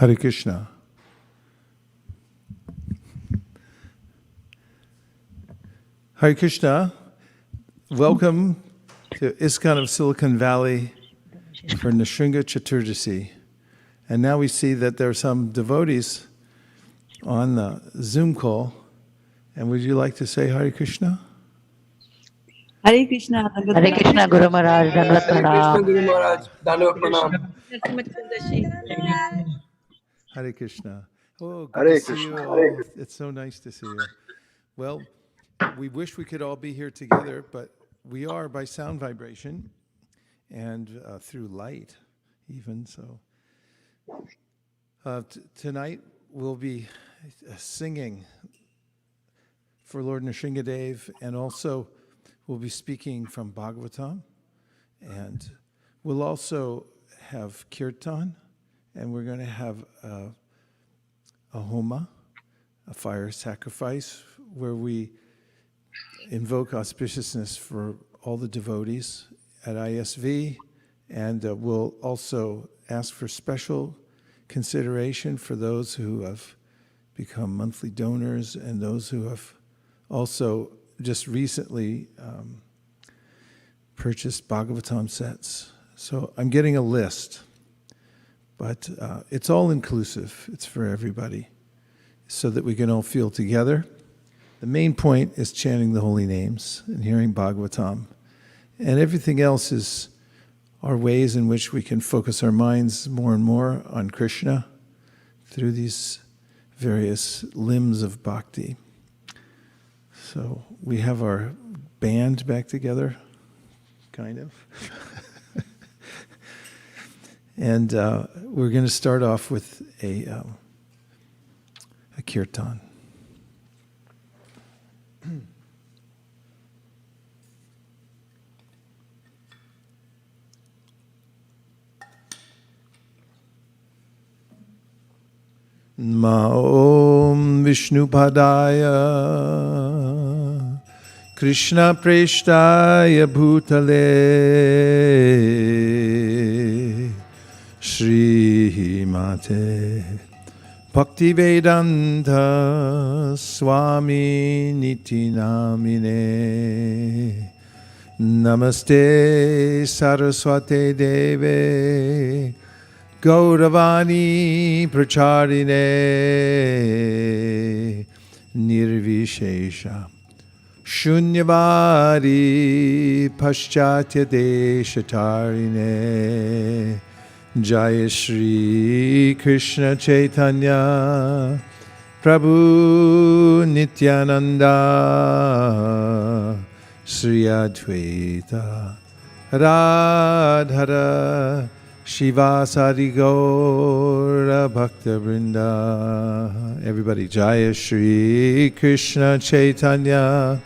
Hare Krishna. Hare Krishna. Welcome to ISKCON of Silicon Valley for Narasimha Caturdasi. And now we see that there are some devotees on the Zoom call. And would you like to say Hare Krishna? Hare Krishna. Hare Krishna, Guru Maharaj. Dandavat Hare Krishna, Pranam. Guru Maharaj. Dandavat Pranam. Hare Krishna. Oh, good Hare to see you Krishna. all. It's so nice to see you. Well, we wish we could all be here together, but we are by sound vibration and through light even. So tonight we'll be singing for Lord Nrsingadev, and also we'll be speaking from Bhagavatam, and we'll also have Kirtan, and we're going to have a homa, a fire sacrifice, where we invoke auspiciousness for all the devotees at ISV, and we'll also ask for special consideration for those who have become monthly donors and those who have also just recently purchased Bhagavatam sets. So I'm getting a list, but it's all inclusive. It's for everybody so that we can all feel together. The main point is chanting the holy names and hearing Bhagavatam. And everything else is our ways in which we can focus our minds more and more on Krishna through these various limbs of bhakti. So we have our band back together, kind of. And we're going to start off with a kirtan. Ma Om Vishnu Padaya Krishna Preshtaya Bhutale Shri Mate Bhaktivedanta Swami Niti Namine Namaste Saraswate Deve Gauravani Pracharine Nirvishesha Shunyavadi Paschatya Deshatarine Jaya Shri Krishna Chaitanya Prabhu Nityananda Sri Advaita Radhara Shivasari Gaura Bhakta Vrinda. Everybody, Jaya Shri Krishna Chaitanya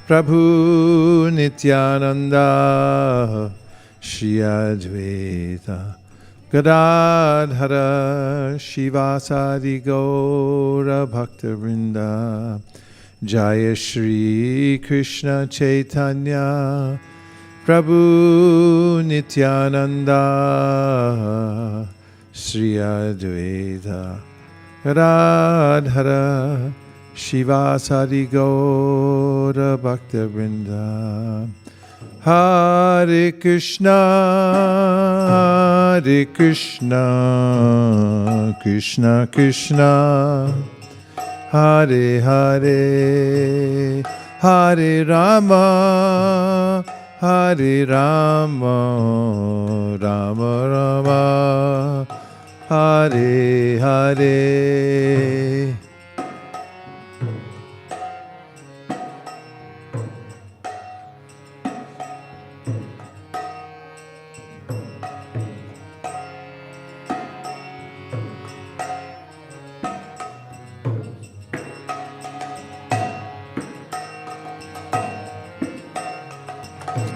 Prabhu Nityananda Shri Advaita Gadadhara Shivasari Gaura Bhakta Vrinda. Jaya Shri Krishna Chaitanya Prabhu Nityananda Sri Advaita Radhara Shivasari Gaura Bhakta Vrinda. Hare Krishna Hare Krishna Krishna Krishna Hare Hare Hare Rama Hare Rama, Rama Rama, Hare Hare.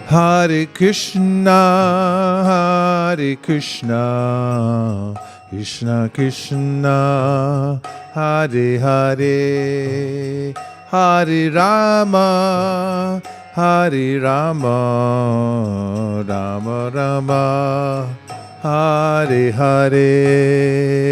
Hare Krishna, Hare Krishna, Krishna Krishna, Hare Hare, Hare Rama, Hare Rama, Rama Rama, Hare Hare.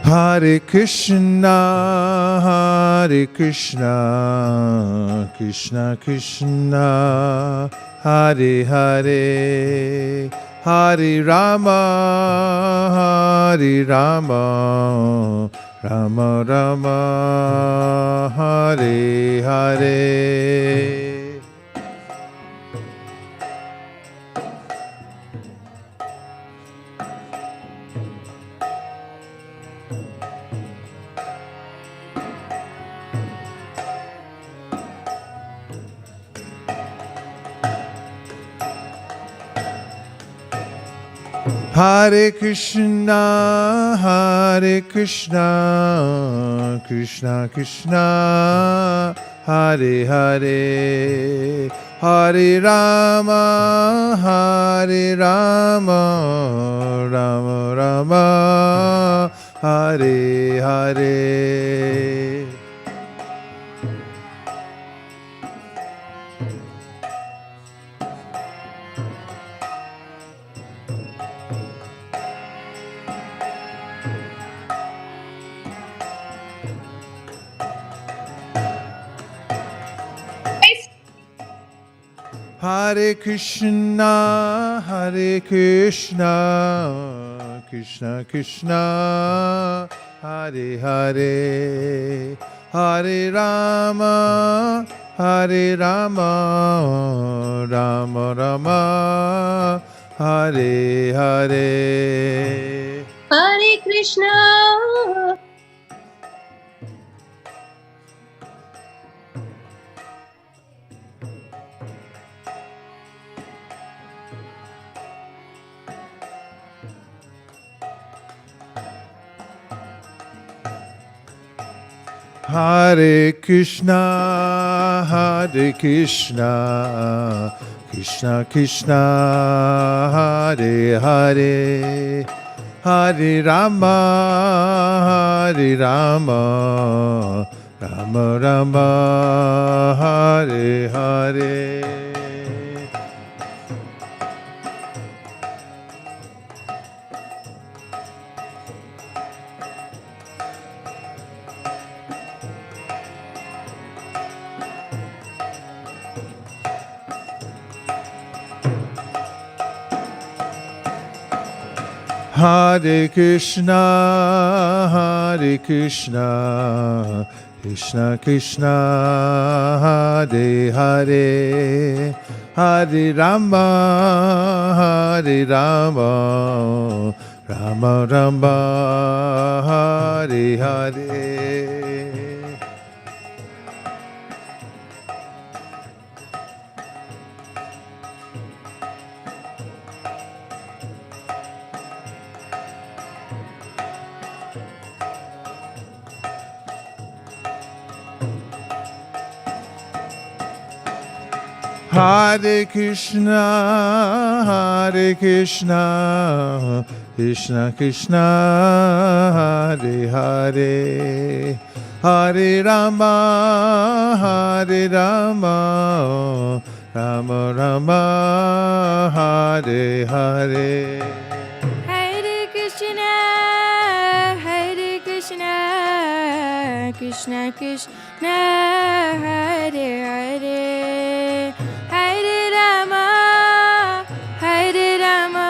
Hare Krishna, Krishna Krishna, Hare Hare, Hare Rama, Rama Rama, Hare Hare. Hare Krishna, Krishna Krishna, Hare Hare, Hare Rama, Rama Rama, Hare Hare. Hare Krishna, Krishna Krishna, Hare Hare, Hare Rama, Rama Rama, Hare Hare. Hare Krishna. Hare Krishna, Krishna Krishna, Hare Hare, Hare Rama, Rama Rama, Hare Hare. Hare Krishna, Krishna Krishna, Hare Hare, Hare Rama, Rama Rama, Hare Hare. Hare Krishna, Krishna Krishna, Hare Hare, Hare Rama, Rama Rama, Hare Hare. Hare Krishna, Krishna Krishna, Hare Hare, Hare Rama,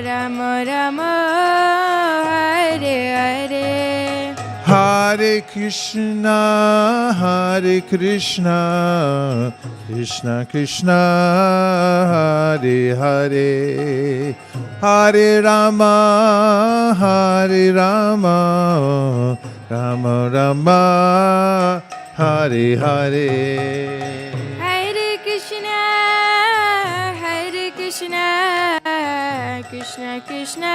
Rama Rama, Hare Hare. Hare Krishna, Krishna Krishna, Hare Hare, Hare Rama, Rama Rama, Hare Hare. Hare Krishna, Krishna Krishna,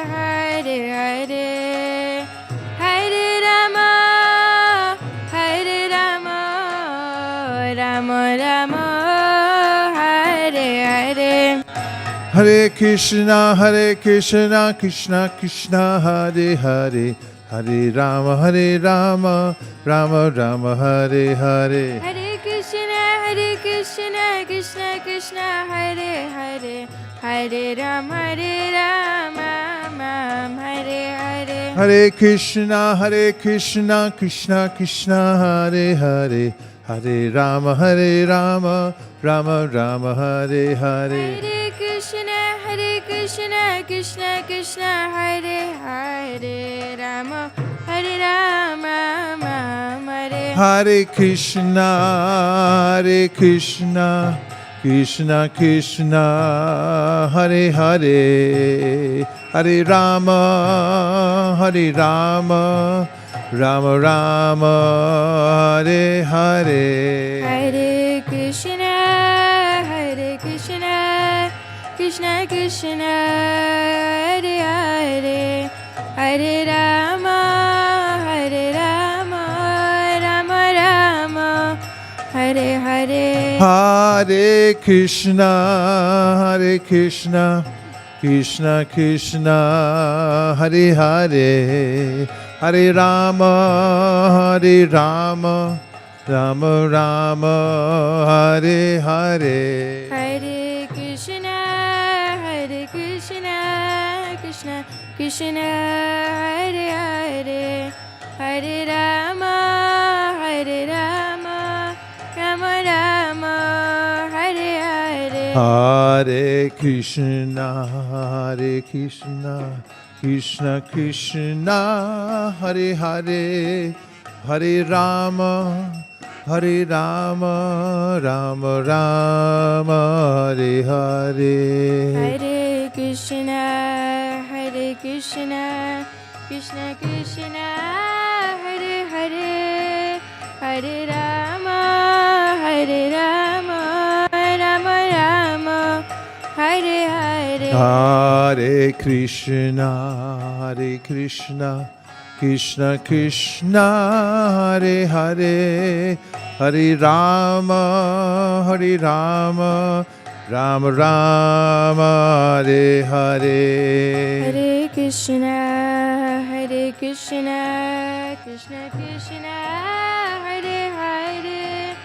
Hare Hare, Hare Rama, Rama Rama, Hare Hare. Hare Krishna, Krishna Krishna, Hare Hare, Hare Rama, Rama Rama, Hare Hare. Hare Krishna, Krishna Krishna, Hare Hare, Hare Rama, Rama Hare Hare. Hare Krishna, Krishna Krishna, Hare Hare, Hare Rama, Rama Rama, Hare Hare. Hare Krishna, Krishna Krishna, Hare Hare, Rama, Hare. Hare Krishna, Krishna Krishna, Hare Hare, Hare Rama, Rama Rama, Hare Hare. Hare Krishna, Krishna Krishna, Hare Hare, Hare Rama, Rama Rama, Hare Hare. Hare Krishna, Krishna Krishna, Hare Hare, Hare Rama, Rama Rama, Hare Hare. Hare Krishna, Krishna Krishna, Hare Hare, Hare Rama, Rama Rama, Hare Hare. Hare Krishna, Krishna Krishna, Hare Hare, Hare Rama, Rama Rama, Hare Hare. Hare Krishna, Krishna Krishna, Hare Hare, Hare Rama, Rama Rama, Hare Hare. Hare Krishna, Krishna Krishna, Hare Hare, Hare Rama, Rama Rama, Hare Hare. Hare Krishna, Krishna Krishna, Hare Hare,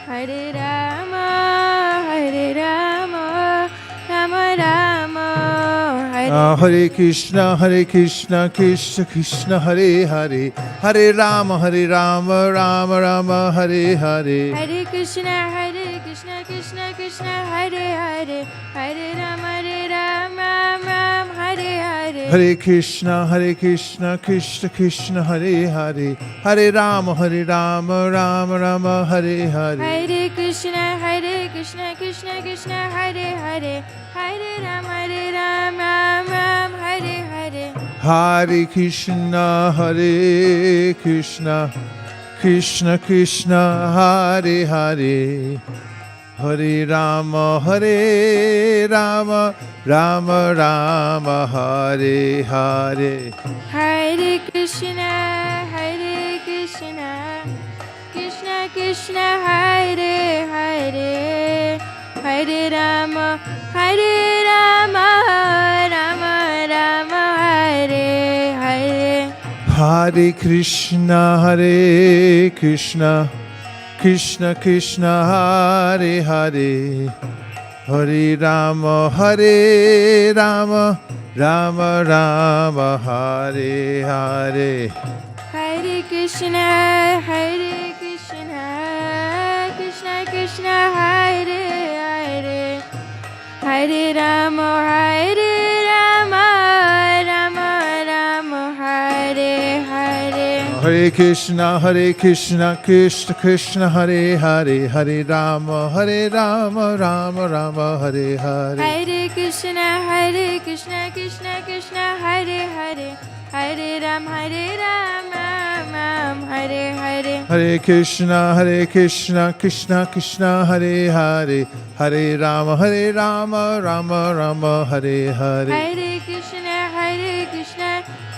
Hare Rama, Rama Rama, Hare Krishna, Krishna Krishna, Hare Hare, Hare Rama, Rama Rama, Hare Hare. Hare Krishna, Krishna Krishna, Hare Hare, Hare Rama, Hare Hare. Hare Krishna, Krishna Krishna, Hare Hare, Hare Rama, Rama Rama, Hare Hare. Hare Krishna, Krishna Krishna, Hare Hare, Hare Rama, Hare Hare. Hare Krishna, Krishna Krishna, Hare Hare, Hare Rama, Rama Rama, Hare Hare. Hare Krishna, Krishna Krishna, Hare Hare, Hare Rama, Rama Rama, Hare Hare. Hare Krishna, Krishna Krishna, Hare Hare, Hare Rama, Rama Rama, Hare Hare. Hare Krishna, Krishna Krishna, Hare Hare, Hare Rama, Rama Rama, Hare Hare. Hare Krishna, Krishna Krishna, Hare Hare, Hare Rama, Rama Rama, Hare Hare. Hare Krishna, Krishna Krishna, Hare Hare, Hare Rama, Hare Hare. Hare Krishna, Krishna Krishna, Hare Hare, Hare Rama, Rama Rama, Hare Hare. Hare Krishna,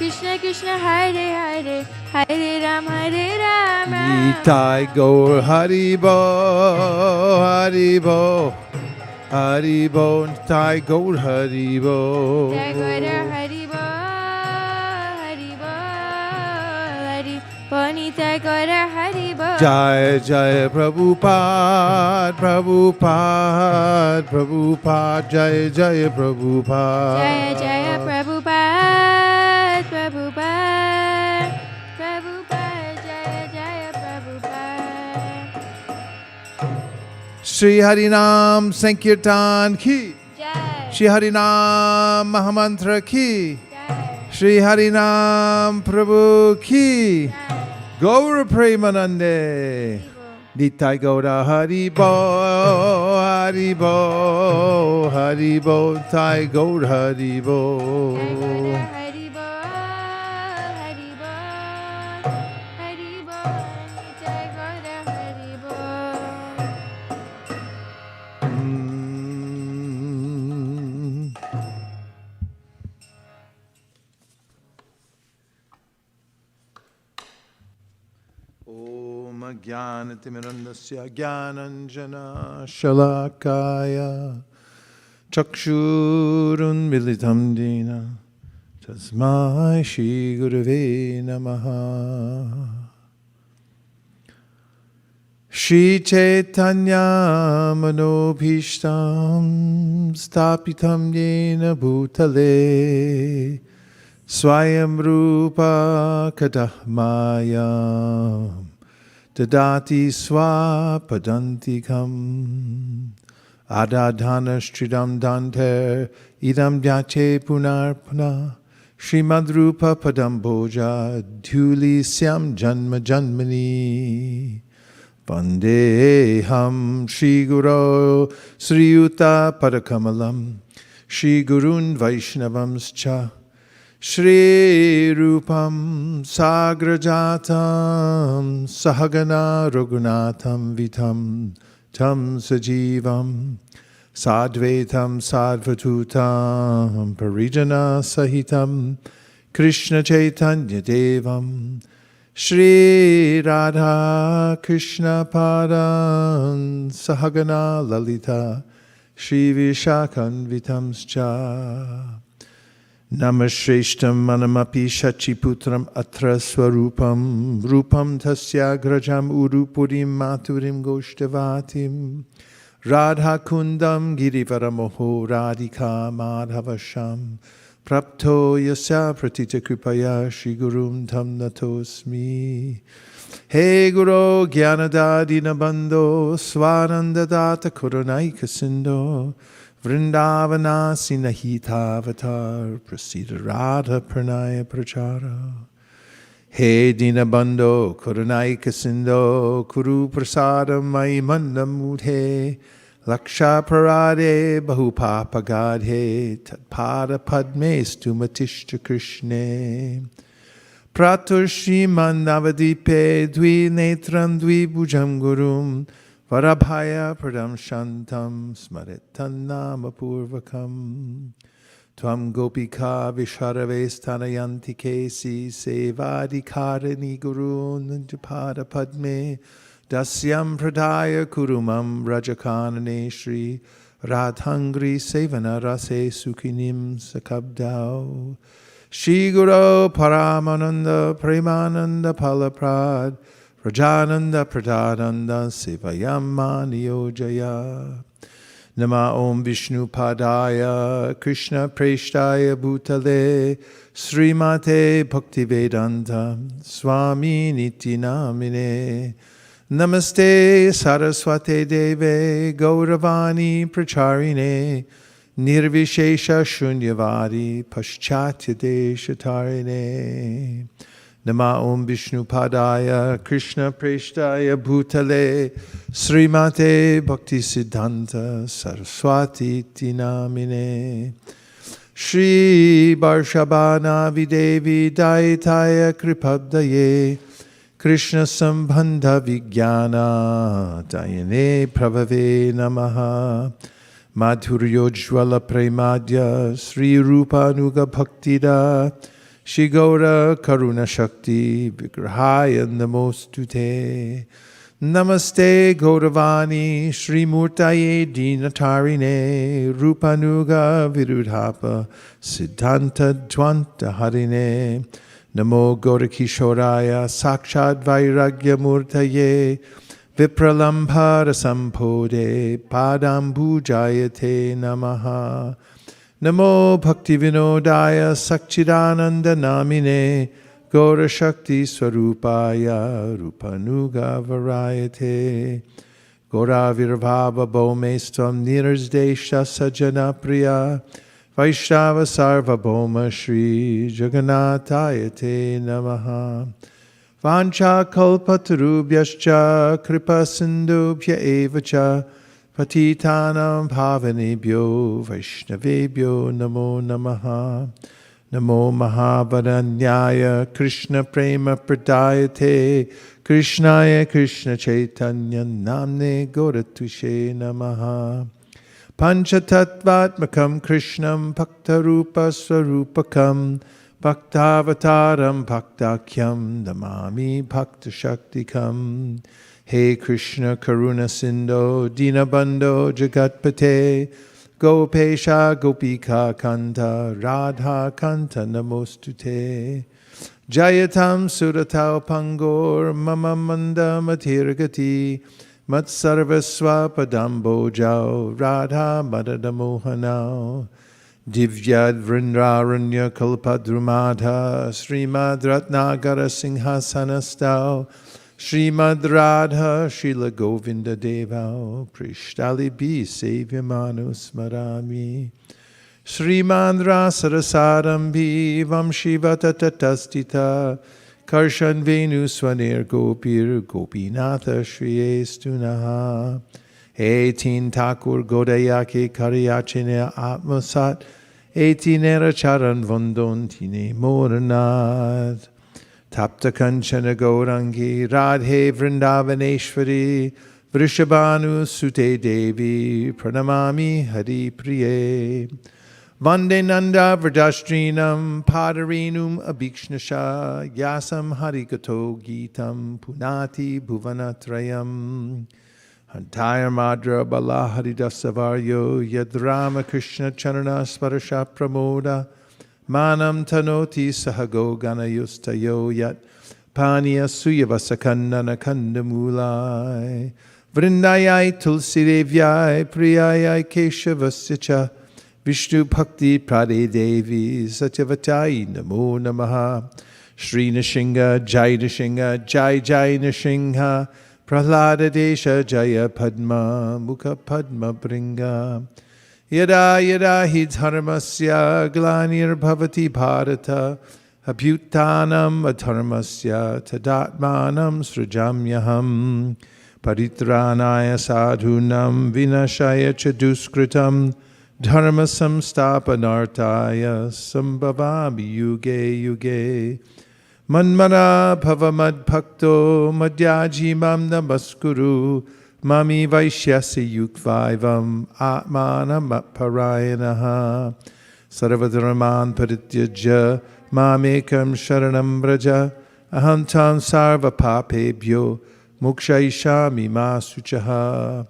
Krishna Krishna Hare Hare Hare Rama Nitai Gaur Haribo, Haribo, Haribo, Nitai Gaur Haribo. Jai Gaura Haribo Haribo Haribo Nitai Gaura Haribo Jai Jai Prabhupada, Prabhupada, Prabhupada, Jai Jai Prabhupada. Jaya Jaya Prabhupada Prabhupada Prabhupada Jaya Jaya Prabhupada Shri Harinam Sankirtan Ki, Jai Shri Harinam Mahamantra Ki, Jai Shri Harinam Prabhu Ki, Jai Gaura Premanande, Nitai Gaura Haribo, Haribo, Haribo, Tai Gaur Haribo. Haribo Haribo Haribo Jai Gaura Haribo Om Jnanatimirandasya Jnananjana Shalakaya Chakshurun Militam Dina Tasmai Shri Gurave Namaha Shri Chaitanya Manobhishtam Stapitam Yena Bhutale Swayam Rupa Kadahmayam Dadati Swapadantikam Adadhana Stridam Danter Idam Dhyache Punarpana Srimad Rupa Padam Bhoja Dhuli Syam Janma Janmani Vandeham Shri Guru Sri Yuta Padakamalam Shri Gurun Vaishnavamscha Shri Rupam Sagrajatam Sahagana Raghunatham Vitam Tam Sajivam Sadvetam Sadvatutam Parijana Sahitam Krishna Chaitanya Devam Shri Radha Krishna Padan Sahagana Lalita Shri Vishakan Vitamscha Namashreshtam manamapi shachiputram atra swarupam rupam tasya grajam urupurim maturim goshtavatim radha kundam girivaramoho radhika madhavasham prapto yasya pratita kripaya shri gurum tam natosmi He Guru Gyanadadina Bandho Swananda Data Kurunaika Sindo Vrindavana Sinahitavatar Prasida Radha Pranaya Prachara He Dinabando Kurunaika Sindo Kuru Prasada Mai Mandamudhe Laksha Parade Bahupapa Gadhe Tatpada Padmestu Matishta Krishne Pratur Shriman Navadipe Dvi Netram Dvi Bhujam Gurum Varabhaya Pradam Shantam Smaritan Namapurvakam Tvam Gopika Visharavestanayanti Kesi Sevadikarini Gurun Japada Padme Dasyam Pradaya Kurumam Rajakanane Shri Radhangri Sevana Rase Sukinim Sakabdao Shri Guru Paramananda Premananda Palaprad Rajananda Pradhananda Sivayam Niyojaya Nama Om Vishnu Padaya Krishna Preshtaya Bhutale Srimate Bhaktivedanta Swami Niti Namine Namaste Saraswate Deve Gauravani Pracharine Nirvishesha Shunyavadi Paschatya Deshatarine Nama Om Vishnu Padaya Krishna Preshtaya Bhutale Srimate Bhakti Siddhanta Saraswati Tinamine Shri Barshabana Videvi Daitaya Kripabdaye Krishna Sambandha Vijnana Dayane Prabhave Namaha Madhuryojwala Premadya Sri Rupa Nuga Bhaktida Shri Gaura Karuna Shakti Vigrahaya Namostute. Namaste Gauravani Shri Murtaye Dinatarine Rupanuga Virudhapa Siddhanta Dvanta Harine. Namo Gaurakishoraya Sakshad Vairagya Murtaye Vipralambhara Sampode Padambujayate Namaha. Namo Bhakti Vinodaya Sakchidananda Namine Gaura Shakti Swarupaya Rupanuga Varayate. Gaura Virvava Bhomestvam Nirajdesha Sajana Priya Vaishnava Sarva Bhoma Shri Jagannathayate Namaha. Vancha kalpatarubhyascha kripa sindubhya evacha patitanam bhavanebhyo vaishnavebhyo namo namaha. Namo Mahavaranyaya Krishna Prema Pradayate Krishnaya Krishna Chaitanya Namne Gauratushe Namaha. Panchatattvatmakam Krishnam Bhaktarupa Swarupakam Bhaktavataram Bhaktakyam Damami Bhakta Shaktikam. He Krishna Karuna Sindho Dinabandho Jagatpate Gopesha Gopika Kanta Radha Kanta Namostute. Jayatam Suratau Pangor Mama Manda Matirgati Matsarvaswa Padambo Jao Radha Madadamohanao. Divyad Vrindaranya Kalpadrumadha Srimad Ratnagara Singhasanastao Srimad Radha Srila Govinda Devao Prishtali Bi Sevyamanu Smarami. Srimad Rasarasarambi Vamshivata Tatastita Karshan Venu Swanir Gopir Gopinatha Shriyestunaha. Eitin Thakur Godayake Karyachine Atmasat Eitinera Charan Vondon Tine Moranad. Tapta Kanchana Gaurangi Radhe Vrindavaneshwari Vrishabhanu Sute Devi Pranamami Hari Priye. Vande Nanda Vrdashrinam Padarinum Abhikshnasha Yasam Harikato Gitam Punati Bhuvanatrayam. Hantaya Madra Bala Haridasavaryo Yadrama Krishna Charana Sparasha Pramoda Manam Tanoti Sahago Ganayustayo Yat Panya Suyavasakandana Kandamulai Vrindayai Tulsi Devyai Priyayai Keshavasya Vishnu Bhakti Prade Devi Satyavatai Namo Namaha. Shri Nishinga Jai Nishinga Jai Jai Nishinga Prahlada Desha Jaya Padma Mukha Padma Bringa. Yada yada hi dharmasya glanir bhavati bharata abhyutanam adharmasya tadatmanam srujamyaham. Paritranaya sadhunam vinashaya chaduskritam dharma samstapanartaya sambhavami yuge yuge. Manmana bhavamad bhakto madhyajimam namaskuru Mami Vaishyasi Yukvaivam Atmanam Parayanaha. Sarvadharaman Parityaja Mamekam Sharanam Braja Ahantam Sarva Papebhyo Mukshayishami Masuchaha.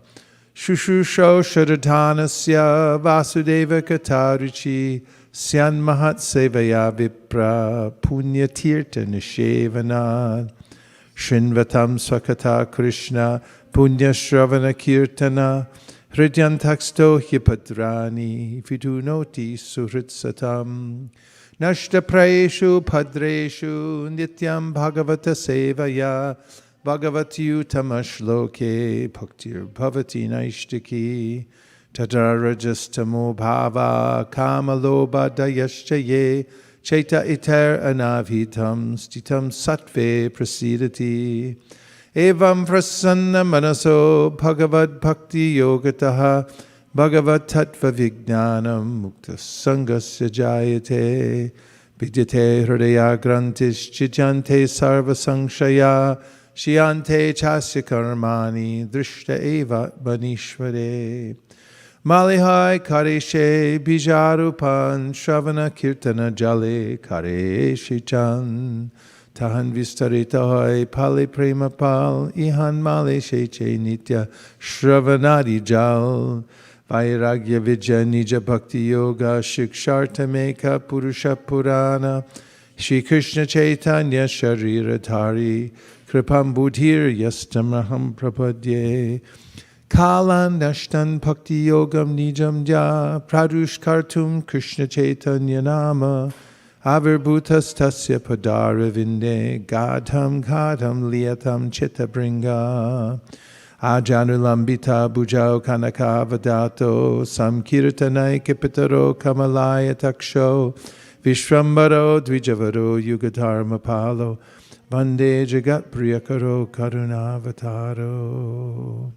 Shushusho Sharadhanasya Vasudeva Katarichi Syan Mahat Sevaya Vipra Punyatirtha Nishevanad. Shinvatam Swakata Krishna Punya Shravana Kirtana Hridyantaksto Hipadrani Vidunoti Suhritsatam. Nashta Praeshu Padreshu Nityam Bhagavata Sevaya Bhagavati Utamashloke Bhaktir Bhavati Naishtiki Tadarajastamo Bhava Kamaloba Dayashchaye Chaita iter anavhitam stitam sattve prasidati. Evam prasanna manaso bhagavad bhakti yogataha bhagavad tattva vijnanam mukta sangasya jayate. Vidyate hridaya grantis chijante sarva sanshaya shiyante chasya karmani drishta eva banishvare. Malihai kareshe bijarupan shravana kirtana jale kareshe chan. Tahan vistarita hoy pali prema pal ihan male sheche nitya shravanadi jal. Vairagya Vijja Nija Bhakti Yoga Shikshartameka Purusha Purana Shri Krishna Chaitanya Sharira Dhari Kripam Buddhir Yastamaham Prapadye Kalan Nashtan Bhakti Yogam Nijam Ja Pradush Kartum Krishna Chaitanya Nama Avirbhutas Tasya Padara Vinde Gadham Gadham Liyatam Chitabringa Ajanulambita bujao kanaka vadato samkirtanai kipitaro kamalaya taksho vishwambaro dvijavaro yugadharma palo vande jagat priyakaro karunavataro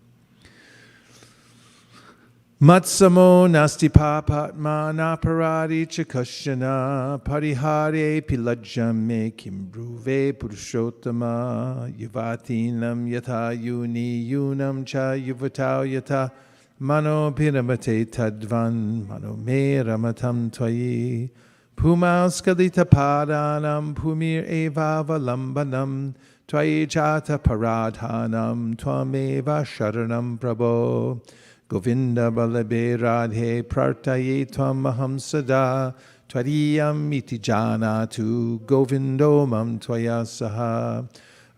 Matsamo nasti papatma naparadi chakashana parihare pilajame kimbruve purushottama yuvatinam yata yuni yunam cha yuvatau yata mano piramate tadvan mano me ramatam tvayi pumaskalita padanam pumir evavalambanam tvayi chata paradhanam tvameva sharanam prabho Govinda Balabe Radhe Prartaye Tvam Maham Sada Tvariyam Iti Janatu Govindo Mam Tvaya Saha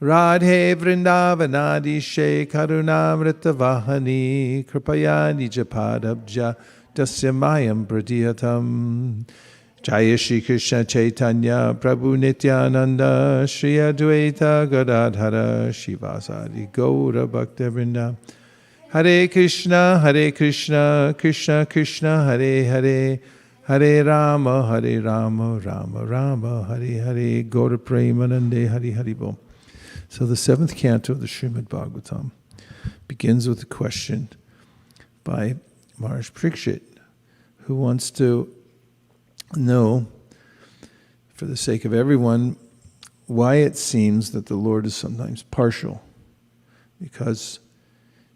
Radhe Vrindavanadi She Karunamrita Vahani Kripaya Nijapadabja Dasyamayam Pradiyatam Jaya Shri Krishna Chaitanya Prabhu Nityananda Shri Advaita Gadadhara Shivasadi Gaura Bhakta Vrinda Hare Krishna, Krishna Krishna, Hare Hare, Hare Rama, Rama Rama, Hare Hare, Gaura Premanande, Hare Hare Bol. So the 7th canto of the Srimad Bhagavatam begins with a question by Maharaj Parikshit, who wants to know, for the sake of everyone, why it seems that the Lord is sometimes partial. Because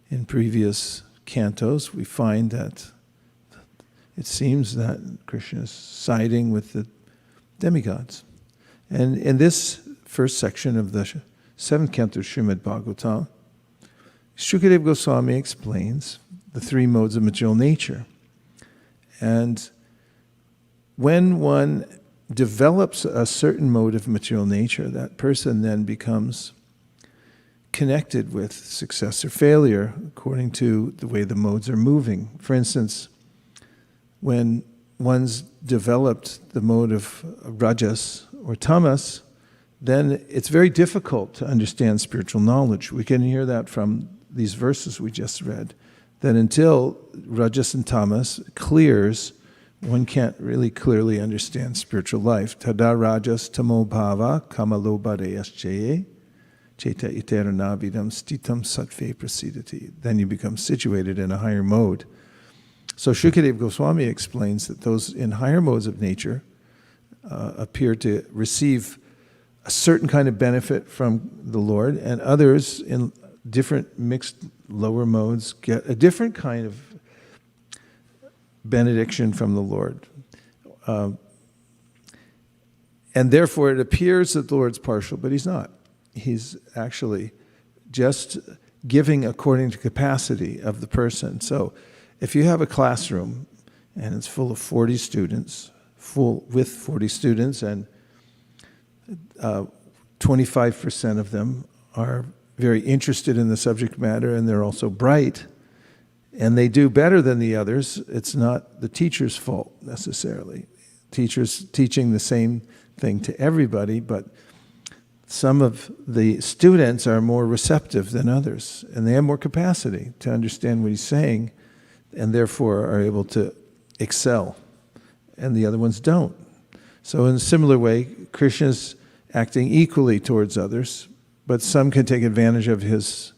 in previous cantos, we find that it seems that Krishna is siding with the demigods. And in this first section of the 7th canto of Srimad Bhagavatam, Shukadeva Goswami explains the 3 modes of material nature. And when one develops a certain mode of material nature, that person then becomes connected with success or failure according to the way the modes are moving. For instance, when one's developed the mode of rajas or tamas, then it's very difficult to understand spiritual knowledge. We can hear that from these verses we just read, that until rajas and tamas clears, one can't really clearly understand spiritual life. Tada rajas tamo bhava kamalo badayaschaye Cheta iteranavidam stitam sattve prasidati. Then you become situated in a higher mode. So Shukadeva Goswami explains that those in higher modes of nature appear to receive a certain kind of benefit from the Lord, and others in different mixed lower modes get a different kind of benediction from the Lord. And therefore it appears that the Lord's partial, but he's not. He's actually just giving according to capacity of the person. So if you have a classroom and it's full of 40 students, and 25% of them are very interested in the subject matter and they're also bright, and they do better than the others, it's not the teacher's fault necessarily. Teachers teaching the same thing to everybody, but some of the students are more receptive than others, and they have more capacity to understand what he's saying, and therefore are able to excel, and the other ones don't. So in a similar way, Krishna's acting equally towards others, but some can take advantage of his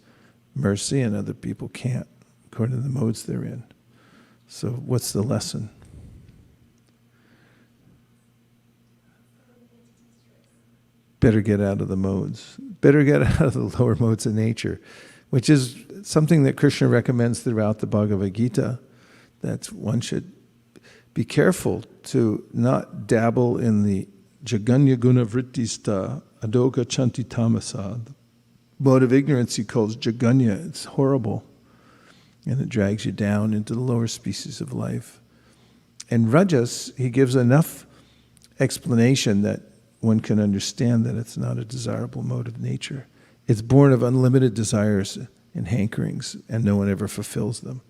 mercy and other people can't, according to the modes they're in. So what's the lesson? Better get out of the modes. Better get out of the lower modes of nature, which is something that Krishna recommends throughout the Bhagavad Gita, that one should be careful to not dabble in the jaganya guna vrittista adoga chanti tamasa. The mode of ignorance he calls jaganya. It's horrible. And it drags you down into the lower species of life. And Rajas, he gives enough explanation that one can understand that it's not a desirable mode of nature. It's born of unlimited desires and hankerings, and no one ever fulfills them.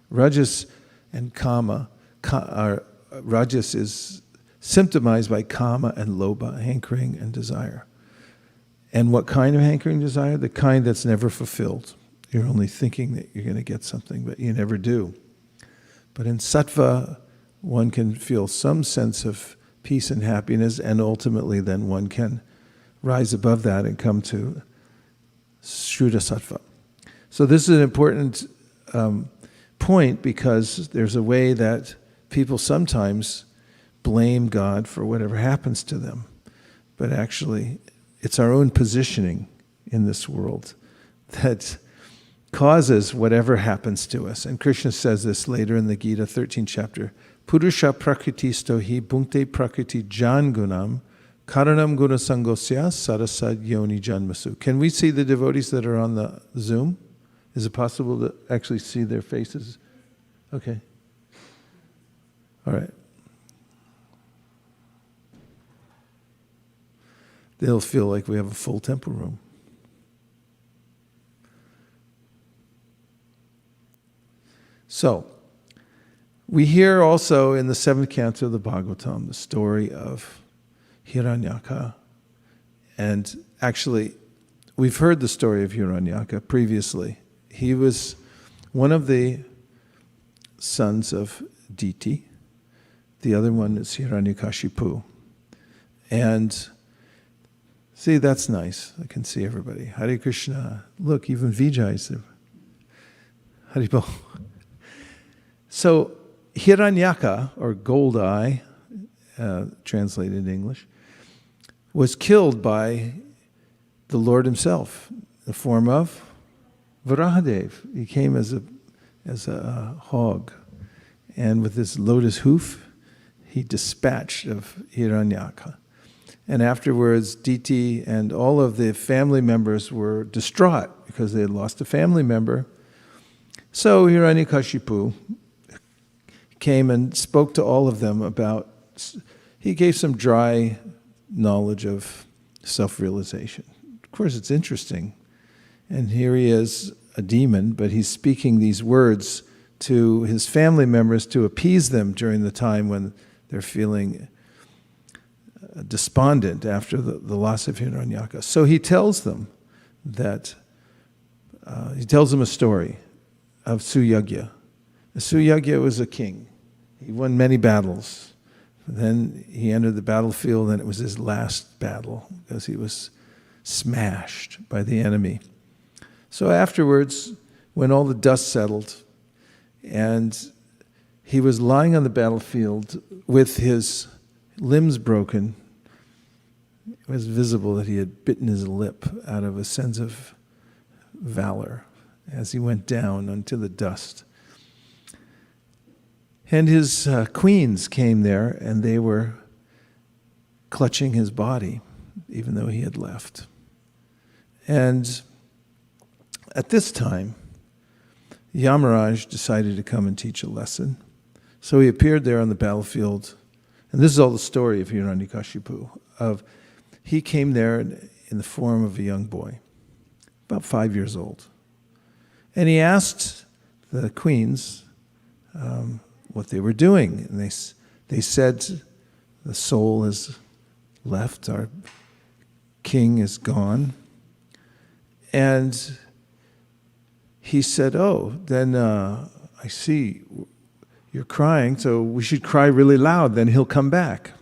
Rajas and kama, Rajas is symptomized by kama and lobha, hankering and desire. And what kind of hankering desire? The kind that's never fulfilled. You're only thinking that you're going to get something, but you never do. But in sattva, one can feel some sense of peace and happiness, and ultimately then one can rise above that and come to Shuddha Sattva. So this is an important point, because there's a way that people sometimes blame God for whatever happens to them. But actually, it's our own positioning in this world that causes whatever happens to us. And Krishna says this later in the Gita, 13th chapter. Purusha prakritisto hi bhunkte prakriti jan gunam karanam guna sangosya sarasad yoni janmasu. Can we see the devotees that are on the Zoom? Is it possible to actually see their faces? Okay. All right. They'll feel like we have a full temple room. So, we hear also in the 7th canto of the Bhagavatam the story of Hiranyaka. And actually, we've heard the story of Hiranyaka previously. He was one of the sons of Diti. The other one is Hiranyakashipu. And see, that's nice. I can see everybody. Hare Krishna. Look, even Vijay is there. Haribol. So, Hiranyaka, or Gold Eye, translated in English, was killed by the Lord himself in the form of Varahadev. He came as a hog, and with his lotus hoof, he dispatched of Hiranyaka. And afterwards, Diti and all of the family members were distraught because they had lost a family member. So Hiranyakashipu came and spoke to all of them about, he gave some dry knowledge of self-realization. Of course, it's interesting. And here he is, a demon, but he's speaking these words to his family members to appease them during the time when they're feeling despondent after the loss of Hiranyaka. So he tells them that, he tells them a story of Suyagya. Suyagya was a king. He won many battles. Then he entered the battlefield, and it was his last battle because he was smashed by the enemy. So afterwards, when all the dust settled, and he was lying on the battlefield with his limbs broken, it was visible that he had bitten his lip out of a sense of valor as he went down onto the dust. And his queens came there, and they were clutching his body, even though he had left. And at this time, Yamaraj decided to come and teach a lesson. So he appeared there on the battlefield, and this is all the story of Hiranyakashipu. He came there in the form of a young boy, about 5 years old. And he asked the queens what they were doing. And they said, the soul has left, our king is gone. And he said, oh, then I see you're crying, so we should cry really loud, then he'll come back.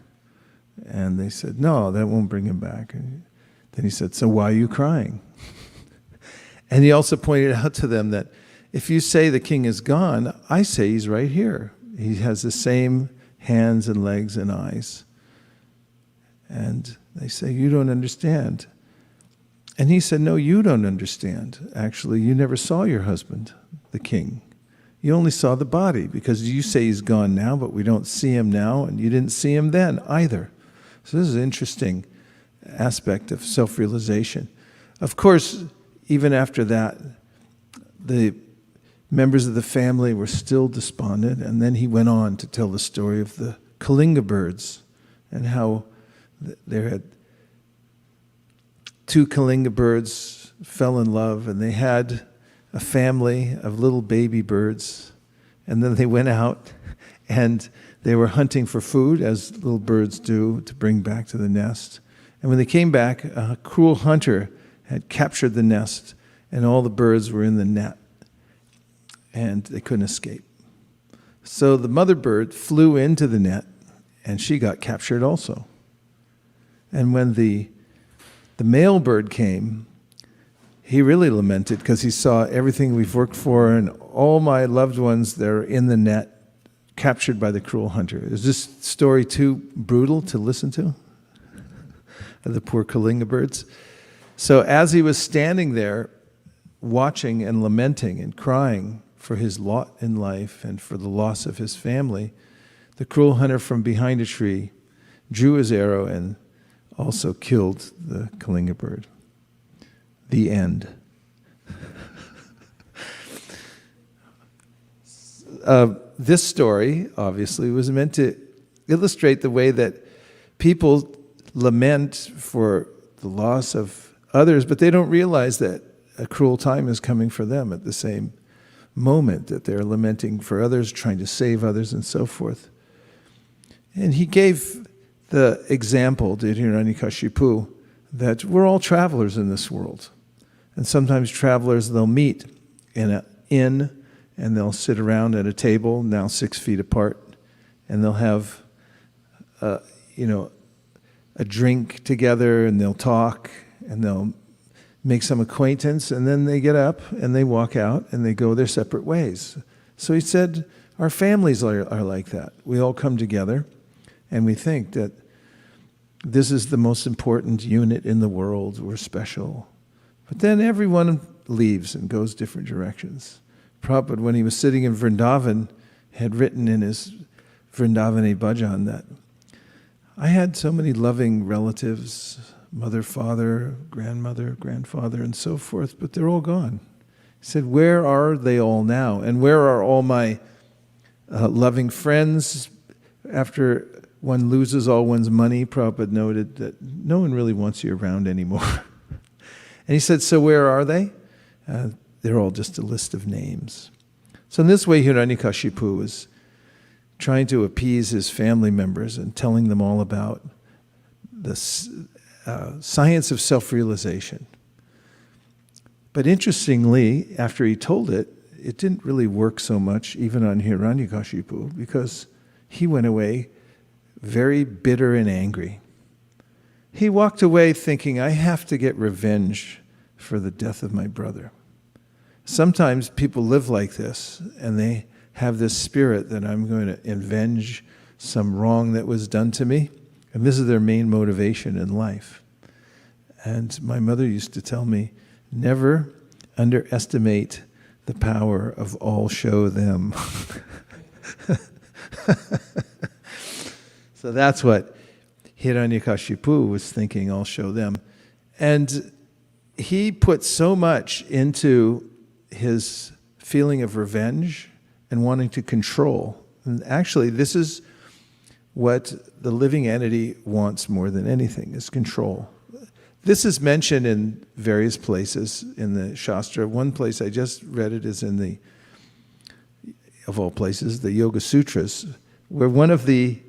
And they said, no, that won't bring him back. And then he said, so why are you crying? And he also pointed out to them that if you say the king is gone, I say he's right here. He has the same hands and legs and eyes. And they say, you don't understand. And he said, no, you don't understand. Actually, you never saw your husband, the king. You only saw the body because you say he's gone now, but we don't see him now, and you didn't see him then either. So this is an interesting aspect of self-realization. Of course, even after that, the members of the family were still despondent, and then he went on to tell the story of the Kalinga birds and how there had two Kalinga birds fell in love, and they had a family of little baby birds, and then they went out and they were hunting for food, as little birds do, to bring back to the nest. And when they came back, a cruel hunter had captured the nest, and all the birds were in the net, and they couldn't escape. So the mother bird flew into the net, and she got captured also. And when the male bird came, he really lamented because he saw everything we've worked for and all my loved ones, they're in the net, captured by the cruel hunter. Is this story too brutal to listen to? The poor Kalinga birds. So as he was standing there, watching and lamenting and crying for his lot in life and for the loss of his family, the cruel hunter from behind a tree drew his arrow and also killed the Kalinga bird. The end. This story, obviously, was meant to illustrate the way that people lament for the loss of others, but they don't realize that a cruel time is coming for them at the same moment, that they're lamenting for others, trying to save others, and so forth. And he gave the example to Hiranyakashipu that we're all travelers in this world. And sometimes travelers, they'll meet in an inn, and they'll sit around at a table, now 6 feet apart, and they'll have, a drink together, and they'll talk, and they'll make some acquaintance, and then they get up, and they walk out, and they go their separate ways. So he said, our families are like that. We all come together, and we think that this is the most important unit in the world, we're special. But then everyone leaves and goes different directions. Prabhupada, when he was sitting in Vrindavan, had written in his Vrindavani Bhajan that I had so many loving relatives, mother, father, grandmother, grandfather, and so forth, but they're all gone. He said, where are they all now? And where are all my loving friends? After one loses all one's money, Prabhupada noted that no one really wants you around anymore. And he said, so where are they? They're all just a list of names. So in this way, Hiranyakashipu was trying to appease his family members and telling them all about the science of self-realization. But interestingly, after he told it, it didn't really work so much even on Hiranyakashipu, because he went away very bitter and angry. He walked away thinking, I have to get revenge for the death of my brother. Sometimes people live like this, and they have this spirit that I'm going to avenge some wrong that was done to me, and this is their main motivation in life. And my mother used to tell me, never underestimate the power of all show them. So that's what Hiranyakashipu was thinking, I'll show them. And he put so much into his feeling of revenge and wanting to control. And actually, this is what the living entity wants more than anything, is control. This is mentioned in various places in the Shastra. One place I just read it is in the, of all places, the Yoga Sutras, where one of the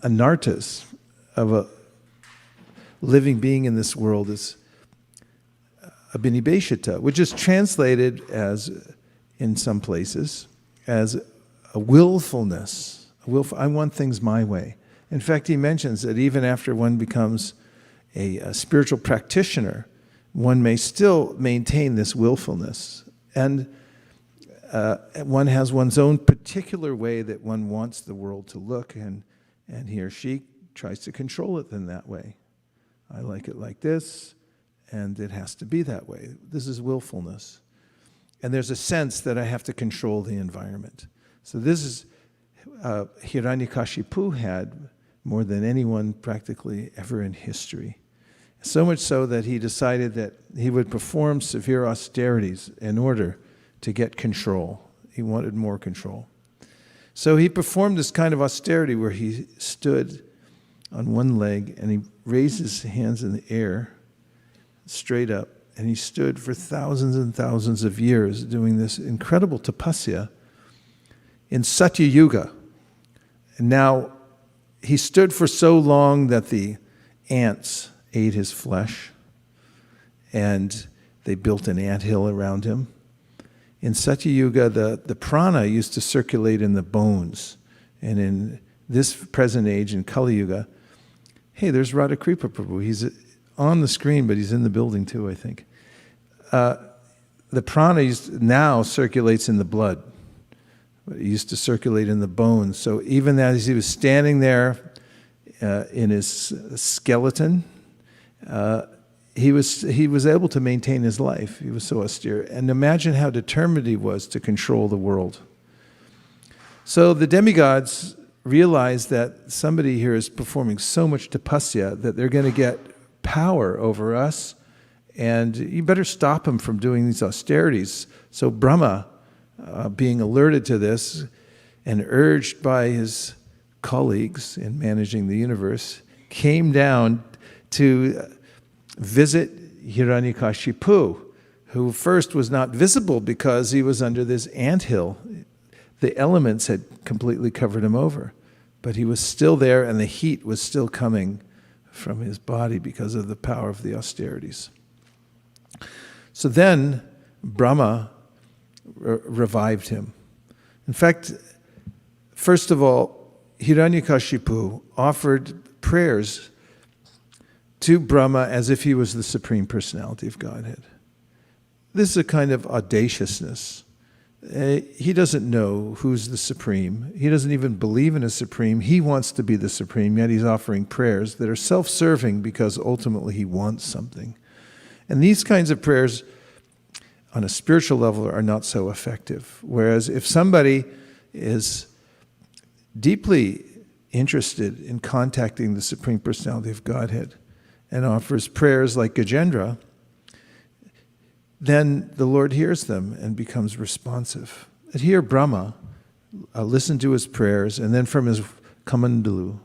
anartas of a living being in this world is abhinibheshita, which is translated as, in some places, as a willfulness. I want things my way. In fact, he mentions that even after one becomes a spiritual practitioner, one may still maintain this willfulness. And one has one's own particular way that one wants the world to look, and he or she tries to control it in that way. I like it like this, and it has to be that way. This is willfulness. and there's a sense that I have to control the environment. So this is Hiranyakashipu had more than anyone practically ever in history. So much so that he decided that he would perform severe austerities in order to get control. He wanted more control. So he performed this kind of austerity where he stood on one leg and he raised his hands in the air, straight up, and he stood for thousands and thousands of years doing this incredible tapasya in Satya Yuga. And now, he stood for so long that the ants ate his flesh, and they built an anthill around him. In Satya Yuga, the prana used to circulate in the bones. And in this present age, in Kali Yuga, hey, there's Radhakripa Prabhu. He's on the screen, but he's in the building too, I think. The prana now circulates in the blood. It used to circulate in the bones. So even as he was standing there in his skeleton, he was able to maintain his life. He was so austere. And imagine how determined he was to control the world. So the demigods realized that somebody here is performing so much tapasya that they're going to get power over us, and you better stop him from doing these austerities. So Brahma, being alerted to this and urged by his colleagues in managing the universe, came down to visit Hiranyakashipu, who first was not visible because he was under this anthill. The elements had completely covered him over, but he was still there and the heat was still coming from his body because of the power of the austerities. So then Brahma revived him. In fact, first of all, Hiranyakashipu offered prayers to Brahma as if he was the Supreme Personality of Godhead. This is a kind of audaciousness. He doesn't know who's the Supreme. He doesn't even believe in a Supreme. He wants to be the Supreme, yet he's offering prayers that are self-serving because ultimately he wants something. And these kinds of prayers on a spiritual level are not so effective. Whereas if somebody is deeply interested in contacting the Supreme Personality of Godhead and offers prayers like Gajendra, then the Lord hears them and becomes responsive. And here Brahma listened to his prayers, and then from his kamandalu,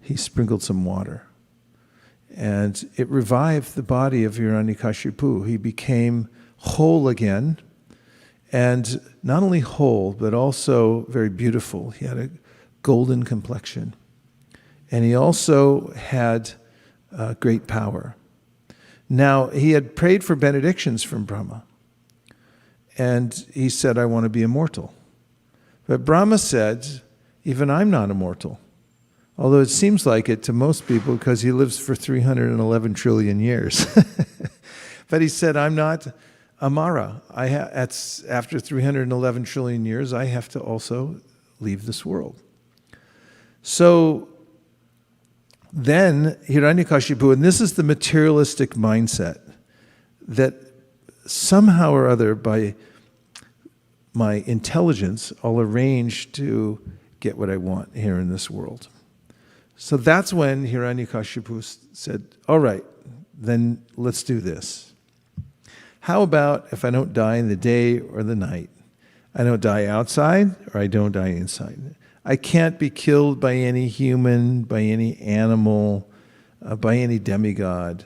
he sprinkled some water. And it revived the body of Hiranyakashipu. He became whole again, and not only whole, but also very beautiful. He had a golden complexion. And he also had great power. Now, he had prayed for benedictions from Brahma. And he said, I want to be immortal. But Brahma said, even I'm not immortal. Although it seems like it to most people because he lives for 311 trillion years. But he said, I'm not Amara. After 311 trillion years, I have to also leave this world. So then Hiranyakashipu, and this is the materialistic mindset, that somehow or other by my intelligence, I'll arrange to get what I want here in this world. So that's when Hiranyakashipu said, all right, then let's do this. How about if I don't die in the day or the night? I don't die outside or I don't die inside. I can't be killed by any human, by any animal, by any demigod.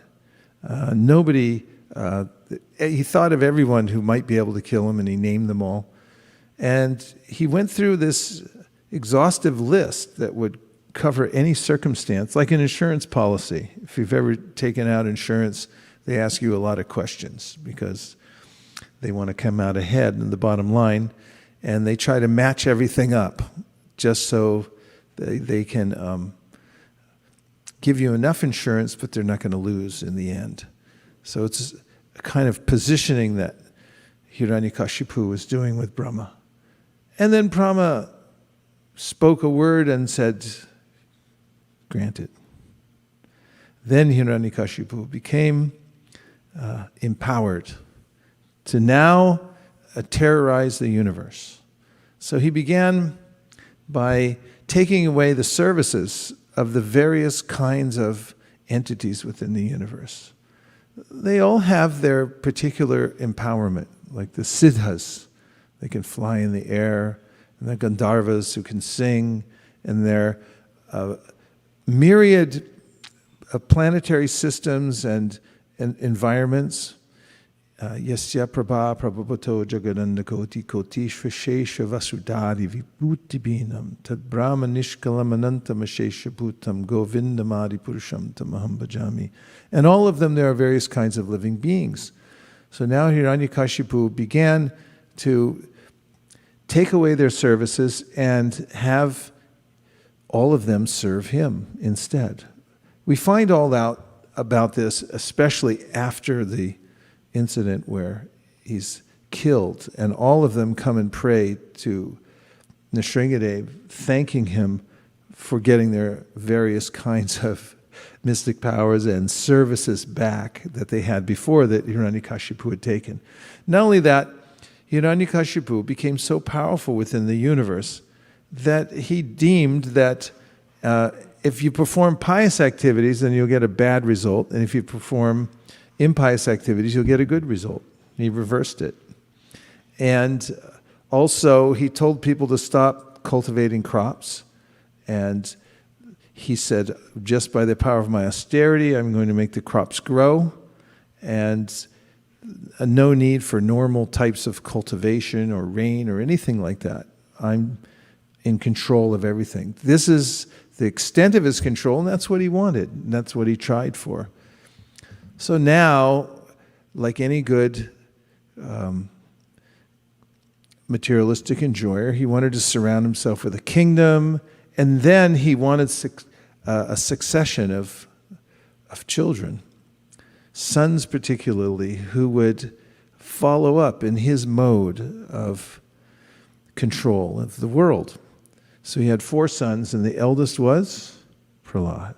Nobody, he thought of everyone who might be able to kill him, and he named them all. And he went through this exhaustive list that would cover any circumstance, like an insurance policy. If you've ever taken out insurance, they ask you a lot of questions because they want to come out ahead in the bottom line, and they try to match everything up just so they can give you enough insurance, but they're not going to lose in the end. So it's a kind of positioning that Hiranyakashipu was doing with Brahma. And then Brahma spoke a word and said, granted. Then Hiranyakashipu became empowered to now terrorize the universe. So he began by taking away the services of the various kinds of entities within the universe. They all have their particular empowerment, like the siddhas, they can fly in the air, and the gandharvas who can sing, and their myriad planetary systems and environments. Yasya prabha prabhapato jagananda koti koti shveshesha vasudhari vibhutibhinam tad brahma nishkalam anantam ashesha bhutam govindamadi purusham tamaham bhajami. And all of them, there are various kinds of living beings. So now Hiranyakashipu began to take away their services and have all of them serve him instead. We find all out about this, especially after the incident where he's killed, and all of them come and pray to Nrsimhadev, thanking him for getting their various kinds of mystic powers and services back that they had before that Hiranyakashipu had taken. Not only that, Hiranyakashipu became so powerful within the universe that he deemed that if you perform pious activities, then you'll get a bad result, and if you perform impious activities, you'll get a good result. He reversed it. And also, he told people to stop cultivating crops, and he said, just by the power of my austerity, I'm going to make the crops grow, and no need for normal types of cultivation or rain or anything like that. I'm in control of everything. This is the extent of his control, and that's what he wanted, and that's what he tried for. So now, like any good materialistic enjoyer, he wanted to surround himself with a kingdom, and then he wanted a succession of children, sons particularly, who would follow up in his mode of control of the world. So he had 4 sons, and the eldest was Prahlada.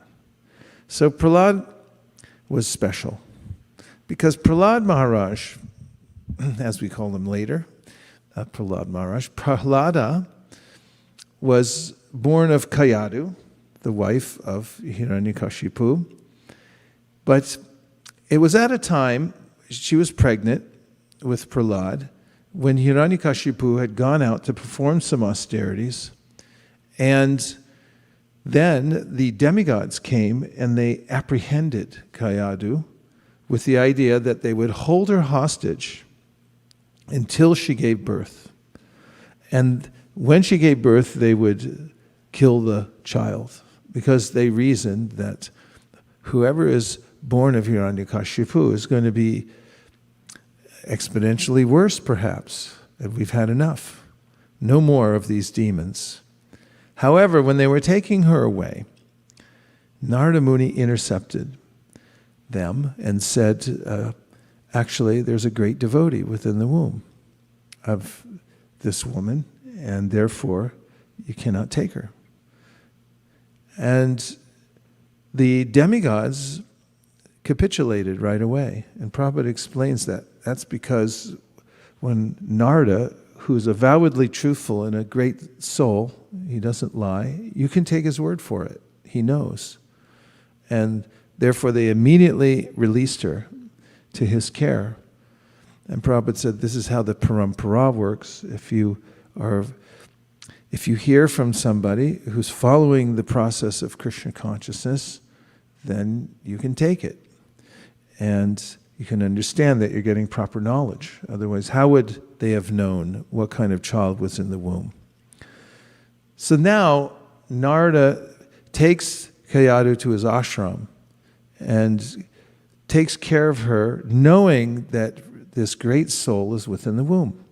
So Prahlada was special, because Prahlada Maharaj, as we call him later, Prahlada was born of Kayadu, the wife of Hiranyakashipu, but it was at a time, she was pregnant with Prahlada, when Hiranyakashipu had gone out to perform some austerities, and then the demigods came and they apprehended Kayadu with the idea that they would hold her hostage until she gave birth. And when she gave birth, they would kill the child, because they reasoned that whoever is born of Hiranyakashipu is going to be exponentially worse, perhaps, and we've had enough. No more of these demons. However, when they were taking her away, Narada Muni intercepted them and said, actually, there's a great devotee within the womb of this woman, and therefore you cannot take her. And the demigods capitulated right away. And Prabhupada explains that. That's because when Narada, who's avowedly truthful and a great soul, he doesn't lie, you can take his word for it. He knows. And therefore they immediately released her to his care. And Prabhupada said, this is how the parampara works. If you hear from somebody who's following the process of Krishna consciousness, then you can take it. And you can understand that you're getting proper knowledge. Otherwise, how would they have known what kind of child was in the womb? So now, Narada takes Kayadu to his ashram and takes care of her, knowing that this great soul is within the womb.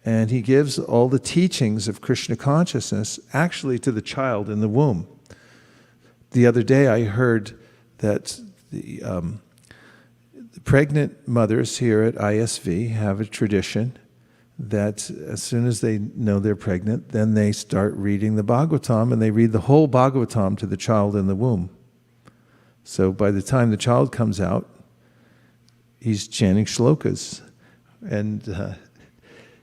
And he gives all the teachings of Krishna consciousness actually to the child in the womb. The other day I heard that the pregnant mothers here at ISV have a tradition that as soon as they know they're pregnant, then they start reading the Bhagavatam, and they read the whole Bhagavatam to the child in the womb. So by the time the child comes out, he's chanting shlokas. And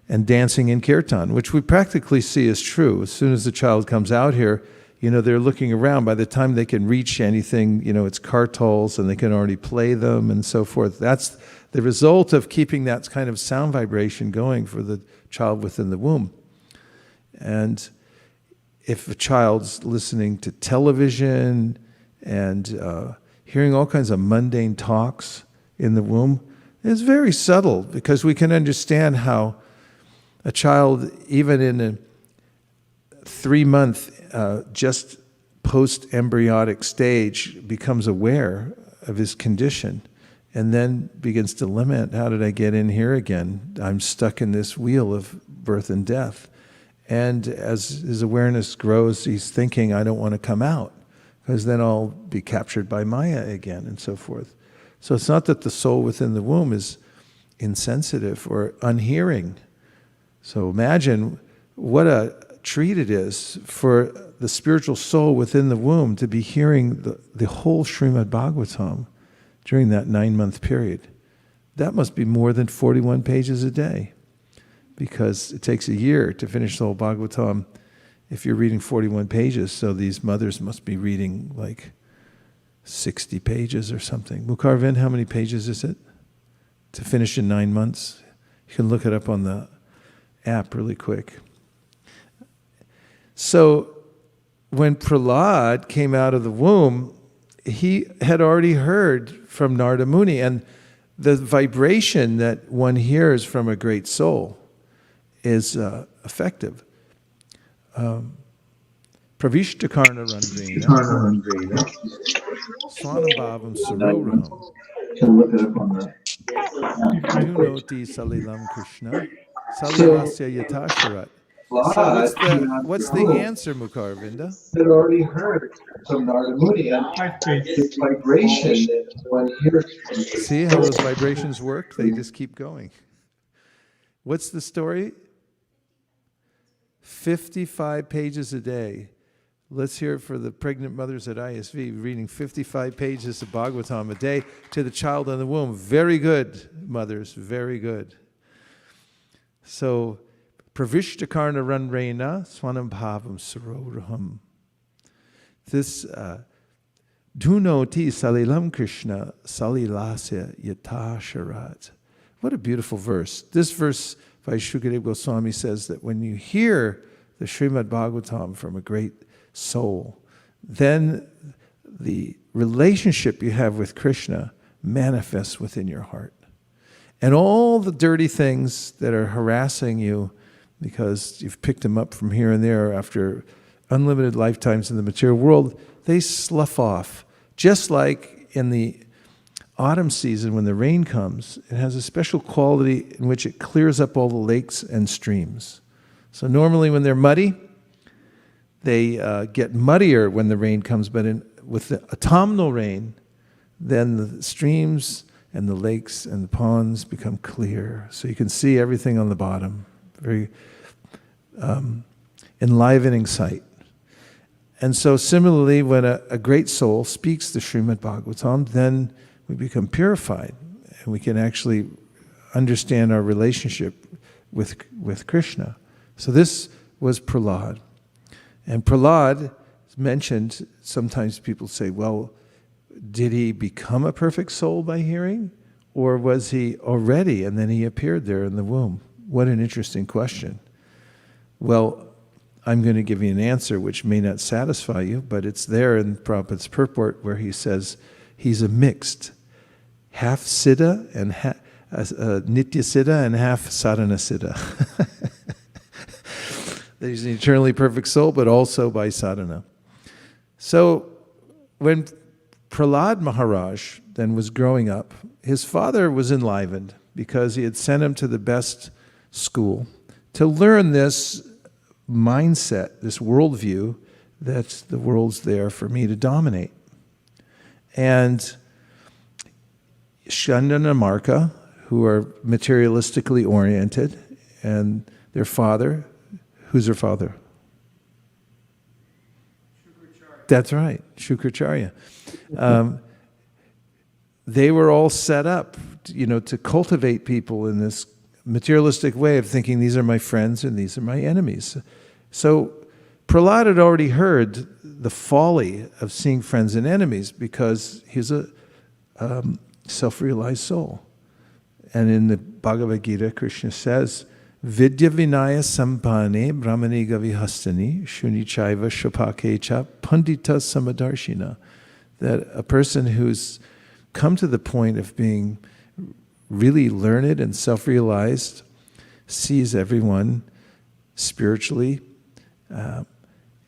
and dancing in Kirtan, which we practically see as true. As soon as the child comes out here, they're looking around. By the time they can reach anything, it's kartals, and they can already play them and so forth. That's the result of keeping that kind of sound vibration going for the child within the womb. And if a child's listening to television and hearing all kinds of mundane talks in the womb, it's very subtle, because we can understand how a child, even in a 3-month just post-embryonic stage, becomes aware of his condition and then begins to lament, how did I get in here again? I'm stuck in this wheel of birth and death. And as his awareness grows, he's thinking, I don't want to come out, because then I'll be captured by Maya again, and so forth. So it's not that the soul within the womb is insensitive or unhearing. So imagine what a treat it is for the spiritual soul within the womb to be hearing the whole Srimad Bhagavatam during that 9-month period. That must be more than 41 pages a day, because it takes a year to finish the whole Bhagavatam if you're reading 41 pages. So these mothers must be reading like 60 pages or something. Mukharvind, how many pages is it to finish in 9 months? You can look it up on the app really quick. So when Prahlad came out of the womb, he had already heard from Narada Muni, and the vibration that one hears from a great soul is effective. Pravishtakarna Randrena Swanambhavam Saroraham Dunoti Salilam Krishna Salilasya Yatasharat. So what's the answer, Mukharvinda? Had already heard from Narada Muni, and this vibration that one hears. See how those vibrations work? They just keep going. What's the story? 55 pages a day. Let's hear it for the pregnant mothers at ISV, reading 55 pages of Bhagavatam a day to the child in the womb. Very good, mothers, very good. So, Pravishtakarna Ranrena Swanambhavam Saroraham. This Dunoti Salilam Krishna Salilasya Yatasharat. What a beautiful verse. This verse, Vaisesika Goswami says that when you hear the Srimad Bhagavatam from a great soul, then the relationship you have with Krishna manifests within your heart. And all the dirty things that are harassing you because you've picked them up from here and there after unlimited lifetimes in the material world, they slough off. Just like in the autumn season when the rain comes, it has a special quality in which it clears up all the lakes and streams. So normally when they're muddy, they get muddier when the rain comes, but with the autumnal rain, then the streams and the lakes and the ponds become clear. So you can see everything on the bottom. Very enlivening sight. And so similarly, when a great soul speaks the Srimad Bhagavatam, then we become purified, and we can actually understand our relationship with Krishna. So this was Prahlad. And Prahlad is mentioned, sometimes people say, well, did he become a perfect soul by hearing? Or was he already, and then he appeared there in the womb? What an interesting question. Well, I'm going to give you an answer which may not satisfy you, but it's there in Prabhupada's purport where he says he's a mixed, half siddha and nitya siddha and half sadhana siddha. That he's an eternally perfect soul, but also by sadhana. So when Prahlad Maharaj then was growing up, his father was enlivened because he had sent him to the best school to learn this mindset, this worldview, that the world's there for me to dominate. And Shanda and Marka, who are materialistically oriented, and their father, who's their father? That's right, Shukracharya. They were all set up, to cultivate people in this materialistic way of thinking these are my friends and these are my enemies. So Prahlada had already heard the folly of seeing friends and enemies because he's a self-realized soul. And in the Bhagavad Gita, Krishna says, Vidya Vinaya Sampane Brahmani Gavihastani Shuni Chaiva Shapake Cha Pandita Samadarshina. That a person who's come to the point of being really learned and self-realized sees everyone spiritually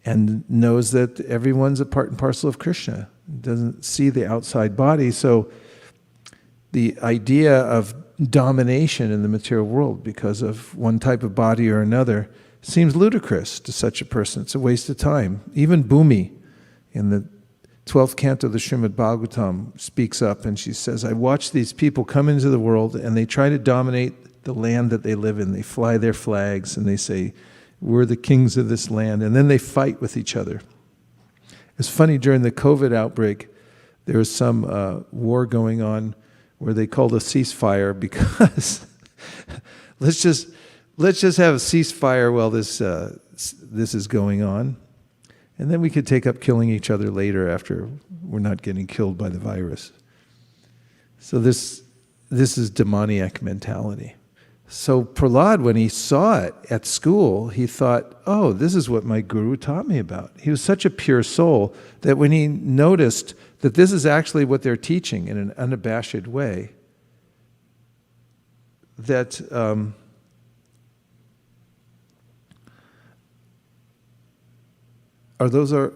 and knows that everyone's a part and parcel of Krishna. Doesn't see the outside body. So the idea of domination in the material world because of one type of body or another seems ludicrous to such a person. It's a waste of time. Even Bhumi in the 12th canto of the Srimad Bhagavatam speaks up and she says, I watch these people come into the world and they try to dominate the land that they live in. They fly their flags and they say, we're the kings of this land. And then they fight with each other. It's funny, during the COVID outbreak, there was some war going on where they called a ceasefire because let's just have a ceasefire while this is going on, and then we could take up killing each other later after we're not getting killed by the virus. So this is demoniac mentality. So Prahlada, when he saw it at school, he thought, oh, this is what my guru taught me about. He was such a pure soul that when he noticed that this is actually what they're teaching in an unabashed way, that are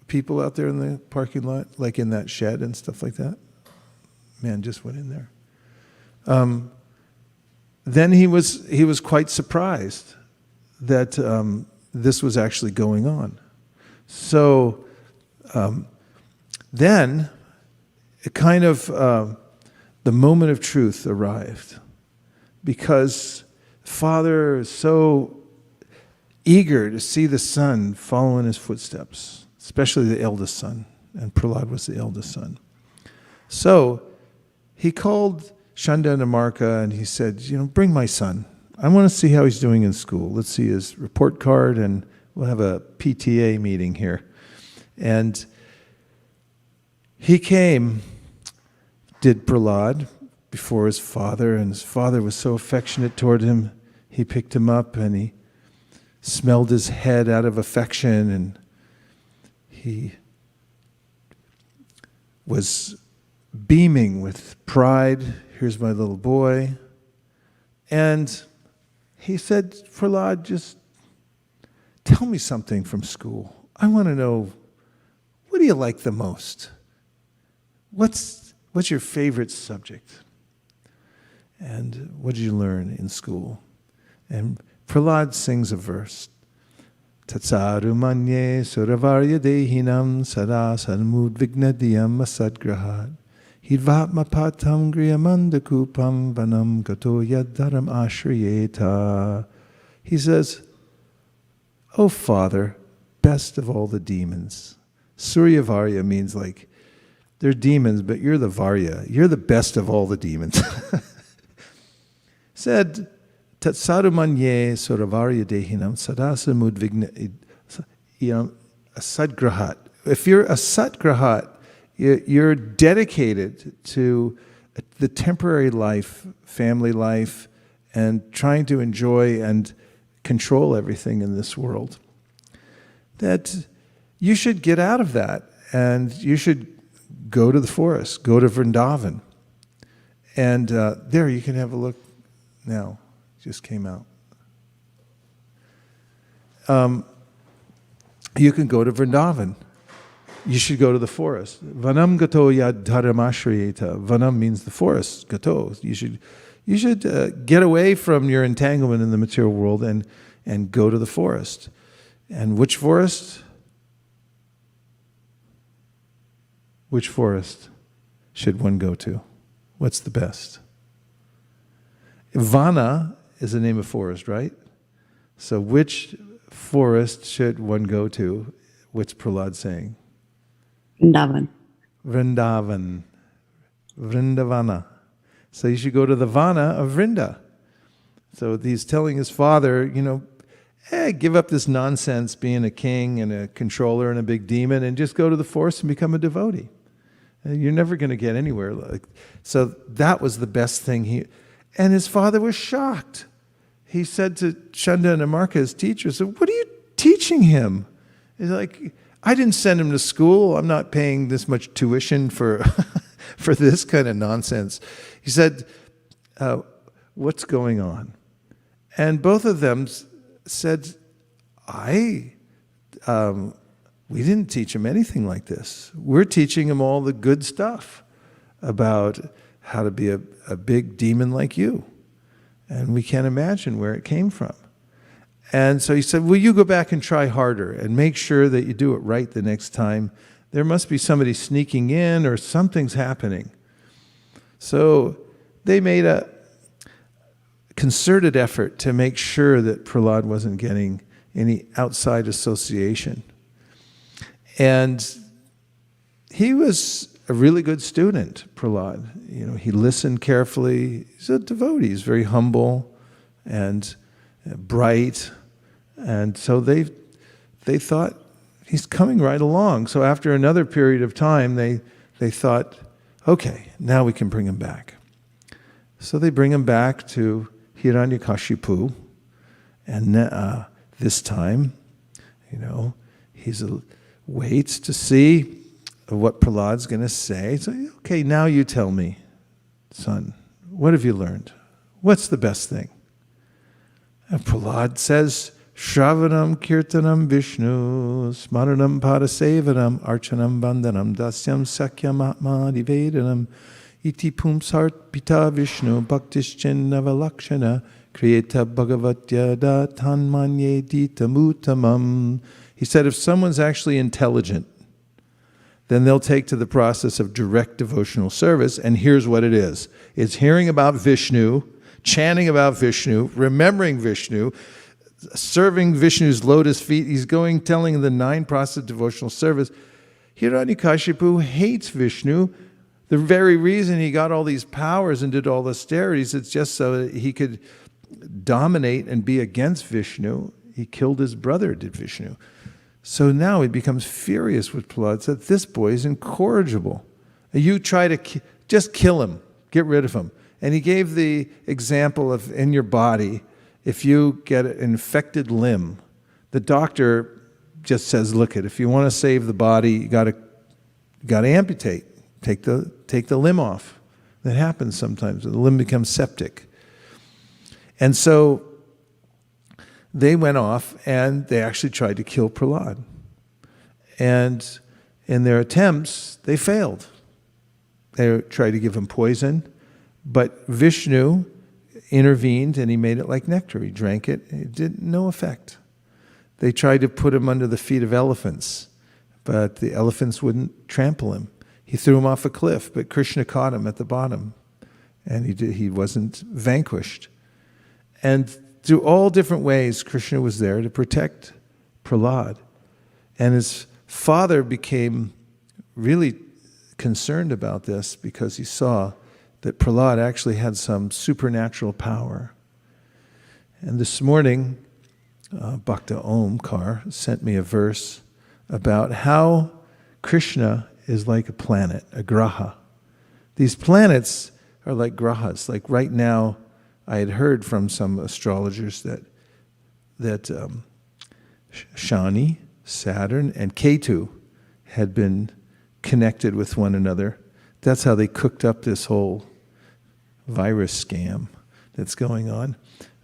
people out there in the parking lot, like in that shed and stuff like that? Man just went in there. Then he was quite surprised that this was actually going on. So then it kind of the moment of truth arrived, because Father is so eager to see the son follow in his footsteps, especially the eldest son, and Prahlada was the eldest son. So he called Chanda and Amarka and he said, bring my son. I want to see how he's doing in school. Let's see his report card and we'll have a PTA meeting here. And he came, did Prahlada, before his father, and his father was so affectionate toward him. He picked him up and he smelled his head out of affection, and he was beaming with pride. Here's my little boy. And he said, Prahlada, just tell me something from school. I want to know, what do you like the most? What's your favorite subject? And what did you learn in school? And Prahlada sings a verse. Tatsaru manye suravarya dehinam sada sanmudvignadiyam asadgrahat hidvatma patam griyamandakupam vanam gato yaddaram ashriyeta. He says, "O Father, best of all the demons." Suryavarya means like, they're demons, but you're the Varya. You're the best of all the demons. Said, Tatsaru manye suravarya dehinam sadasa mudvigna asadgrahat. If you're a satgrahat, you're dedicated to the temporary life, family life, and trying to enjoy and control everything in this world. That you should get out of that, and you should go to the forest, go to Vrindavan. And there you can have a look now. Just came out. You can go to Vrindavan. You should go to the forest. Vanam gato yad dharamashriyeta. Vanam means the forest. Gato. You should get away from your entanglement in the material world and go to the forest. And which forest? Which forest should one go to? What's the best? Vana is the name of forest, right? So which forest should one go to? What's Prahlada saying? Vrindavan. Vrindavan. Vrindavana. So you should go to the Vana of Vrinda. So he's telling his father, give up this nonsense being a king and a controller and a big demon and just go to the forest and become a devotee. You're never going to get anywhere. So that was the best thing. And his father was shocked. He said to Chanda and Amarka, his teacher, said, what are you teaching him? He's like, I didn't send him to school. I'm not paying this much tuition for for this kind of nonsense. He said, what's going on? And both of them said, we didn't teach him anything like this. We're teaching him all the good stuff about how to be a big demon like you. And we can't imagine where it came from. And so he said, will you go back and try harder and make sure that you do it right the next time? There must be somebody sneaking in or something's happening. So they made a concerted effort to make sure that Prahlad wasn't getting any outside association. And he was a really good student, Prahlad. He listened carefully. He's a devotee. He's very humble and bright. And so they thought, he's coming right along. So after another period of time, they thought, okay, now we can bring him back. So they bring him back to Hiranyakashipu. And this time, he waits to see what Prahlad's going to say. So, okay, now you tell me, son, what have you learned? What's the best thing? And Prahlad says, Shravanam Kirtanam Vishnu, Smaranam Padasevanam, Archanam Bandhanam, Dasyam Sakyam Atma Nivedanam, Iti Pumsart Pita Vishnu, Bhaktischin Navalakshana, Kriyeta Bhagavatyada Tanmanye Ditamutamam. He said, if someone's actually intelligent, then they'll take to the process of direct devotional service, and here's what it is. It's hearing about Vishnu, chanting about Vishnu, remembering Vishnu, serving Vishnu's lotus feet. He's telling the 9 process of devotional service. Hiranyakashipu hates Vishnu. The very reason he got all these powers and did all the austerities, it's just so that he could dominate and be against Vishnu. He killed his brother, did Vishnu. So now he becomes furious with Prahlad, said, this boy is incorrigible. You try to just kill him, get rid of him. And he gave the example of in your body, if you get an infected limb, the doctor just says, look, if you want to save the body, you got to amputate, take the limb off. That happens sometimes. The limb becomes septic. And so they went off and they actually tried to kill Prahlad. And in their attempts, they failed. They tried to give him poison, but Vishnu intervened and he made it like nectar. He drank it. It did no effect. They tried to put him under the feet of elephants, but the elephants wouldn't trample him. He threw him off a cliff, but Krishna caught him at the bottom, and he wasn't vanquished. And through all different ways, Krishna was there to protect Prahlad. And his father became really concerned about this because he saw that Prahlad actually had some supernatural power. And this morning, Bhakta Omkar sent me a verse about how Krishna is like a planet, a graha. These planets are like grahas. Like right now, I had heard from some astrologers that Shani, Saturn, and Ketu had been connected with one another. That's how they cooked up this whole virus scam that's going on.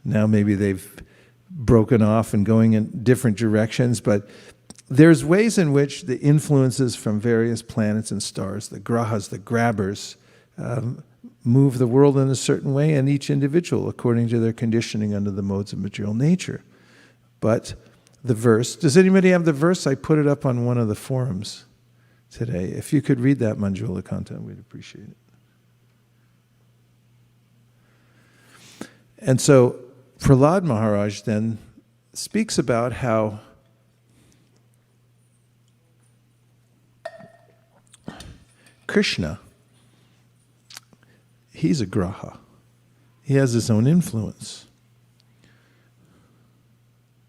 Now maybe they've broken off and going in different directions, but there's ways in which the influences from various planets and stars, the grahas, the grabbers, move the world in a certain way, and each individual according to their conditioning under the modes of material nature. But the verse, does anybody have the verse? I put it up on one of the forums today. If you could read that, Manjula Kanta, we'd appreciate it. And so Prahlad Maharaj then speaks about how Krishna, he's a graha. He has his own influence.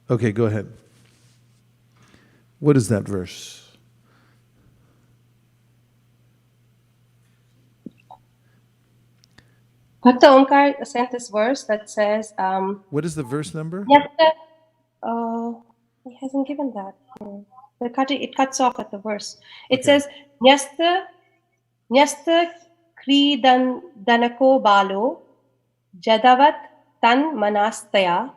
Okay, go ahead. What is that verse? Bhakta Omkar sent this verse that says, What is the verse number? Nyasta, he hasn't given that. It cuts off at the verse. It Okay. says, Nyasta kridan danako balo jadavat tan manastaya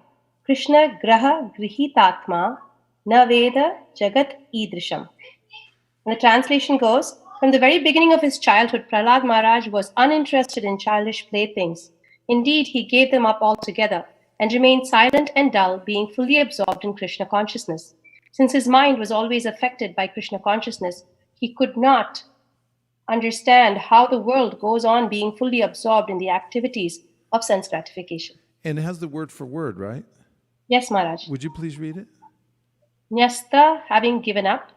Krishna graha grihitatma na veda jagat idrisham. And the translation goes, from the very beginning of his childhood, Prahlad Maharaj was uninterested in childish playthings. Indeed, he gave them up altogether and remained silent and dull, being fully absorbed in Krishna consciousness. Since his mind was always affected by Krishna consciousness, he could not understand how the world goes on being fully absorbed in the activities of sense gratification. And it has the word for word, right? Yes, Maharaj. Would you please read it? Nyasta, having given up,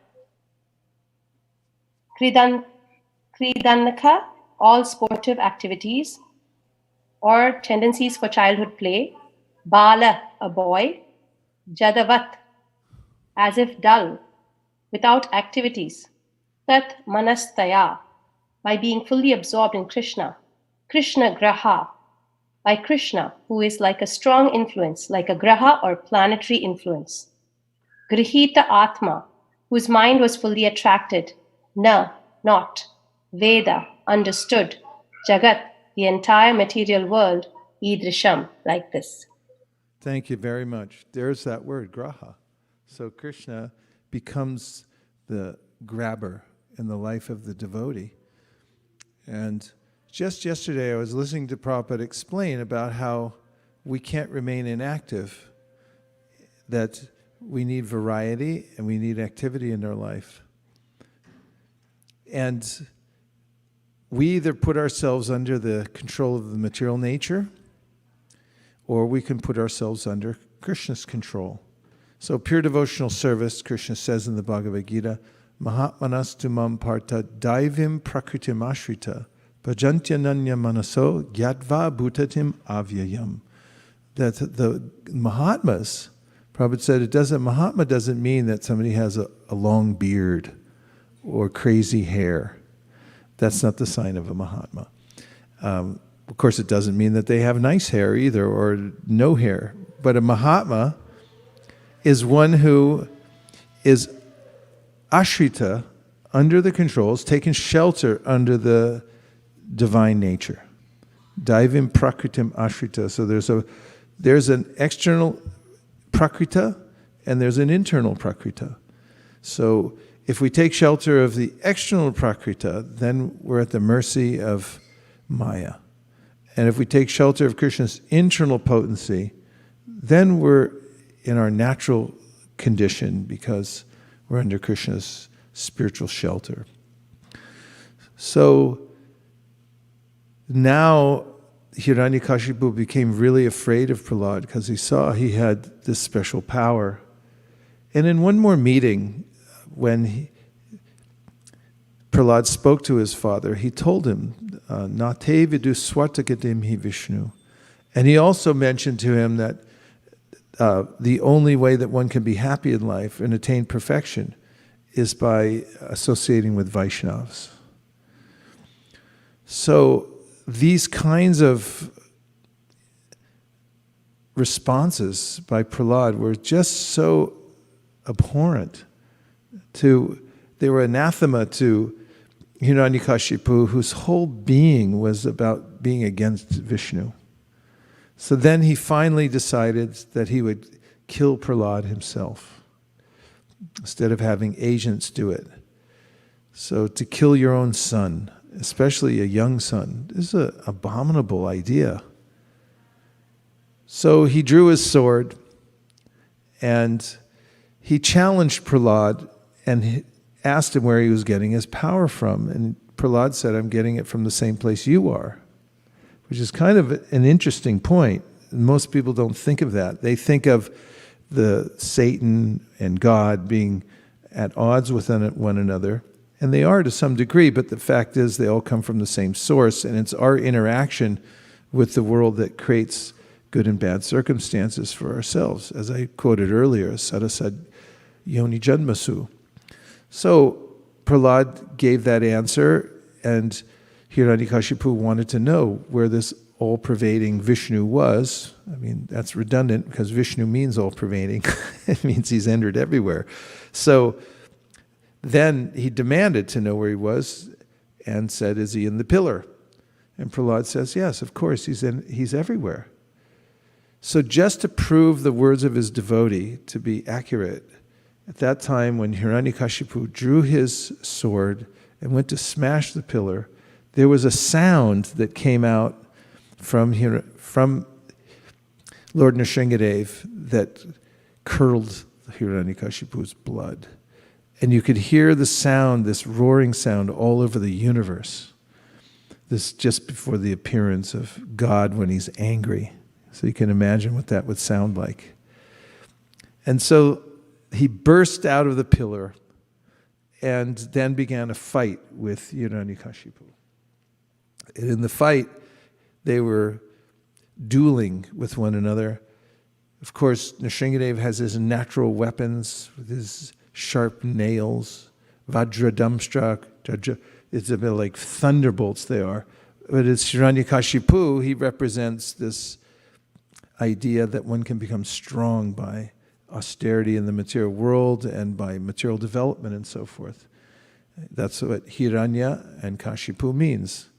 Kridanaka, all sportive activities or tendencies for childhood play. Bala, a boy. Jadavat, as if dull, without activities. Tat manastaya, by being fully absorbed in Krishna. Krishna graha, by Krishna, who is like a strong influence, like a graha or planetary influence. Grihita atma, whose mind was fully attracted. Na, not. Veda, understood. Jagat, the entire material world. Idrisham, like this. Thank you very much. There's that word, graha. So Krishna becomes the grabber in the life of the devotee. And just yesterday I was listening to Prabhupada explain about how we can't remain inactive, that we need variety and we need activity in our life. And we either put ourselves under the control of the material nature, or we can put ourselves under Krishna's control. So pure devotional service, Krishna says in the Bhagavad Gita, Mahatmanastu mam partha daivim prakritim ashrita bhajantyananya manaso gyatva bhutatim avyayam. That the Mahatmas, Prabhupada said, Mahatma doesn't mean that somebody has a long beard or crazy hair. That's not the sign of a Mahatma. Of course, it doesn't mean that they have nice hair either or no hair. But a Mahatma is one who is ashrita, under the controls, taken shelter under the divine nature. Daivim prakritim ashrita. So there's an external prakrita and there's an internal prakrita. So if we take shelter of the external prakrita, then we're at the mercy of Maya. And if we take shelter of Krishna's internal potency, then we're in our natural condition because we're under Krishna's spiritual shelter. So now Hiranyakashipu became really afraid of Prahlad because he saw he had this special power. And in one more meeting, when Prahlad spoke to his father, he told him, Nate vidu swartagadim hi Vishnu. And he also mentioned to him that the only way that one can be happy in life and attain perfection is by associating with Vaishnavas. So these kinds of responses by Prahlad were just so abhorrent. They were anathema to Hiranyakashipu, whose whole being was about being against Vishnu. So then he finally decided that he would kill Prahlad himself instead of having agents do it. So to kill your own son, especially a young son, is an abominable idea. So he drew his sword and he challenged Prahlad and asked him where he was getting his power from. And Prahlad said, I'm getting it from the same place you are, which is kind of an interesting point. Most people don't think of that. They think of the Satan and God being at odds with one another, and they are to some degree, but the fact is they all come from the same source, and it's our interaction with the world that creates good and bad circumstances for ourselves. As I quoted earlier, Sarasad Yoni Janmasu. So Prahlad gave that answer, and Hiranyakashipu wanted to know where this all-pervading Vishnu was. I mean, that's redundant because Vishnu means all-pervading. It means he's entered everywhere. So then he demanded to know where he was and said, is he in the pillar? And Prahlad says, yes, of course, he's everywhere. So just to prove the words of his devotee to be accurate, at that time when Hiranyakashipu drew his sword and went to smash the pillar, there was a sound that came out from Lord Nrsingadev that curdled Hiranyakashipu's blood. And you could hear the sound, this roaring sound, all over the universe. This just before the appearance of God when he's angry. So you can imagine what that would sound like. And so he burst out of the pillar and then began a fight with Hiranyakashipu. And in the fight, they were dueling with one another. Of course, Nrsingadev has his natural weapons with his sharp nails, Vajradamstra. It's a bit like thunderbolts they are. But as Hiranyakashipu, he represents this idea that one can become strong by austerity in the material world and by material development and so forth. That's what Hiranya and Kashipu means.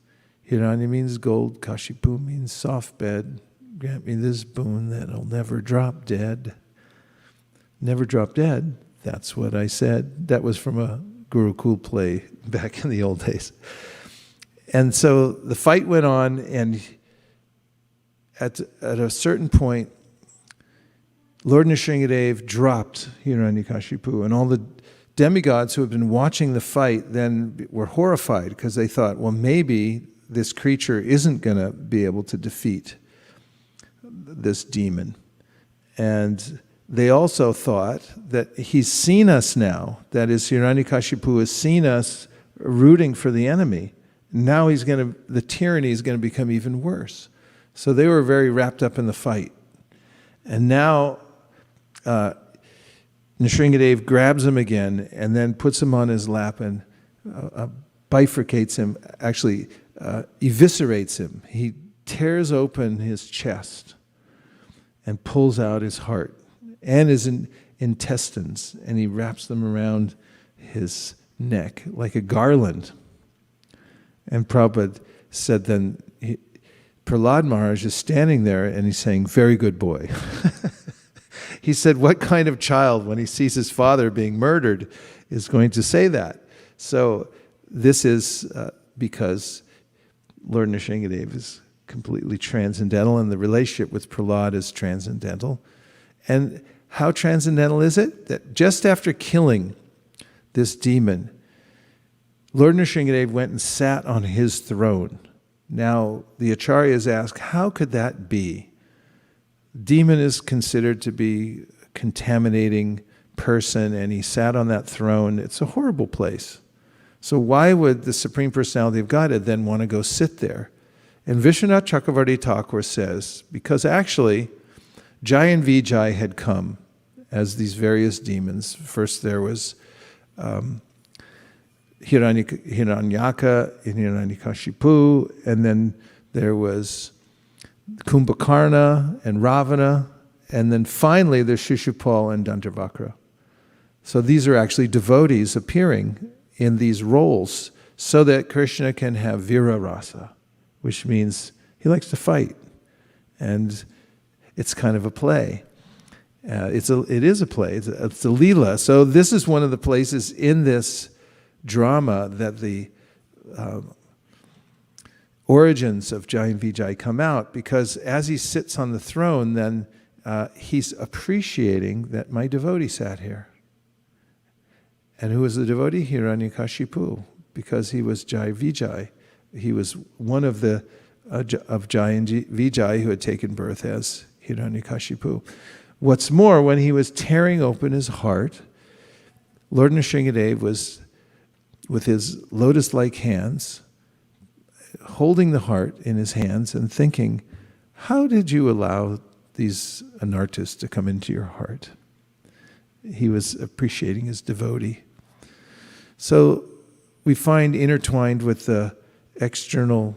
Hiranya means gold, Kashipu means soft bed. Grant me this boon that'll never drop dead. Never drop dead, that's what I said. That was from a Gurukul play back in the old days. And so the fight went on, and at a certain point, Lord Nrsingadev dropped Hiranyakashipu, and all the demigods who had been watching the fight then were horrified because they thought, well, maybe this creature isn't going to be able to defeat this demon. And they also thought that he's seen us now. That is, Hiranyakashipu has seen us rooting for the enemy. Now the tyranny is going to become even worse. So they were very wrapped up in the fight. And now Nrsingadev grabs him again and then puts him on his lap and bifurcates him, actually eviscerates him. He tears open his chest and pulls out his heart and his intestines, and he wraps them around his neck like a garland. And Prabhupada said then, Prahlad Maharaj is standing there and he's saying, very good boy. He said, what kind of child, when he sees his father being murdered, is going to say that? So this is because Lord Nrsingadev is completely transcendental, and the relationship with Prahlad is transcendental. And how transcendental is it? That just after killing this demon, Lord Nrsingadev went and sat on his throne. Now, the acharyas ask, how could that be? Demon is considered to be a contaminating person, and he sat on that throne. It's a horrible place. So why would the Supreme Personality of Godhead then want to go sit there? And Vishwanath Chakravarti Thakur says, because actually, Jai and Vijay had come as these various demons. First there was Hiranyaka and Hiranyakashipu, and then there was Kumbhakarna and Ravana, and then finally there's Shishupal and Dantarvakra. So these are actually devotees appearing in these roles so that Krishna can have Vira Rasa, which means he likes to fight. And it's kind of a play. It is a play. It's a Leela. So this is one of the places in this drama that the origins of Jai and Vijay come out, because as he sits on the throne, then he's appreciating that my devotee sat here. And who was the devotee? Hiranyakashipu, because he was Jai Vijay. He was one of the of Jai and Vijay who had taken birth as Hiranyakashipu. What's more, when he was tearing open his heart, Lord Nrsingadev was, with his lotus-like hands, holding the heart in his hands and thinking, how did you allow these anartas to come into your heart? He was appreciating his devotee. So we find intertwined with the external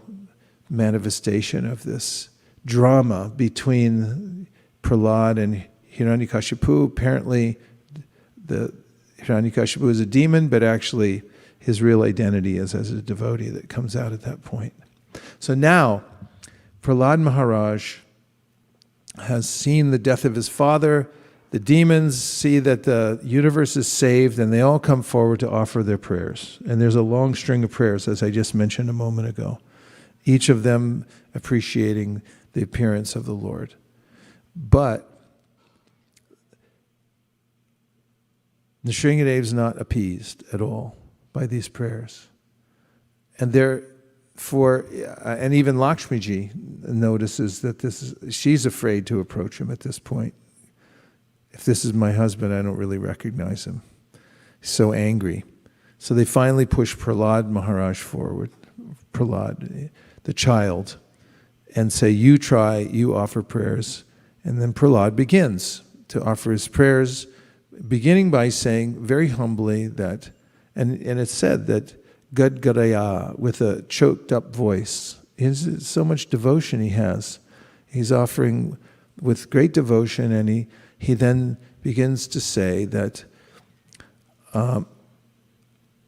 manifestation of this drama between Prahlada and Hiranyakashipu. Apparently, the Hiranyakashipu is a demon, but actually his real identity is as a devotee that comes out at that point. So now, Prahlada Maharaj has seen the death of his father. The demons see that the universe is saved, and they all come forward to offer their prayers. And there's a long string of prayers, as I just mentioned a moment ago, each of them appreciating the appearance of the Lord. But Nrsingadev's not appeased at all by these prayers. And and even Lakshmiji notices that she's afraid to approach him at this point. If this is my husband, I don't really recognize him. He's so angry. So they finally push Prahlada Maharaj forward, Prahlada, the child, and say, you try, you offer prayers. And then Prahlada begins to offer his prayers, beginning by saying very humbly that, and it's said that Gadgadaya, with a choked up voice, is so much devotion he has. He's offering with great devotion, and he then begins to say that,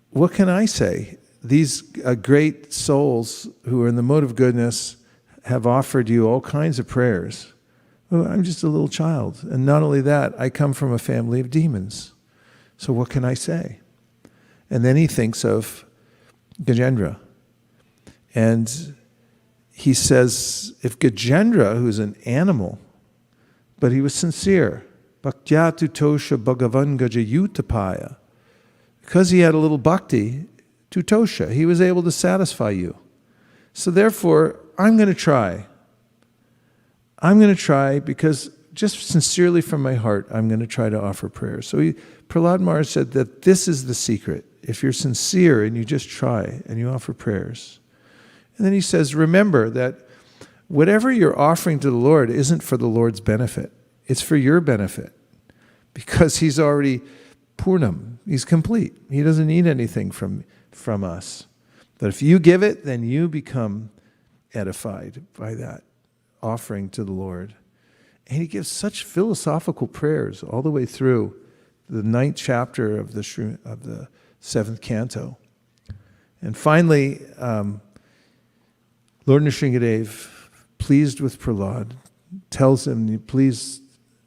what can I say? These great souls who are in the mode of goodness have offered you all kinds of prayers. Well, I'm just a little child. And not only that, I come from a family of demons. So what can I say? And then he thinks of Gajendra. And he says, if Gajendra, who's an animal, but he was sincere, Bhaktyatu Tosha Bhagavan Gajayutapaya, because he had a little bhakti, Tutosha, he was able to satisfy you. So therefore, I'm going to try. I'm going to try because just sincerely from my heart, I'm going to try to offer prayers. So Prahlada Maharaj said that this is the secret. If you're sincere and you just try and you offer prayers. And then he says, remember that whatever you're offering to the Lord isn't for the Lord's benefit. It's for your benefit. Because he's already Purnam. He's complete. He doesn't need anything from us. But if you give it, then you become edified by that offering to the Lord. And he gives such philosophical prayers all the way through the 9th chapter of the 7th canto. And finally, Lord Nrsingadev, pleased with Prahlada, tells him, please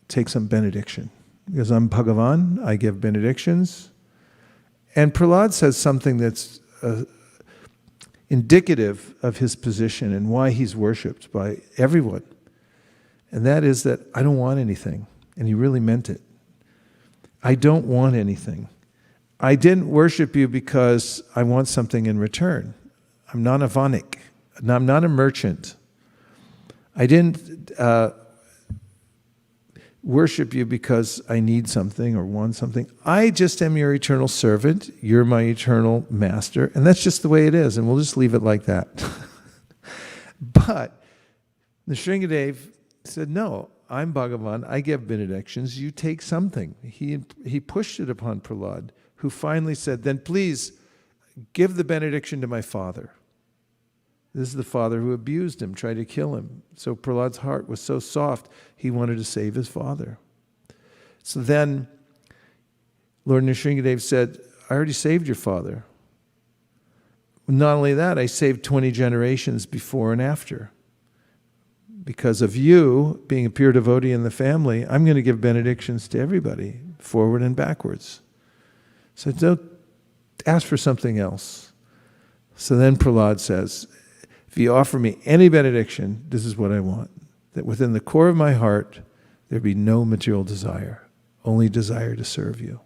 take some benediction. Because I'm Bhagavan, I give benedictions. And Prahlada says something that's indicative of his position and why he's worshipped by everyone. And that is that I don't want anything. And he really meant it. I don't want anything. I didn't worship you because I want something in return. I'm not a vanik. I'm not a merchant. I didn't worship you because I need something or want something. I just am your eternal servant. You're my eternal master. And that's just the way it is. And we'll just leave it like that. But Nrsingadev said, no, I'm Bhagavan. I give benedictions. You take something. He pushed it upon Prahlada, who finally said, then please give the benediction to my father. This is the father who abused him, tried to kill him. So Prahlada's heart was so soft, he wanted to save his father. So then Lord Nrsingadev said, I already saved your father. Not only that, I saved 20 generations before and after. Because of you being a pure devotee in the family, I'm going to give benedictions to everybody, forward and backwards. So don't ask for something else. So then Prahlada says, if you offer me any benediction, this is what I want. That within the core of my heart, there be no material desire, only desire to serve you.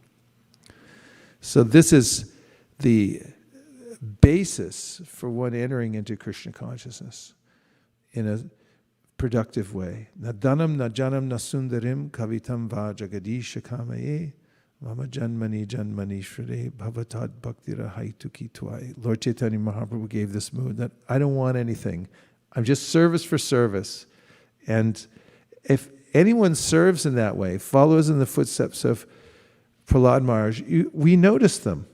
So this is the basis for one entering into Krishna consciousness in a productive way. Na dhanam, na janam, na sundarim, kavitam va jagadisha kamaye, mama janmani janmani shri bhavatad bhaktira haituki tuai. Lord Chaitanya Mahaprabhu gave this mood that I don't want anything. I'm just service for service. And if anyone serves in that way, follows in the footsteps of Prahlada Maharaj, we notice them.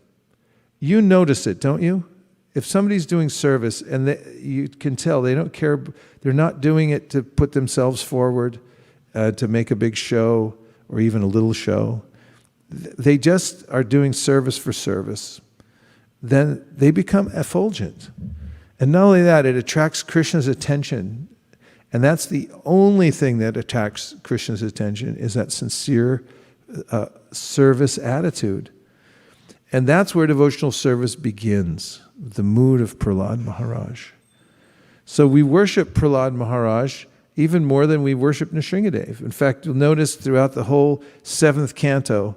You notice it, don't you? If somebody's doing service and you can tell they don't care, they're not doing it to put themselves forward, to make a big show or even a little show. They just are doing service for service. Then they become effulgent. And not only that, it attracts Krishna's attention. And that's the only thing that attracts Krishna's attention, is that sincere service attitude. And that's where devotional service begins, the mood of Prahlada Maharaj. So we worship Prahlada Maharaj even more than we worship Nrsimhadev. In fact, you'll notice throughout the whole 7th canto,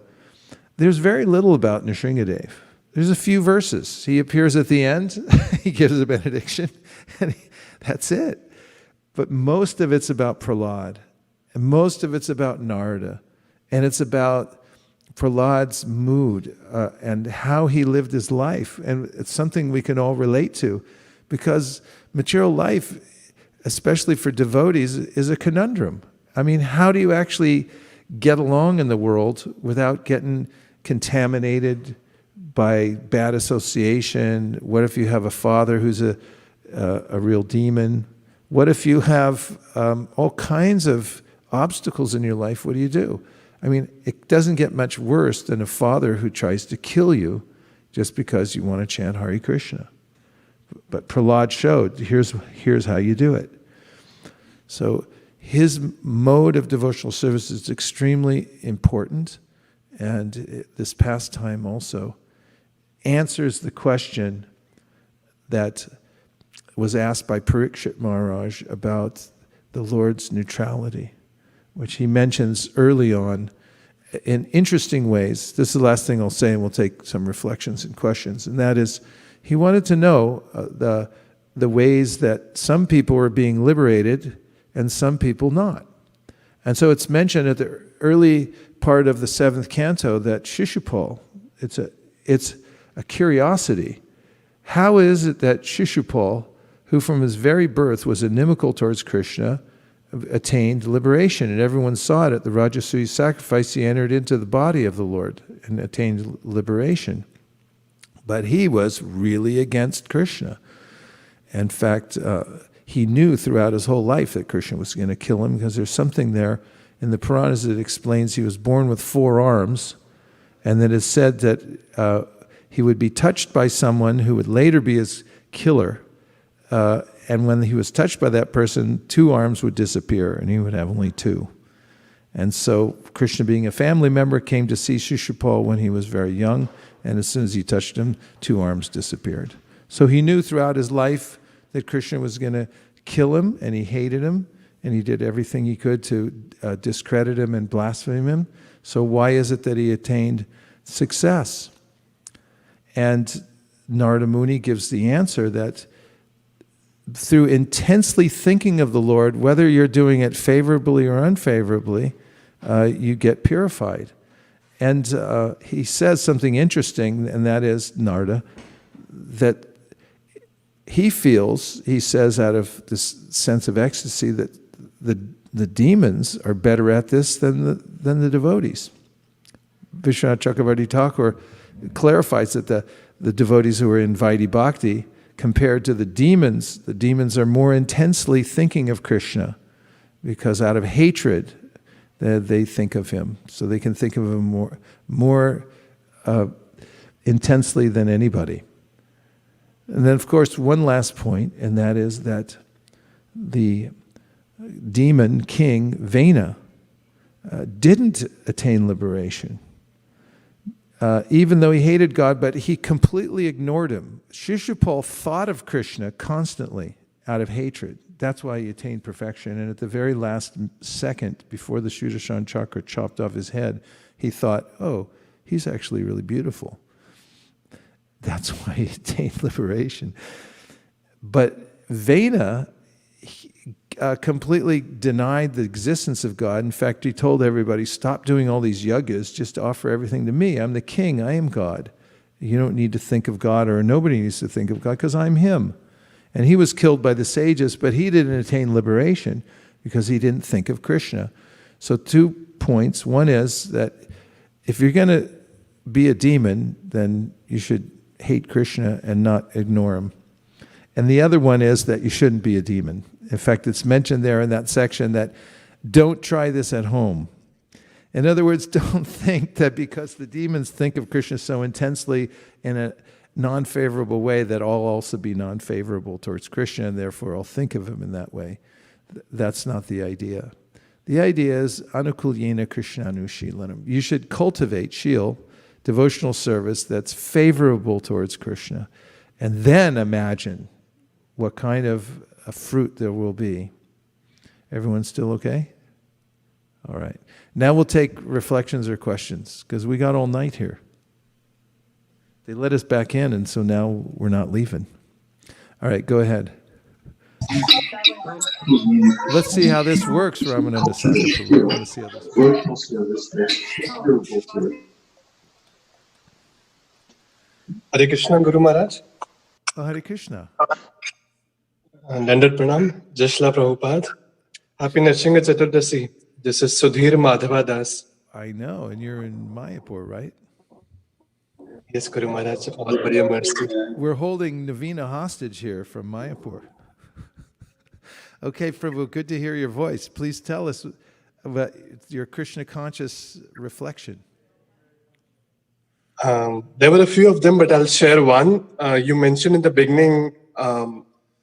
there's very little about Nrsimhadev. There's a few verses. He appears at the end, he gives a benediction, and that's it. But most of it's about Prahlad, and most of it's about Narada, and it's about Prahlad's mood and how he lived his life. And it's something we can all relate to, because material life, especially for devotees, is a conundrum. I mean, how do you actually get along in the world without getting contaminated by bad association? What if you have a father who's a real demon? What if you have all kinds of obstacles in your life? What do? I mean, it doesn't get much worse than a father who tries to kill you just because you want to chant Hare Krishna. But Prahlad showed, here's how you do it. So his mode of devotional service is extremely important, and this pastime also answers the question that was asked by Parikshit Maharaj about the Lord's neutrality, which he mentions early on in interesting ways. This is the last thing I'll say, and we'll take some reflections and questions. And that is, he wanted to know the ways that some people were being liberated and some people not. And so it's mentioned at the early part of the 7th canto that Shishupal, it's a curiosity. How is it that Shishupal, who from his very birth was inimical towards Krishna, attained liberation? And everyone saw it at the Rajasuya sacrifice. He entered into the body of the Lord and attained liberation. But he was really against Krishna. In fact, he knew throughout his whole life that Krishna was going to kill him, because there's something there in the Puranas that explains he was born with 4 arms, and that it's said that he would be touched by someone who would later be his killer. And when he was touched by that person, 2 arms would disappear, and he would have only 2. And so Krishna, being a family member, came to see Shishupal when he was very young, and as soon as he touched him, 2 arms disappeared. So he knew throughout his life that Krishna was going to kill him, and he hated him, and he did everything he could to discredit him and blaspheme him. So why is it that he attained success? And Narada Muni gives the answer that through intensely thinking of the Lord, whether you're doing it favorably or unfavorably, you get purified. And he says something interesting, and that is, Narada, that he feels, he says out of this sense of ecstasy, that the demons are better at this than the devotees. Vishwanath Chakravarti Thakur clarifies that the devotees who are in Vaidhi Bhakti, compared to the demons are more intensely thinking of Krishna, because out of hatred they think of him. So they can think of him more intensely than anybody. And then, of course, one last point, and that is that the demon king Vena didn't attain liberation. Even though he hated God, but he completely ignored him. Shishupal thought of Krishna constantly out of hatred. That's why he attained perfection. And at the very last second, before the Sudarshan Chakra chopped off his head, he thought, oh, he's actually really beautiful. That's why he attained liberation. But Vena completely denied the existence of God. In fact, he told everybody, stop doing all these yagas, just offer everything to me. I'm the king, I am God. You don't need to think of God, or nobody needs to think of God, because I'm him. And he was killed by the sages, but he didn't attain liberation because he didn't think of Krishna. So 2 points. One is that if you're going to be a demon, then you should hate Krishna and not ignore him. And the other one is that you shouldn't be a demon. In fact, it's mentioned there in that section that don't try this at home. In other words, don't think that because the demons think of Krishna so intensely in a non-favorable way that I'll also be non-favorable towards Krishna and therefore I'll think of him in that way. That's not the idea. The idea is anukulyena krishnanushilanam. You should cultivate shil, devotional service that's favorable towards Krishna, and then imagine what kind of a fruit there will be. Everyone still okay? All right. Now we'll take reflections or questions, because we got all night here. They let us back in, and so now we're not leaving. All right, go ahead. Let's see how this works, Ramananda Sakaprabhu. I want to see how this works. Devotional service that's favorable to it. Hare Krishna, Guru Maharaj. Oh, Hare Krishna. Dandad Pranam, Jai Shila Prabhupada. Happy Narasimha Caturdasi. This is Sudhir Madhava Das. I know, and you're in Mayapur, right? Yes, Guru Maharaj, all by your mercy. We're holding Navina hostage here from Mayapur. Okay, Prabhu, good to hear your voice. Please tell us about your Krishna conscious reflection. There were a few of them, but I'll share one. You mentioned in the beginning,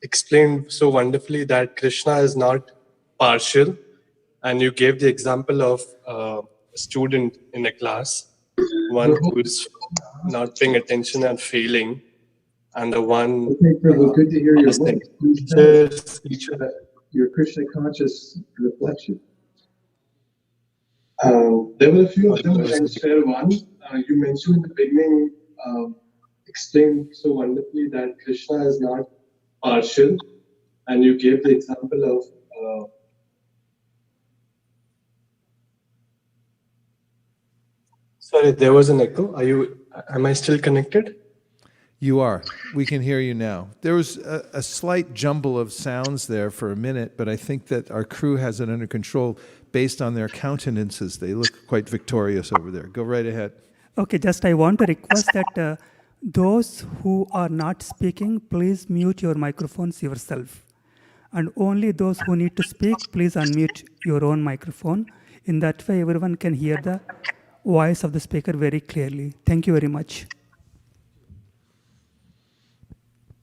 explained so wonderfully that Krishna is not partial. And you gave the example of a student in a class, one who's not paying attention and failing, and the one. Okay, Prabhu, good to hear your voice. Please tell us your Krishna conscious reflection. There were a few of them, but I'll share one. You mentioned in the beginning, explained so wonderfully that Krishna is not partial, and you gave the example of. Sorry, there was an echo. Am I still connected? You are. We can hear you now. There was a slight jumble of sounds there for a minute, but I think that our crew has it under control based on their countenances. They look quite victorious over there. Go right ahead. Okay, just I want to request that those who are not speaking, please mute your microphones yourself. And only those who need to speak, please unmute your own microphone. In that way, everyone can hear the voice of the speaker very clearly. Thank you very much.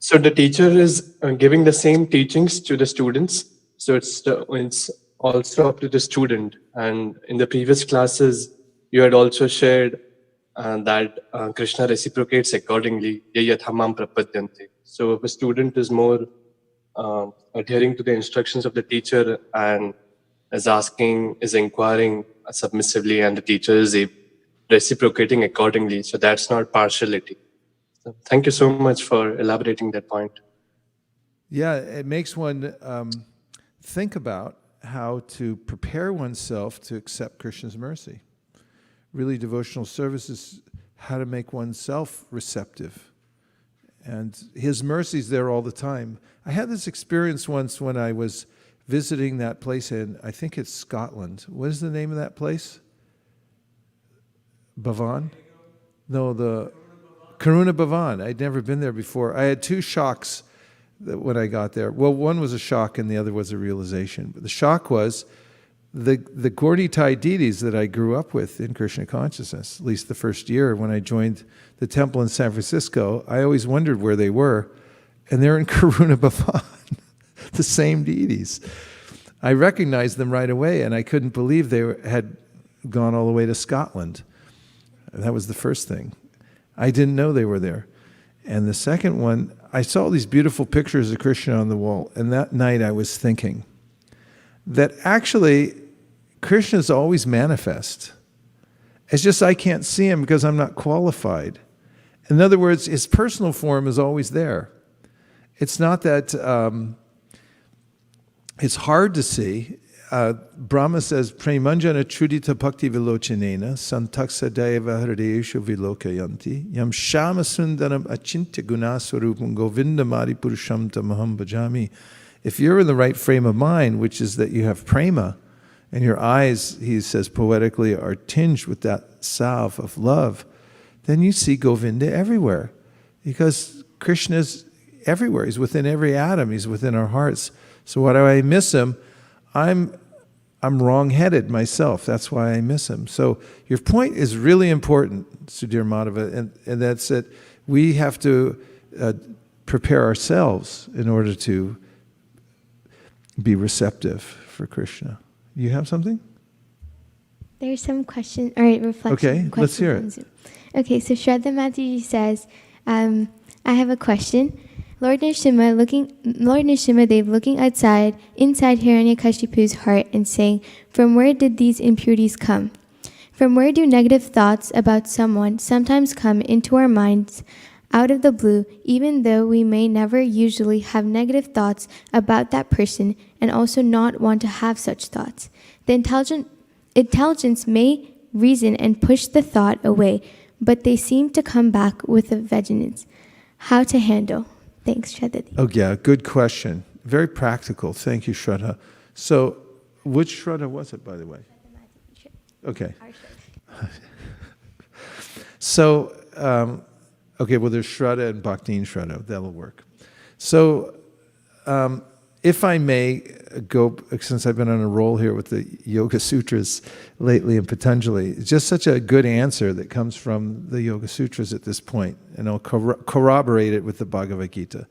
So the teacher is giving the same teachings to the students. So it's also up to the student. And in the previous classes, you had also shared that Krishna reciprocates accordingly. Yayathamam prapadyante. So if a student is more adhering to the instructions of the teacher and is inquiring submissively, and the teacher is reciprocating accordingly. So that's not partiality. So thank you so much for elaborating that point. Yeah, it makes one think about how to prepare oneself to accept Krishna's mercy. Really, devotional service is how to make oneself receptive. And his mercy's there all the time. I had this experience once when I was visiting that place in, I think it's Scotland. What is the name of that place? Bhavan? No, the Karuna Bhavan. I'd never been there before. I had two shocks when I got there. Well, one was a shock and the other was a realization. But the shock was the Gauritai deities that I grew up with in Krishna consciousness, at least the first year when I joined the temple in San Francisco. I always wondered where they were. And they're in Karuna Bhavan. The same deities. I recognized them right away, and I couldn't believe they had gone all the way to Scotland. That was the first thing. I didn't know they were there. And the second one, I saw all these beautiful pictures of Krishna on the wall, and that night I was thinking that actually Krishna is always manifest. It's just I can't see him because I'm not qualified. In other words, his personal form is always there. It's not that it's hard to see. Brahma says, Premanjana chudita bhakti vilochanena santaksa deva hridayeshu vilokayanti yam shama sundaram achintya gunaswarupam govindamari purusham tamaham bhajami if you're in the right frame of mind, which is that you have prema, and your eyes, he says poetically, are tinged with that salve of love, then you see Govinda everywhere. Because Krishna's everywhere. He's within every atom. He's within our hearts. So why do I miss him? I'm wrong-headed myself. That's why I miss him. So your point is really important, Sudhir Madhava, and that's that we have to prepare ourselves in order to be receptive for Krishna. You have something? There's some question, all right, reflection. Okay, let's hear it. on Zoom. Okay, so Shraddha Mataji says, I have a question. Lord Narasimha Dev looking inside Hiranyakashipu's heart and saying, from where did these impurities come? From where do negative thoughts about someone sometimes come into our minds out of the blue, even though we may never usually have negative thoughts about that person and also not want to have such thoughts? The intelligence may reason and push the thought away, but they seem to come back with a vengeance. How to handle? Thanks, Shraddha. Oh yeah, good question. Very practical. Thank you, Shraddha. So, which Shraddha was it, by the way? Okay. So, okay, well, there's Shraddha and Bhaktin Shraddha. That'll work. So, if I may go, since I've been on a roll here with the Yoga Sutras lately in Patanjali, it's just such a good answer that comes from the Yoga Sutras at this point, and I'll corroborate it with the Bhagavad Gita.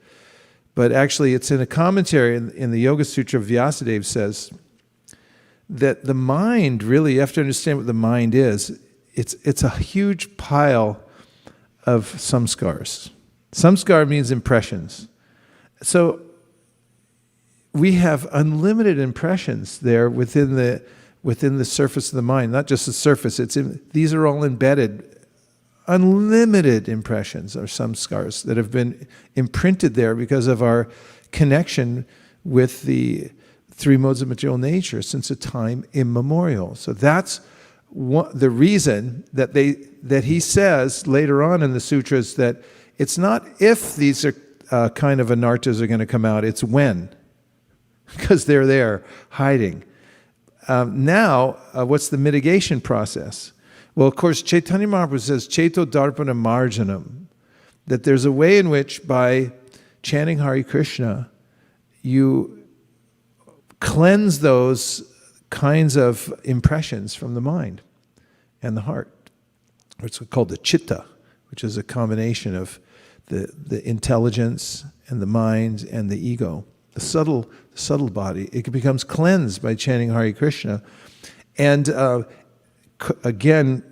But actually, it's in a commentary in the Yoga Sutra, Vyasadeva says that the mind, really, you have to understand what the mind is. It's a huge pile of samskars. Samskar means impressions. So, we have unlimited impressions there within the surface of the mind, not just the surface. These are all embedded, unlimited impressions or samskars that have been imprinted there because of our connection with the three modes of material nature since a time immemorial. So that's the reason that he says later on in the sutras that it's not if these are kind of anartas are going to come out, it's when. Because they're there, hiding. Now, what's the mitigation process? Well, of course, Chaitanya Mahaprabhu says, Cheto Darpana Marjanam, that there's a way in which by chanting Hare Krishna, you cleanse those kinds of impressions from the mind and the heart. It's called the chitta, which is a combination of the intelligence and the mind and the ego. The subtle body, it becomes cleansed by chanting Hare Krishna. And again,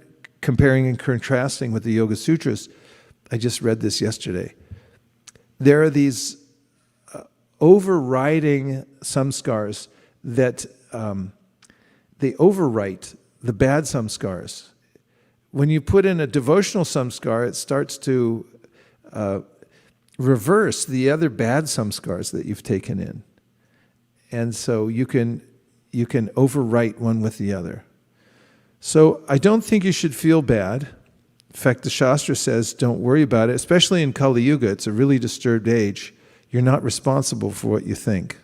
comparing and contrasting with the Yoga Sutras, I just read this yesterday. There are these overriding samskars that they overwrite the bad samskars. When you put in a devotional samskar, it starts to reverse the other bad samskars that you've taken in. And so you can overwrite one with the other. So I don't think you should feel bad. In fact, the Shastra says don't worry about it, especially in Kali Yuga. It's a really disturbed age. You're not responsible for what you think.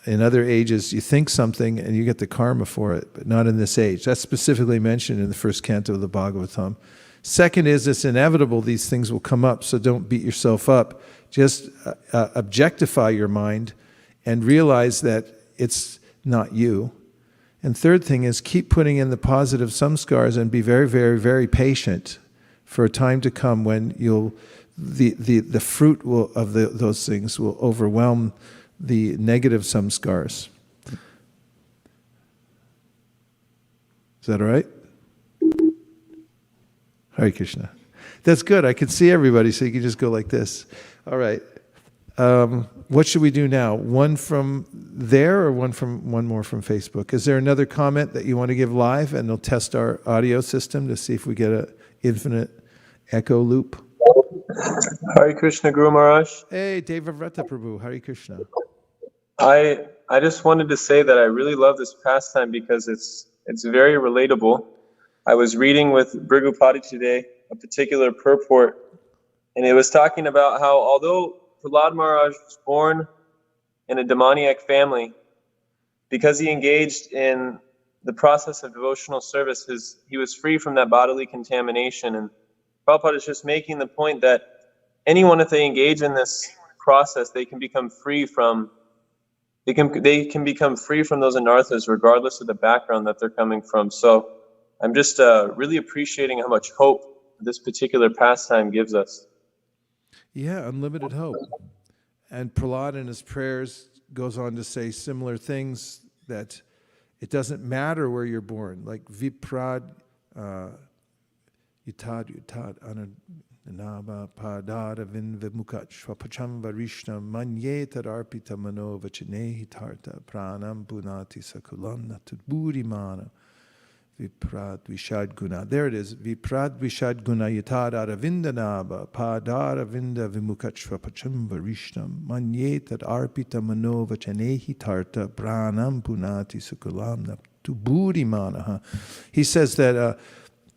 In other ages, you think something and you get the karma for it, but not in this age. That's specifically mentioned in the first canto of the Bhagavatam. Second is, it's inevitable these things will come up, so don't beat yourself up. Just objectify your mind and realize that it's not you. And third thing is, keep putting in the positive samskars and be very, very, very patient for a time to come when the fruit of those things will overwhelm the negative samskars. Is that all right? Hare Krishna. That's good. I can see everybody, so you can just go like this. All right. What should we do now? One from there or one more from Facebook? Is there another comment that you want to give live, and they'll test our audio system to see if we get an infinite echo loop? Hare Krishna, Guru Maharaj. Hey, Devavrata Prabhu. Hare Krishna. I just wanted to say that I really love this pastime because it's very relatable. I was reading with Brigupati today a particular purport, and it was talking about how although Prahlada Maharaj was born in a demoniac family, because he engaged in the process of devotional service, he was free from that bodily contamination. And Prabhupada is just making the point that anyone, if they engage in this process, they can become free from those anarthas regardless of the background that they're coming from. So I'm just really appreciating how much hope this particular pastime gives us. Yeah, unlimited hope. And Prahlada in his prayers goes on to say similar things, that it doesn't matter where you're born. Like viprad yutad ananaba padada vinvimukach svapacham varishna manye tadarpita mano vachinehi tarta pranam punati sakulam natudburimana viprad vishad guna. There it is. Viprad vishad guna yutad aravindanaba padara vinda vimukach svapacham varishna manye tadarpita mano vachinehi tarta pranam punati sakulam natudburimana. He says that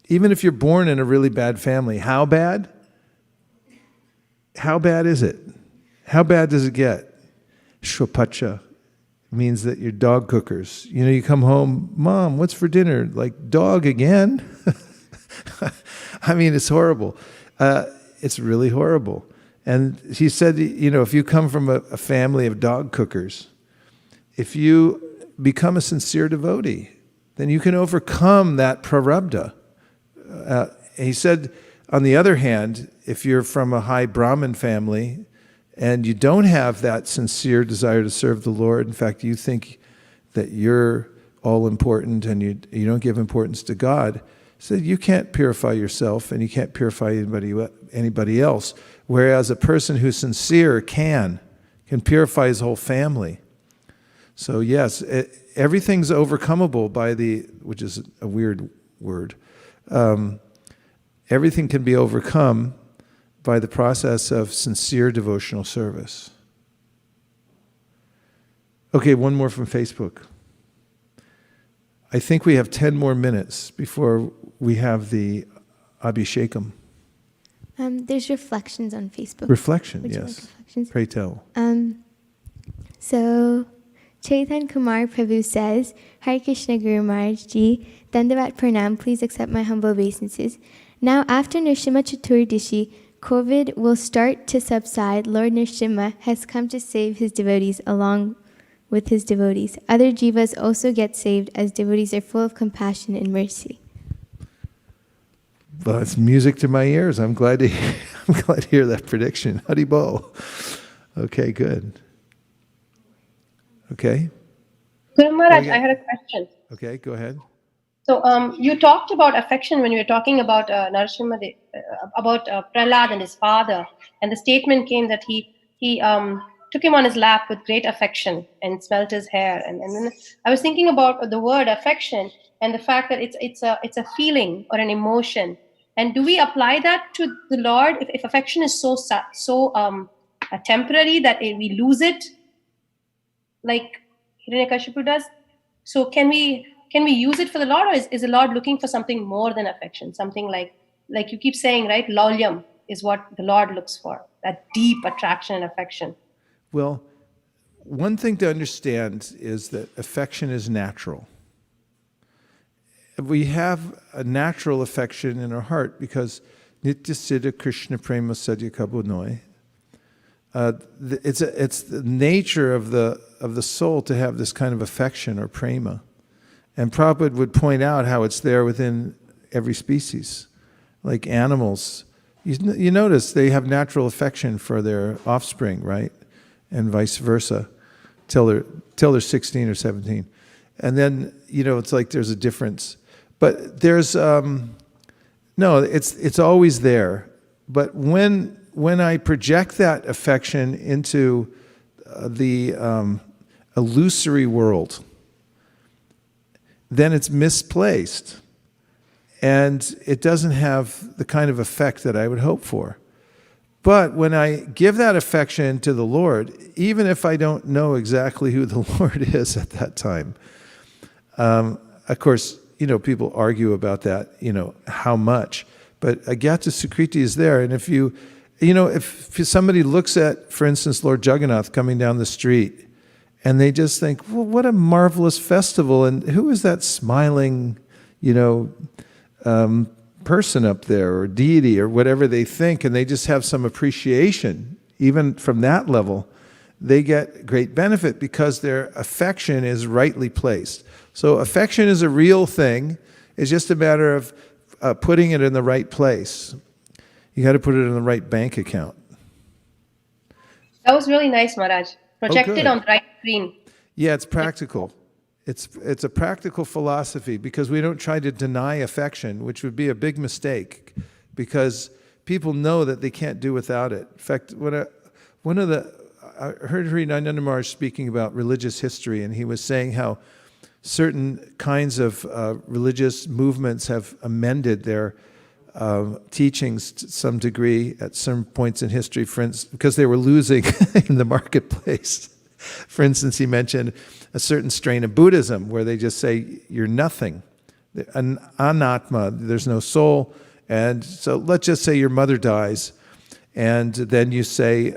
even if you're born in a really bad family, how bad? How bad is it? How bad does it get? Shwapacha means that you're dog cookers. You know, you come home, Mom, what's for dinner? Like, dog again? I mean, it's horrible. It's really horrible. And he said, you know, if you come from a family of dog cookers, if you become a sincere devotee, then you can overcome that prarabdha. He said, on the other hand, if you're from a high Brahmin family and you don't have that sincere desire to serve the Lord, in fact, you think that you're all important and you don't give importance to God, so you can't purify yourself and you can't purify anybody else. Whereas a person who's sincere can purify his whole family. So yes, everything's overcomable by which is a weird word. Everything can be overcome by the process of sincere devotional service. Okay, one more from Facebook. I think we have 10 more minutes before we have the Abhishekam. There's reflections on Facebook. Reflection, Would you yes. like reflections? Pray tell. So Chaitan Kumar Prabhu says, Hare Krishna Guru Maharaj Ji, Dandavat Pranam, please accept my humble obeisances. Now, after Narasimha Caturdasi, COVID will start to subside. Lord Narasimha has come to save his devotees along with his devotees. Other jivas also get saved as devotees are full of compassion and mercy. Well, it's music to my ears. I'm glad to hear that prediction. Haribol. Okay, good. Okay. Guru Maharaj, I had a question. Okay, go ahead. So you talked about affection when you were talking about Narasimha, about Prahlada and his father, and the statement came that he took him on his lap with great affection and smelt his hair. And then I was thinking about the word affection and the fact that it's a feeling or an emotion. And do we apply that to the Lord? If affection is so temporary that we lose it, like Hiranyakashipu does, so can we use it for the Lord, or is the Lord looking for something more than affection? Something like you keep saying, right? Laulyam is what the Lord looks for, that deep attraction and affection. Well, one thing to understand is that affection is natural. We have a natural affection in our heart because Nitya Siddha Krishna Prema Sadhya Kabunoi. It's the nature of the soul to have this kind of affection or prema. And Prabhupada would point out how it's there within every species. Like animals, you notice they have natural affection for their offspring, right? And vice versa, till they're 16 or 17. And then, it's like there's a difference. But there's, it's always there. But when I project that affection into the illusory world, then it's misplaced. And it doesn't have the kind of effect that I would hope for. But when I give that affection to the Lord, even if I don't know exactly who the Lord is at that time, of course, people argue about that, how much. But Agyata Sukriti is there. And if somebody looks at, for instance, Lord Jagannath coming down the street, And they just think, well, what a marvelous festival. And who is that smiling, person up there, or deity, or whatever they think, and they just have some appreciation. Even from that level, they get great benefit because their affection is rightly placed. So affection is a real thing. It's just a matter of putting it in the right place. You got to put it in the right bank account. That was really nice, Maharaj. Projected good. on the right screen. Yeah, it's practical. It's a practical philosophy because we don't try to deny affection, which would be a big mistake because people know that they can't do without it. In fact, I heard Hiranyaka Maharaj speaking about religious history, and he was saying how certain kinds of religious movements have amended their teachings to some degree at some points in history, for instance, because they were losing in the marketplace. For instance, he mentioned a certain strain of Buddhism where they just say, you're nothing. An anatma, there's no soul. And so let's just say your mother dies. And then you say,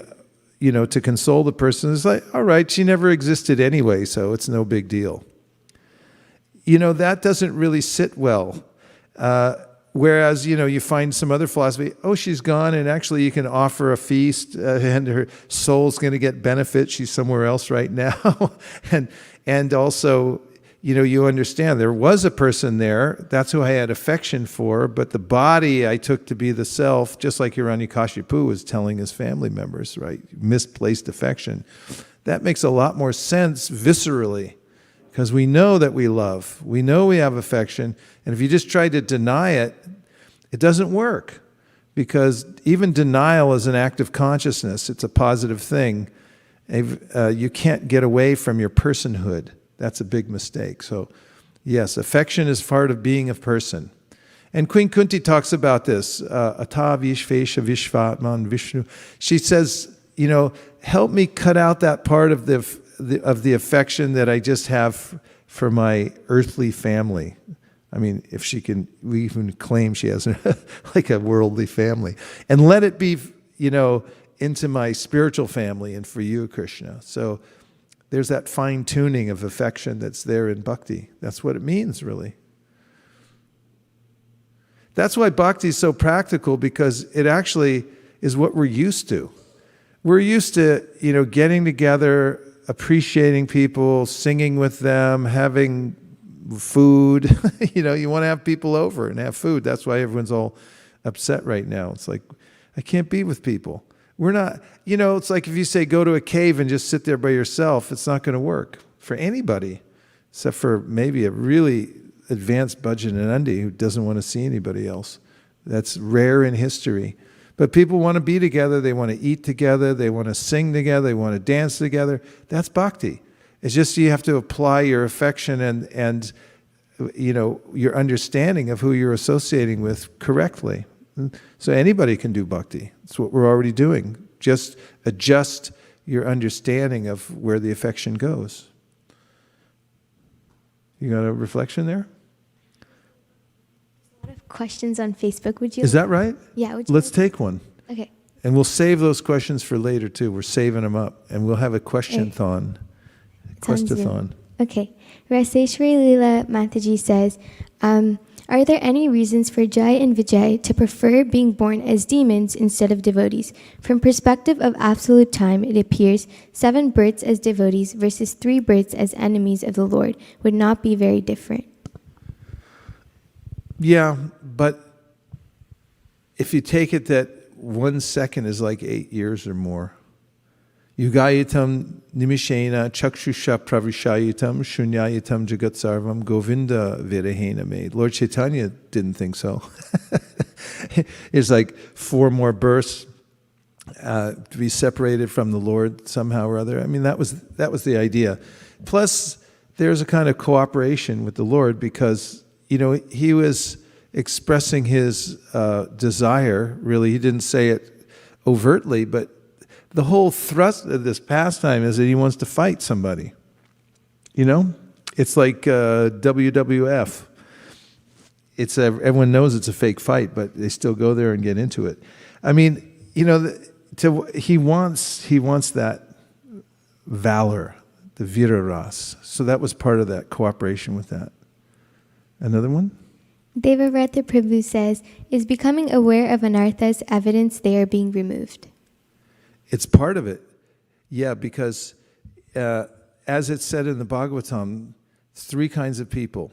to console the person, it's like, all right, she never existed anyway, so it's no big deal. That doesn't really sit well. Whereas, you find some other philosophy, she's gone, and actually you can offer a feast, and her soul's going to get benefit. She's somewhere else right now. and also, you understand there was a person there. That's who I had affection for, but the body I took to be the self, just like Hiranyakashipu was telling his family members, right? Misplaced affection. That makes a lot more sense viscerally. Because we know that we love, we know we have affection, and if you just try to deny it, it doesn't work. Because even denial is an act of consciousness, it's a positive thing. You can't get away from your personhood. That's a big mistake. So, yes, affection is part of being a person. And Queen Kunti talks about this, Ata Vishvesha Vishvatman Vishnu. She says, help me cut out that part of the affection that I just have for my earthly family. I mean, if she can, we even claim she has like a worldly family. And let it be, into my spiritual family and for you, Krishna. So there's that fine-tuning of affection that's there in bhakti. That's what it means, really. That's why bhakti is so practical, because it actually is what we're used to. We're used to, getting together, appreciating people, singing with them, having food. You want to have people over and have food. That's why everyone's all upset right now. It's like, I can't be with people. We're not, it's like if you say go to a cave and just sit there by yourself, it's not going to work for anybody, except for maybe a really advanced Bhajananandi who doesn't want to see anybody else. That's rare in history. But people want to be together, they want to eat together, they want to sing together, they want to dance together. That's bhakti. It's just you have to apply your affection and your understanding of who you're associating with correctly. So anybody can do bhakti. That's what we're already doing. Just adjust your understanding of where the affection goes. You got a reflection there? A lot of questions on Facebook. Would you? Is that right? Yeah. Let's take one. Okay. And we'll save those questions for later too. We're saving them up, and we'll have a question-thon. Questathon. Okay. Raseshwari Leela Mataji says, are there any reasons for Jai and Vijay to prefer being born as demons instead of devotees? From perspective of absolute time, it appears 7 births as devotees versus 3 births as enemies of the Lord would not be very different. Yeah, but if you take it that 1 second is like 8 years or more. Yugayitam nimishena chakshusha pravishayitam shunyayitam jagatsarvam govinda virahena made. Lord Chaitanya didn't think so. It's like 4 more births to be separated from the Lord somehow or other. I mean, that was the idea. Plus, there's a kind of cooperation with the Lord because, he was expressing his desire, really. He didn't say it overtly, but the whole thrust of this pastime is that he wants to fight somebody. It's like WWF. Everyone knows it's a fake fight, but they still go there and get into it. I mean, he wants that valor the Viraras. So that was part of that cooperation with that. Another one? Devavrata Prabhu says, is becoming aware of anarthas evidence they are being removed? It's part of it. Yeah, because as it's said in the Bhagavatam, 3 kinds of people.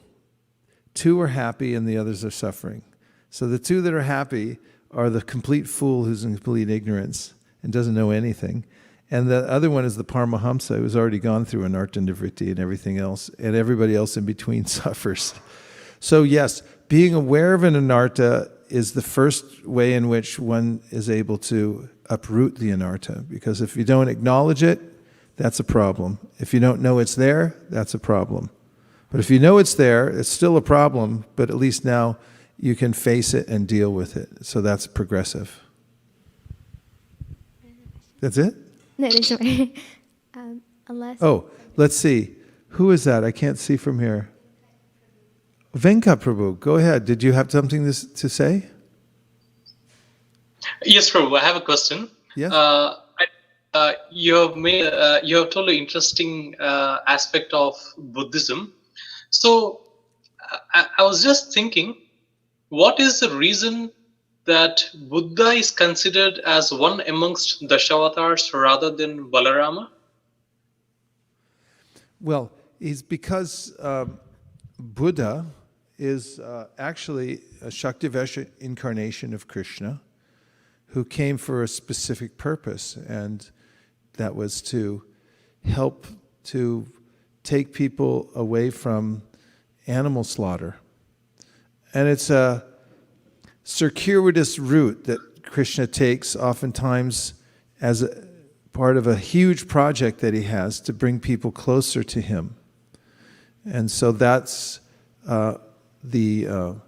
2 are happy and the others are suffering. So the 2 that are happy are the complete fool who's in complete ignorance and doesn't know anything. And the other one is the Paramahamsa who's already gone through anartha nivritti and everything else, and everybody else in between suffers. So yes, being aware of an anartha is the first way in which one is able to uproot the anartha. Because if you don't acknowledge it, that's a problem. If you don't know it's there, that's a problem. But if you know it's there, it's still a problem, but at least now you can face it and deal with it. So that's progressive. That's it? No, there's more. Unless. Oh, let's see. Who is that? I can't see from here. Venkat Prabhu, go ahead. Did you have something to say? Yes, Prabhu, I have a question. Yes. You have told an interesting aspect of Buddhism. So I was just thinking, what is the reason that Buddha is considered as one amongst Dashavatars rather than Balarama? Well, it's because Buddha is actually a Shaktivesha incarnation of Krishna who came for a specific purpose, and that was to help to take people away from animal slaughter. And it's a circuitous route that Krishna takes oftentimes as a part of a huge project that he has to bring people closer to him. And so that's the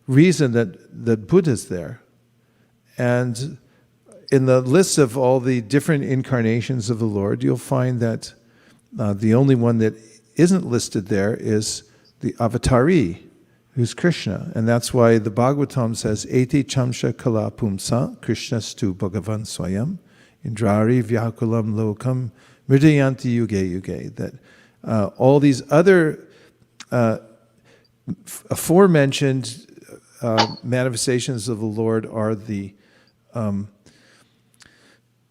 reason that Buddha's there. And in the list of all the different incarnations of the Lord, you'll find that the only one that isn't listed there is the Avatari, who's Krishna. And that's why the Bhagavatam says, Eti chamsha kala pumsa krishnastu bhagavan swayam indrari vyakulam lokam mridayanti yuge yuge. That all these other aforementioned manifestations of the Lord are the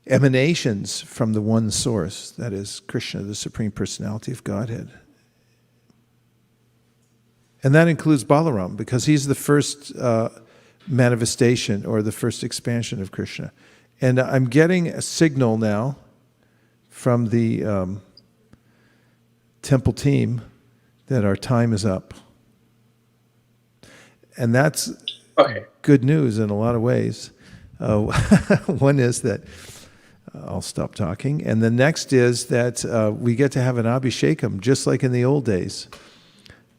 emanations from the one source, that is Krishna, the Supreme Personality of Godhead. And that includes Balaram, because he's the first manifestation or the first expansion of Krishna. And I'm getting a signal now from the temple team that our time is up. And that's good news in a lot of ways. One is that I'll stop talking. And the next is that we get to have an Abhishekam, just like in the old days.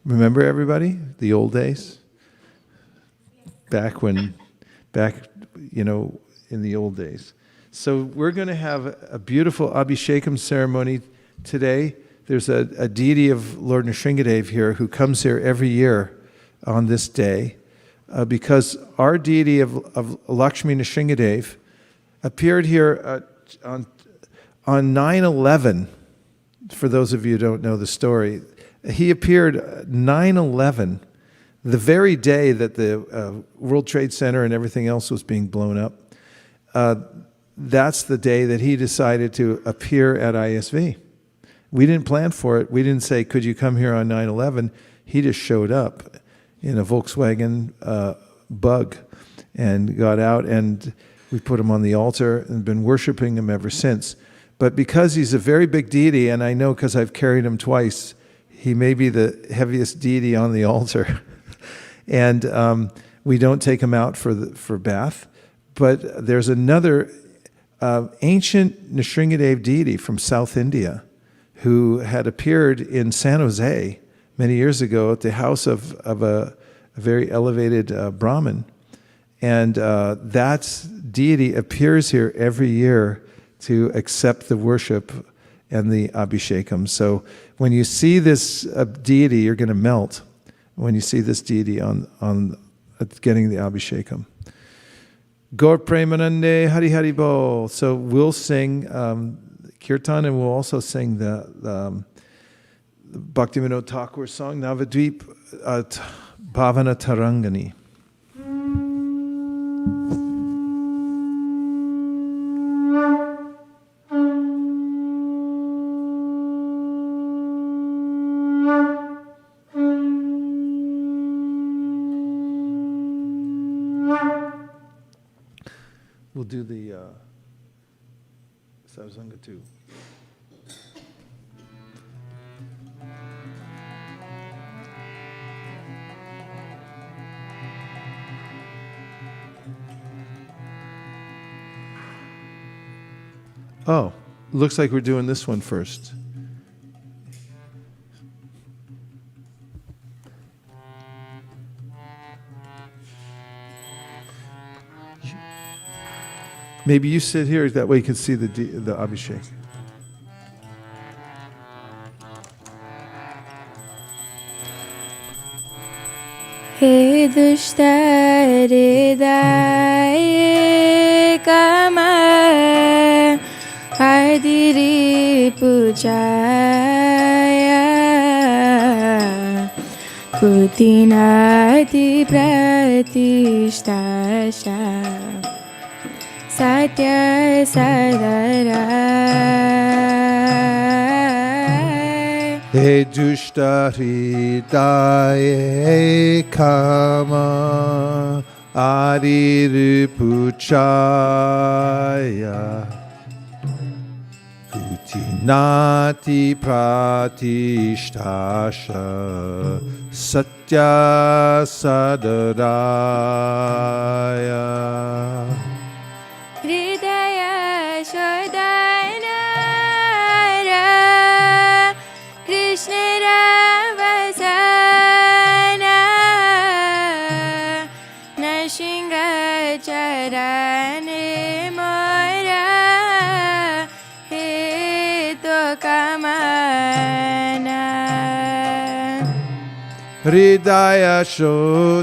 Remember, everybody, the old days? Back, in the old days. So we're going to have a beautiful Abhishekam ceremony today. There's a deity of Lord Nrsingadev here who comes here every year on this day because our deity of Lakshmi Nrsingadev appeared here on 9/11. For those of you who don't know the story, he appeared 9/11, the very day that the World Trade Center and everything else was being blown up. That's the day that he decided to appear at ISV. We didn't plan for it. We didn't say, could you come here on 9/11? He just showed up in a Volkswagen Bug and got out, and we put him on the altar and been worshiping him ever since. But because he's a very big deity, and I know because I've carried him twice, he may be the heaviest deity on the altar. And we don't take him out for bath. But there's another ancient Nrsingadev deity from South India who had appeared in San Jose many years ago at the house of a very elevated Brahmin. And that deity appears here every year to accept the worship and the Abhishekam. So when you see this deity, you're going to melt when you see this deity on getting the Abhishekam. Gaur Premanande Hari Hari Bol. So we'll sing Kirtan, and we'll also sing the Bhaktivinoda Thakur song, Navadvip Bhavana Tarangani. We'll do the Sarsanga too. Oh, looks like we're doing this one first. Maybe you sit here, that way you can see the Abhishek. He dushtare daye kama ardiri puchaya kutinati pratistasha Satya Sadara He dushtari daye kama adir puchaya kutinati pratistasha satya sadaraya Hridaya Shodanara Krishnara Vasana Nashinga Charane Mora Hito Kamana Hridaya Shodanaro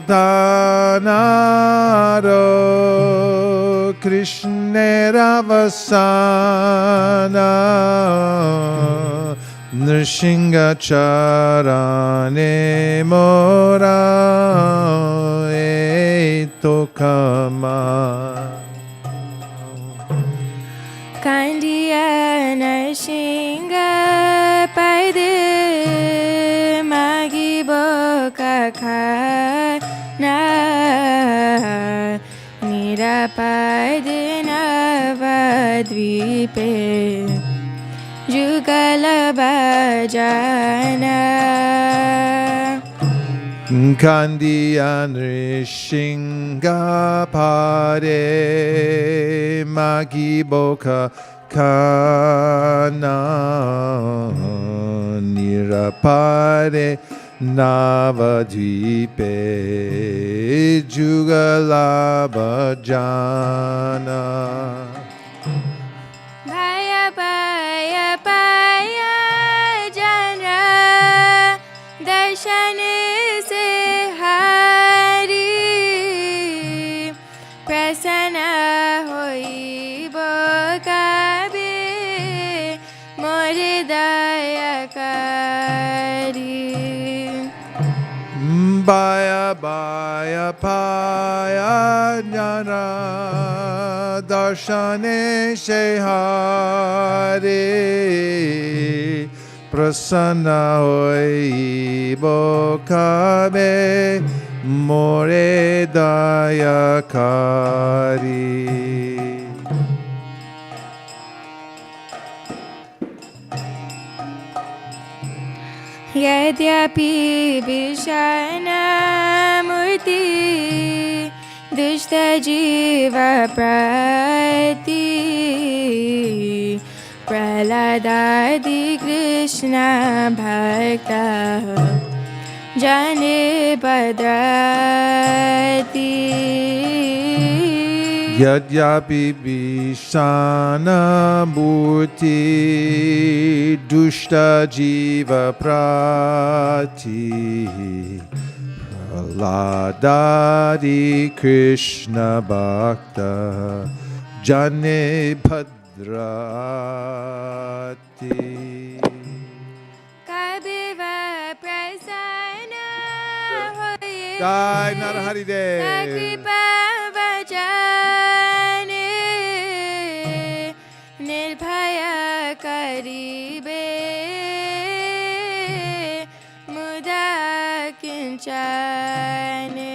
Krishnera Vasana Nrshinga Charane Mora Eto Kama Kandiya Narshinga Paide Magi Boka Khana Nirapaide Navadvipe Jugala Bhajana Kandiya Nrishinga Pare Magiboka Kana Nirapare Navadvipe Jugala Bhajana Bhaya Bhaya Bhaya Jana Darshane Se Hari Prasanna Hoi Bokabe More Daya Kari Baya Baya Paya Jana Darshane Shehare Prasanna Hoi Bokabe More Daya Kari Yadyapi Vishana Murti Dushta Jiva Prati Prahlada Di Krishna Bhakta Jane Padrati Yadyapi Vishana Murti Dushta Jiva Prati Prahlada Di Krishna Bhakta Jane Padrati Kabiva Jai Narahari Dev. Sakripa vajane nirbhaya karibe muda kinchane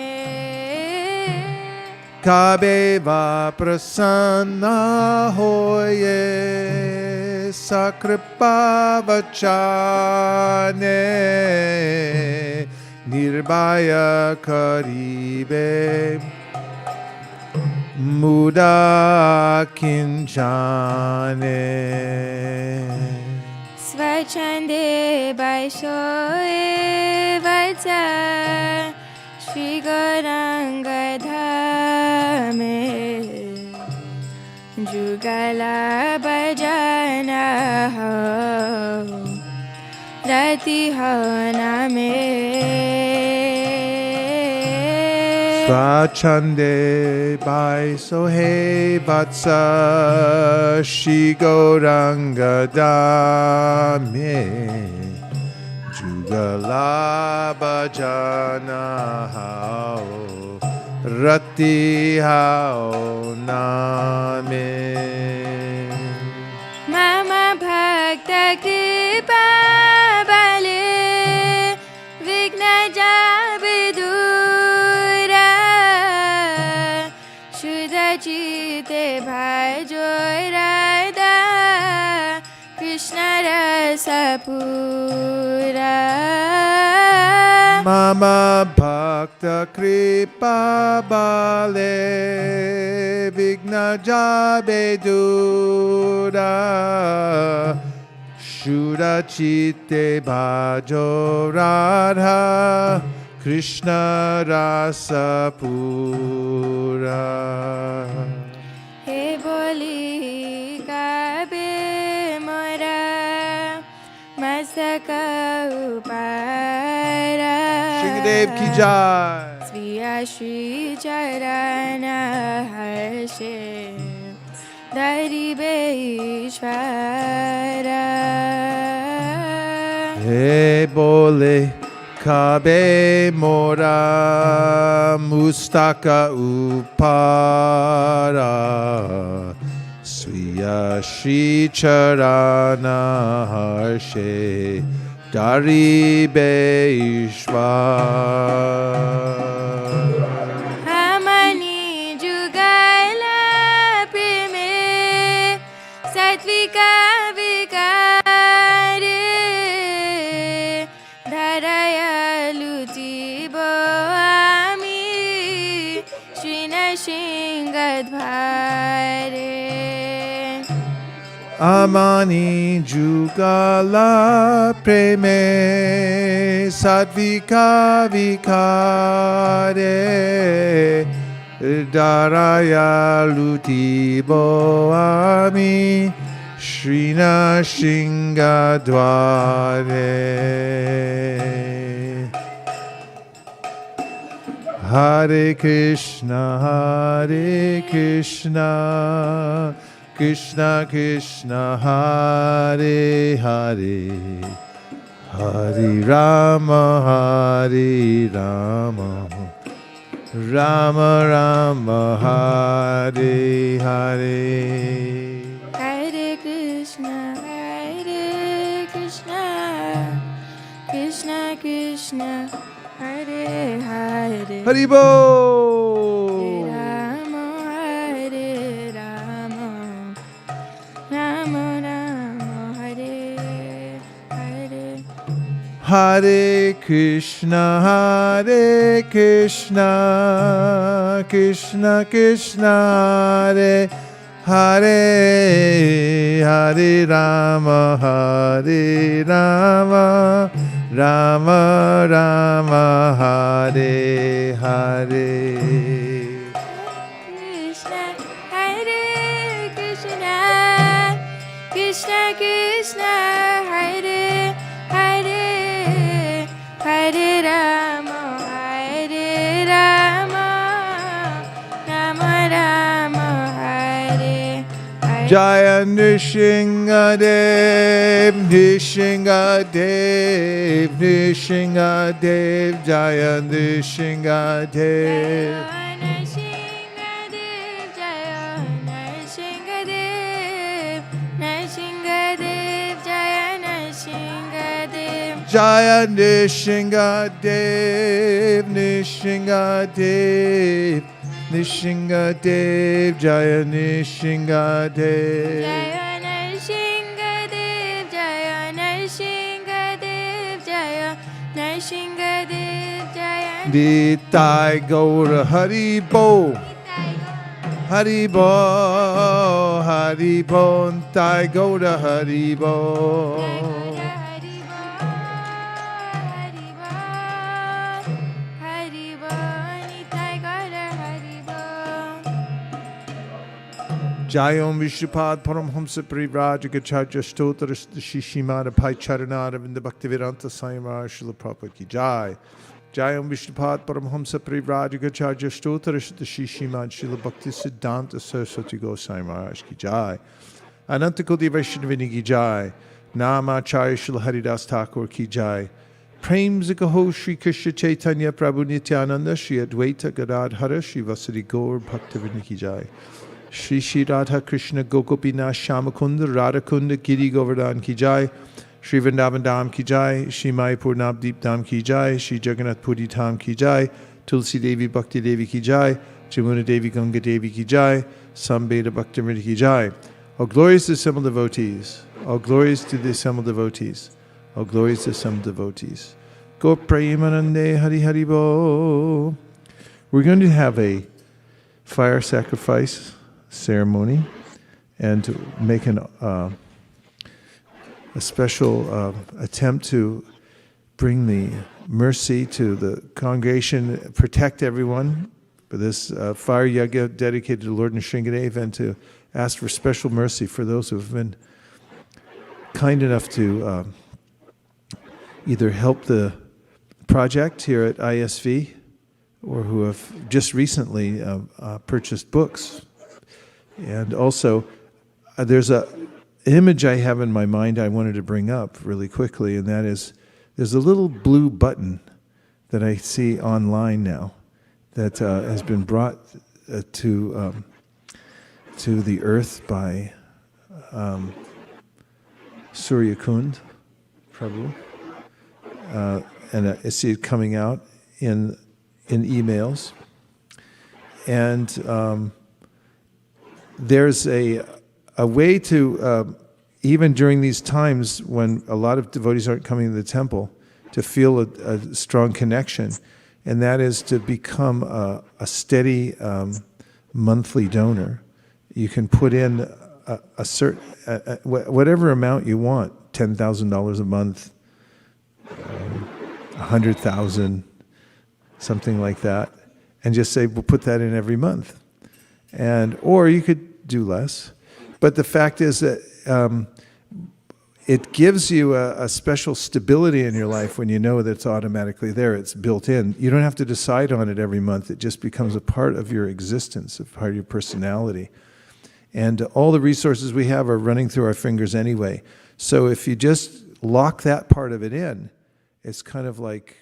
Kabe va prasanna hoye sakripa vachane nirbhaya karibe muda kinchane Svachande Baishoe Vacha Shri Gauranga Dhame Jugala Bajana Ho Rati Ho Name Swachande Bai Sohe Vatsa Shri Gauranga Dame Jugala Bajana Hao Rati Hao Name Mama Bhakta Kripa Bale Vigna Jabidura Shuddha Chite Bhajoy Radha Krishna Rasa Pura Mama Bhakta Kripa Bale Vigna Jabedura Shuddha Chitte Bhajo Radha Krishna Rasa Pura He Boli Kabe Mora Masaka Upara Shingadev Ki Jai Sriya Shri Charana Harshe Dari Beishvara He Bole Kabe Mora Mustaka Upara Sriya Shri Charana Harshe Dari Beishvara Hamani Jugala Preme Satvika Vikare Dharaya Luti Boami Shrina Shingadvare Amani Jugala Preme Satvika Vikare Daraya Lutibo Ami Shrina Shingadvare Hare Krishna Krishna Krishna Hare Hare Hare Rama Rama Rama Hare Hare Hare Krishna Krishna Krishna Hare Hare Haribo Rama Hare Rama Rama Rama Hare Hare Hare Krishna Krishna Krishna Hare Hare Hare Rama Rama Rama Hare Hare Krishna Hare Krishna Krishna Krishna Hare Hare Hare Rama Rama Rama Hare Hare Jaya Nrishingadev, Nrishingadev, Nrishingadev, Jaya Nrishingadev. Jaya Nrishingadev, Nrishingadev, Nrishingadev, Jaya Nrishingadev. Jaya Nrishingadev, Jaya Nrishingadev, Jaya Nrishingadev, Jaya Nitai Gaura Haribo, Haribo, Haribo, Nitai Gaura Haribo. Jayom Vishupad Paramhamsa Parivraj Gacharya Stotra Shishimada Pai Charanada Vinda Bhaktivedanta Saimar Srila Prabhupada Ki Jai. Jayom Vishnupad Paramhamsa Parivraj Gacharya Stotra Shishimad Srila Bhakti Siddhanta Saraswati Gosai Maharaj Ki Jai. Ananta Kodi Vaishnavini Ki Jai. Namacharya Srila Haridas Thakur Ki Jai. Prem Zikaho Shri Krishna Chaitanya Prabhu Nityananda Shri Advaita Gadadhara Shri Vasari Gaur Bhaktivinoda Ki Jai. Shri Shri Radha Krishna Gokopinath Shamakunda Radhakunda Giri Govardhan Ki Jai. Shri Vrindavan Dham Ki Jai. Shri Mayapur Navdeep Dham Ki Jai. Shri Jagannath Puri Dham Ki Jai. Tulsi Devi Bhakti Devi Ki Jai. Jamuna Devi Ganga Devi Ki Jai. Sambheda Bhaktivinoda Ki Jai. All glories to the assembled devotees. All glories to the assembled devotees. All glories to the assembled devotees. Go Premanande Hari Hari Bo. We're going to have a fire sacrifice ceremony and to make a special attempt to bring the mercy to the congregation, protect everyone for this fire yajna dedicated to Lord Nrsingadev, and to ask for special mercy for those who have been kind enough to either help the project here at ISV or who have just recently purchased books. And also, there's an image I have in my mind I wanted to bring up really quickly, and that is, there's a little blue button that I see online now that has been brought to the earth by Surya Kund Prabhu, and I see it coming out in emails, and there's a way to, even during these times when a lot of devotees aren't coming to the temple, to feel a strong connection, and that is to become a steady monthly donor. You can put in a certain, whatever amount you want, $10,000 a month, 100,000, something like that, and just say, we'll put that in every month. And or you could do less, but the fact is that it gives you a special stability in your life when you know that it's automatically there, it's built in. You don't have to decide on it every month, it just becomes a part of your existence, a part of your personality. And all the resources we have are running through our fingers anyway. So if you just lock that part of it in, it's kind of like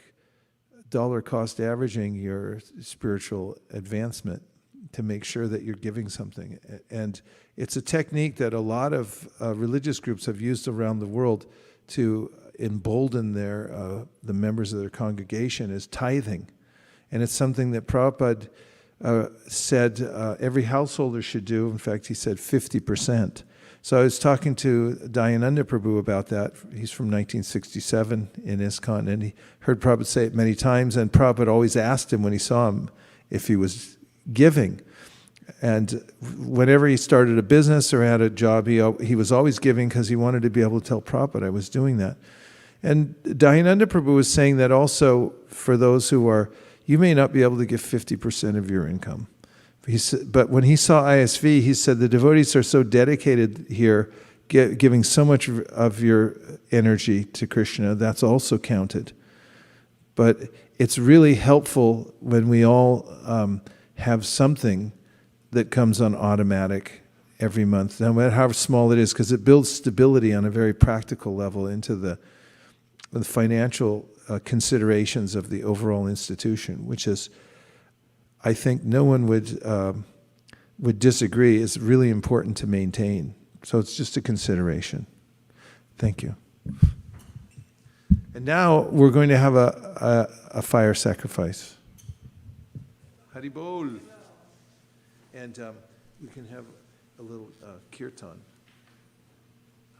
dollar cost averaging your spiritual advancement to make sure that you're giving something. And it's a technique that a lot of religious groups have used around the world to embolden the members of their congregation, is tithing. And it's something that Prabhupada said every householder should do. In fact, he said 50%. So I was talking to Dayananda Prabhu about that. He's from 1967 in ISKCON, and he heard Prabhupada say it many times, and Prabhupada always asked him when he saw him if he was giving. And whenever he started a business or had a job, he was always giving because he wanted to be able to tell Prabhupada I was doing that. And Dayananda Prabhu was saying that also for those who are, you may not be able to give 50% of your income. But when he saw ISV, he said the devotees are so dedicated here, giving so much of your energy to Krishna, that's also counted. But it's really helpful when we all have something that comes on automatic, every month, no matter how small it is, because it builds stability on a very practical level into the financial considerations of the overall institution, which is, I think no one would disagree, is really important to maintain. So it's just a consideration. Thank you. And now we're going to have a fire sacrifice. Haribol. And we can have a little Kirtan.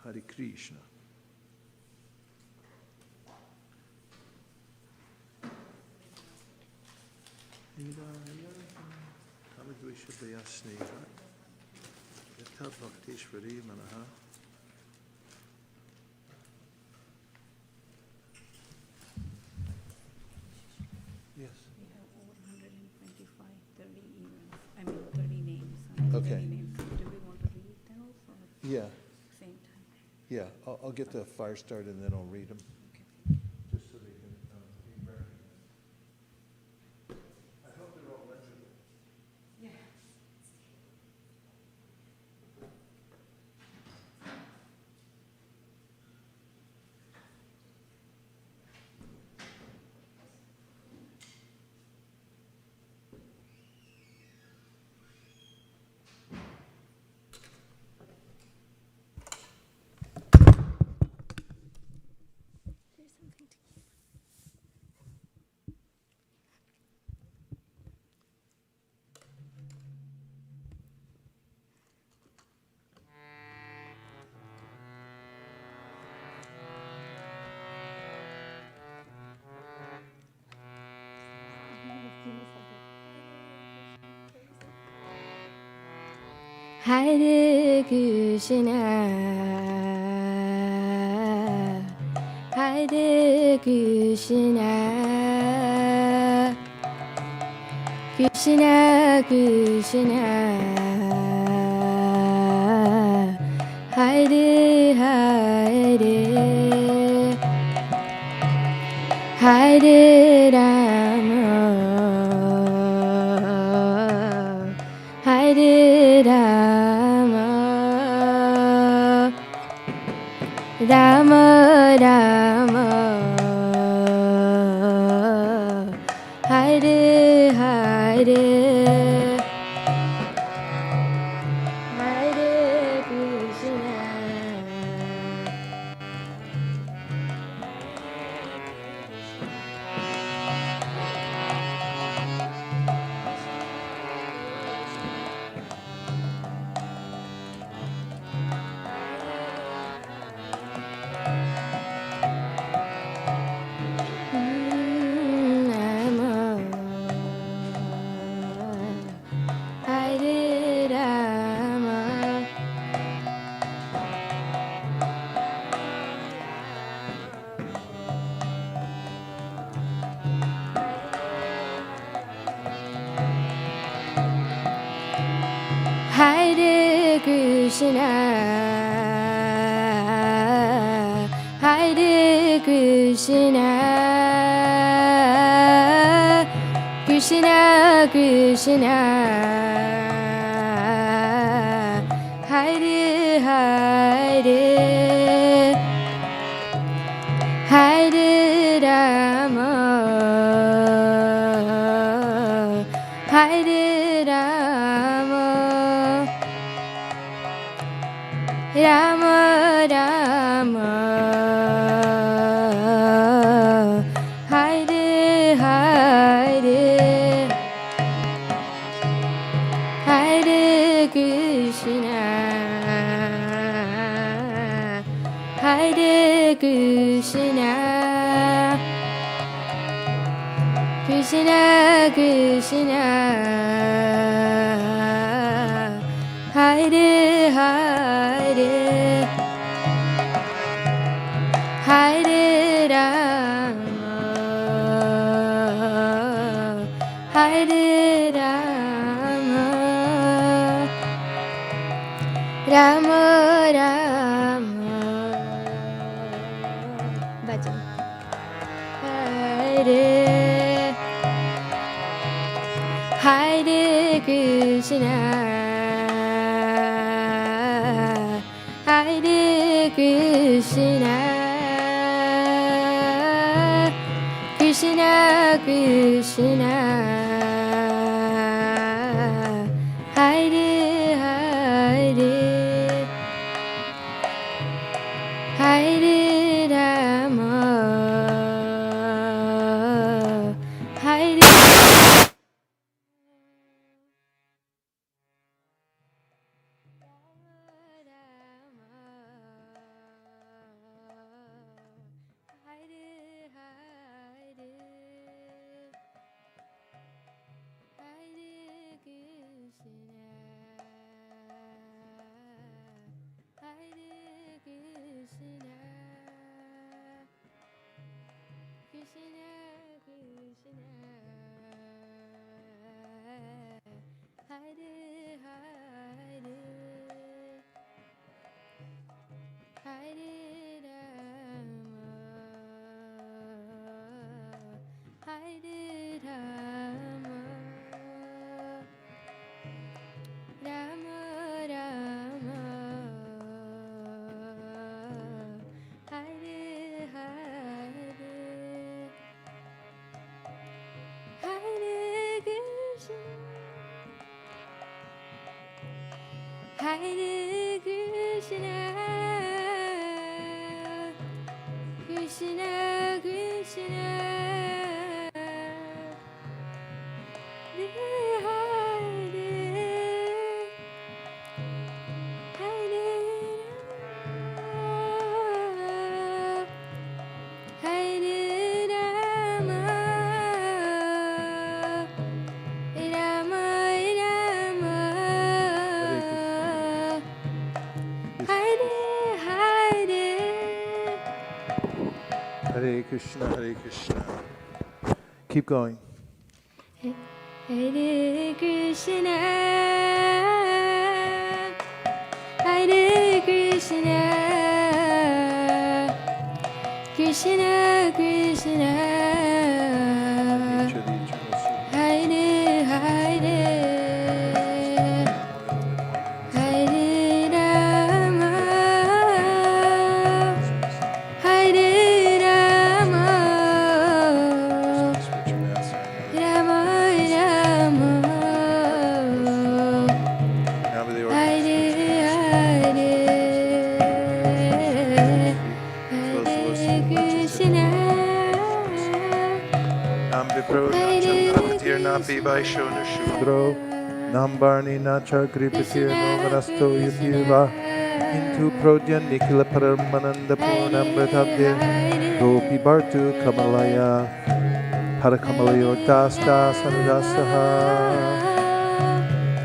Hare Krishna. Yes. We have over 125, 30 emails. I mean, 30 names. 30 Okay. names. Do we want to read them also at Yeah, the same time? yeah. I'll get the fire started and then I'll read them. Just so they can be recognized. I hope they're all legible. Hare Krishna, Hare Krishna, Krishna Krishna, Hare Hare, Hare Rama, Hare Rama, Rama Rama, Hare Hare, Hare Krishna. Hare Rama, Hare Krishna, Hare Krishna, Krishna Krishna, Hare Hare, Hare Rama, Hare Rama, Rama Rama, Hare Hare, Hare Krishna, Hare Krishna, Krishna Krishna, Hare Hare, Hare Rama, Hare Rama, Rama Rama, Bhajan. Hare, Hare Krishna, Krishna, Krishna Krishna, Hare Hare, Hare Rama, Hare Hare Krishna, Krishna Krishna, Hare Hare, Hare Rama, Hare Rama, Rama Rama, Hare Hare. Hare Krishna, Hare Krishna. Keep going. Hare Krishna, Hare Krishna, Krishna Krishna, Each of the eternal souls. Hare Hare, Hare Rama, Hare Rama, Rama Rama, Now may the Hare Hare, Hare Krishna, Nam Vipro Nachamatir Napi Vaishona Shudro Nam Barni Nacha Gripatir Nomanasto Yativa Into Prodyan Nikila Paramananda Purnam Bratadya Gopi Bartu Kamalaya Parakamalayo Dasta Sanudasaha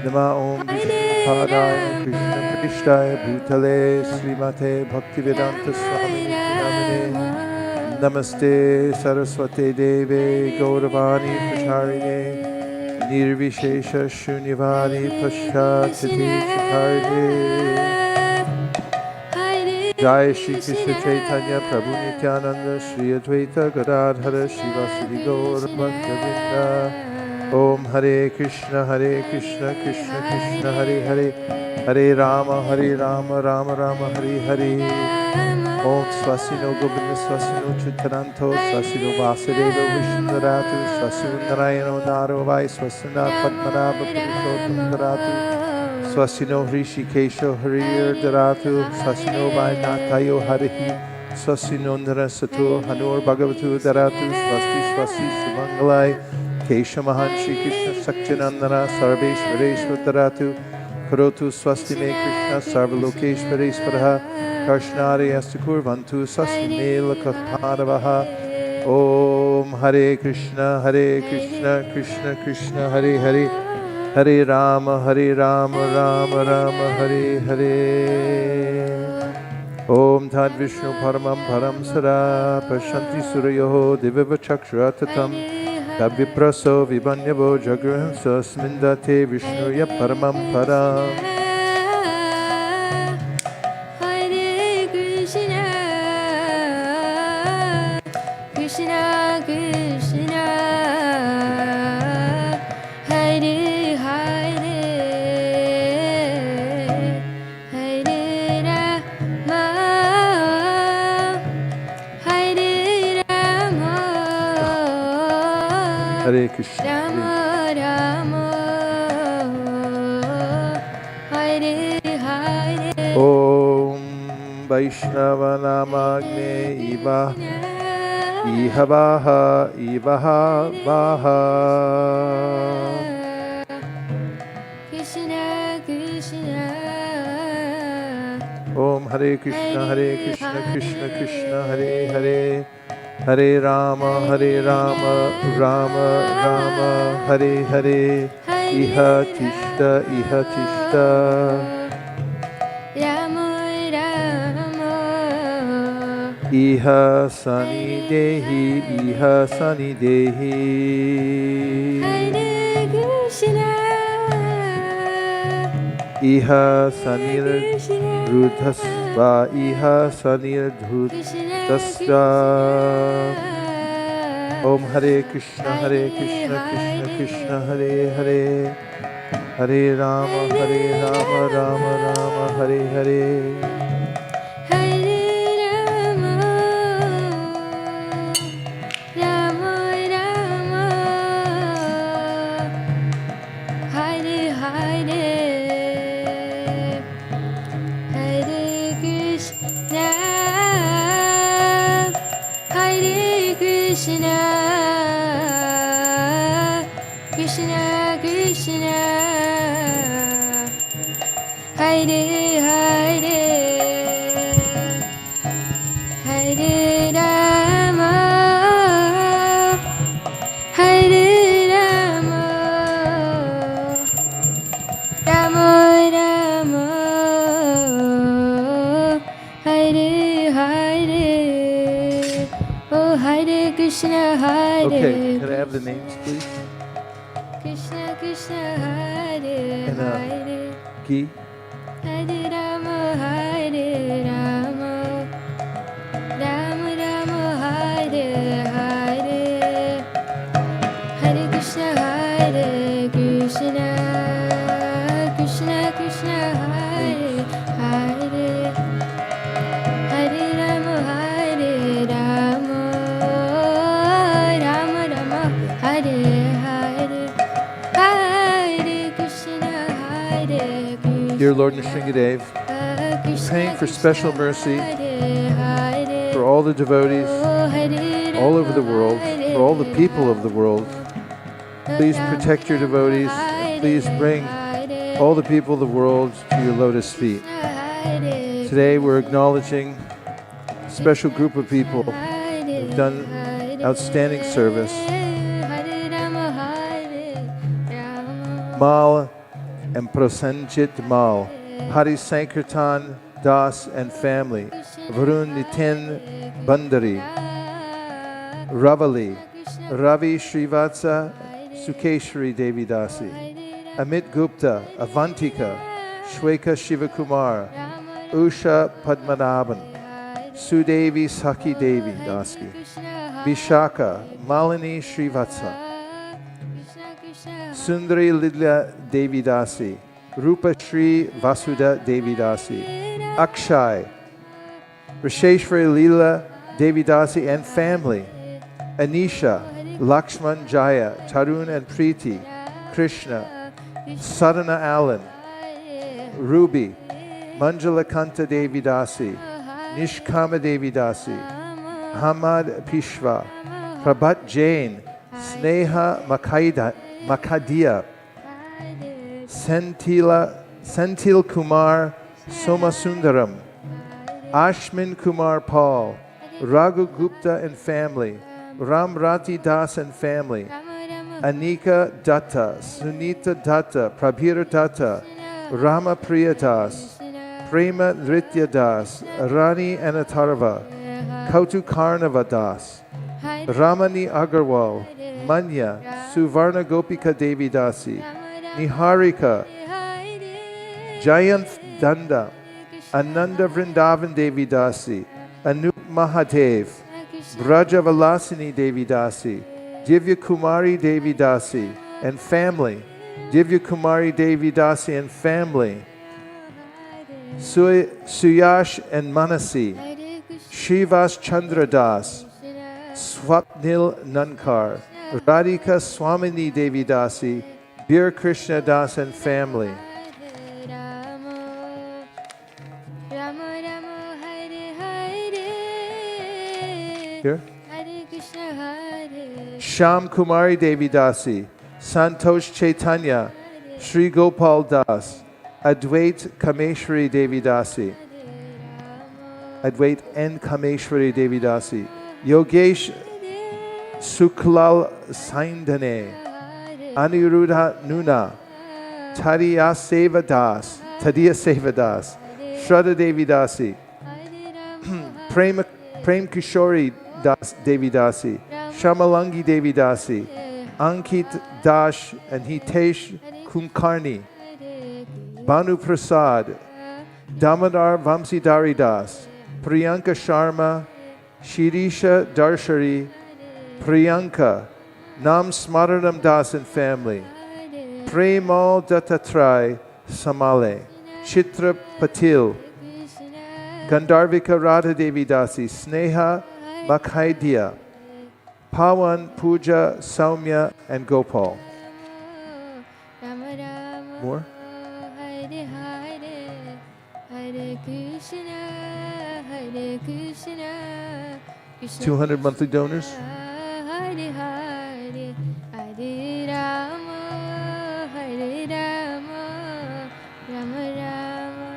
Nama Om Vishnu Padaya Krishna Prishtaya Bhutale Srimate Bhaktivedanta Swami Namane Namaste Saraswate Deve Gauravani Pracharine Nirvishesha Shunyavani Paschatati Chakarine Jai Shri Krishna Chaitanya Prabhu Nityananda Shri Advaita Gadadhara Shivasadi Gaur Bhaktavinda Om Hare Krishna Krishna Krishna Hare Hare Hare Rama Rama Rama Hare Hare Om Swasino Govinda Swasino Chittaranto Swasino Vasudeva Vishnuratu Swasino Narayano Naravai Swasina Padmanabha Purushottam Daratu Swasino Hrishikesho Harir Daratu Swasino Vainatayo Harihi Swasino Narasato Hanur Bhagavatu Daratu Swasti Swasti Sumangalai Kesha Mahan Shri Krishna Sakchanandana Sarveshwareshwar Daratu Karotu Swasti Me Krishna Sarvalokeshwareswaraha Karshnari Astakurvantu Swasti Lakapadavaha Om Hare Krishna Krishna Krishna Hare Hare Hare Rama Rama Rama Hare Hare Om Tad Vishnu Paramam Param Sara Pashanti Surayoho Divivachakshuratatam Tavipraso Vibanyavo Jagruhamsa Smindate Vishnuya Paramam Param Hare Krishna, Krishna Krishna, Hare Hare, Hare Rama, Om Vaishnava Namagne Iva Ihavaha Ivaha Vaha. Krishna Krishna. Om Hare Krishna Krishna Krishna Hare Hare Hare Rama Rama Rama Hare Hare Iha Tishta Rama Rama. Iha Sani Dehi Hare Krishna. Iha Sanir Dhrutasva Iha Sanir Dhrutasva. Om Hare Krishna Krishna Krishna Hare Hare Hare Rama Rama Rama Hare Hare. Hare Rama, Rama Rama, Hare Hare, Hare Krishna, Hare Krishna, Krishna Krishna, Hare Hare, Hare Rama, Hare Rama, Rama Rama, Hare Hare. Oh, Hare Krishna, Hare. Okay, can I have the names, please? Krishna Krishna, Hare And Hare. Ki. Hare Rama, Hare Rama, Rama Rama, Hare Hare, Hare Krishna, Hare Krishna, Krishna Krishna, Hare Hare, Hare Rama, Hare Rama, Rama Rama, Hare Hare, Hare Krishna, Hare Krishna. Dear Lord Nrsingadev, praying for special mercy for all the devotees all over the world, for all the people of the world. Please protect your devotees. Please bring all the people of the world to your lotus feet. Today we're acknowledging a special group of people who've done outstanding service. Mal and Prosenjit Mal, Hari Sankirtan Das and family, Varun Nitin Bandari, Ravali, Ravi Srivatsa, Sukeshwari Devi Dasi, Amit Gupta, Avantika, Shweka Shivakumar, Usha Padmanabhan, Sudevi Saki Devi Dasi, Vishaka, Malini Srivatsa, Sundari Lidla Devi Dasi, Rupa Shri Vasuda Devi Dasi, Akshay, Risheshwari Leela Devi Dasi and family, Anisha, Lakshman Jaya, Tarun and Preeti, Krishna, Sadhana Allen, Ruby, Manjula Kanta Devi Dasi, Nishkama Devi Dasi, Hamad Pishwa, Prabhat Jain, Sneha Makadia, Sentil Kumar Somasundaram, Ashmin Kumar Paul, Raghu Gupta and family, Ram Rati Das and family, Anika Datta, Sunita Datta, Prabhira Datta, Rama Priya Das, Prema Nritya Das, Rani Anatarva, Kautu Karnava Das, Ramani Agarwal, Manya, Suvarna Gopika Devi Dasi, Niharika, Jayanth Danda, Ananda Vrindavan Devi Dasi, Anup Mahadev, Braja Valasini Devi Dasi, Divya Kumari Devi Dasi and family, Divya Kumari Devi Dasi and family, Suyash and Manasi, Shivas Chandra Das, Swapnil Nankar, Radhika Swamini Devi Dasi, Bir Krishna Das and family, Rama Rama Hare Hare. Here. Hare Krishna Hare. Sham Kumari Devi Dasi, Santosh Chaitanya, Sri Gopal Das, Advait Kameshwari Devi Dasi, Advait N Kameshwari Devi Dasi, Yogesh Suklal Saindane, Aniruddha Nuna, Tadiya Seva Das, Shraddha Devi Dasi, Prem Kishori Das Devi Dasi, Shamalangi Devi Dasi, Ankit Dash and Hitesh Kumkarni, Banu Prasad, Damodar Vamsidhari Das, Priyanka Sharma, Shirisha Darshari, Priyanka, Nam Smaranam Das and family, Premal Dattatray Samale, Chitra Patil, Gandharvika Radha Devi Dasi, Sneha Makhaidia, Pawan, Pooja, Saumya, and Gopal. More? Hare Hare. Hare Krishna. Hare Krishna. 200 monthly donors. Hare Hare. Hare Rama. Hare Rama. Rama Rama.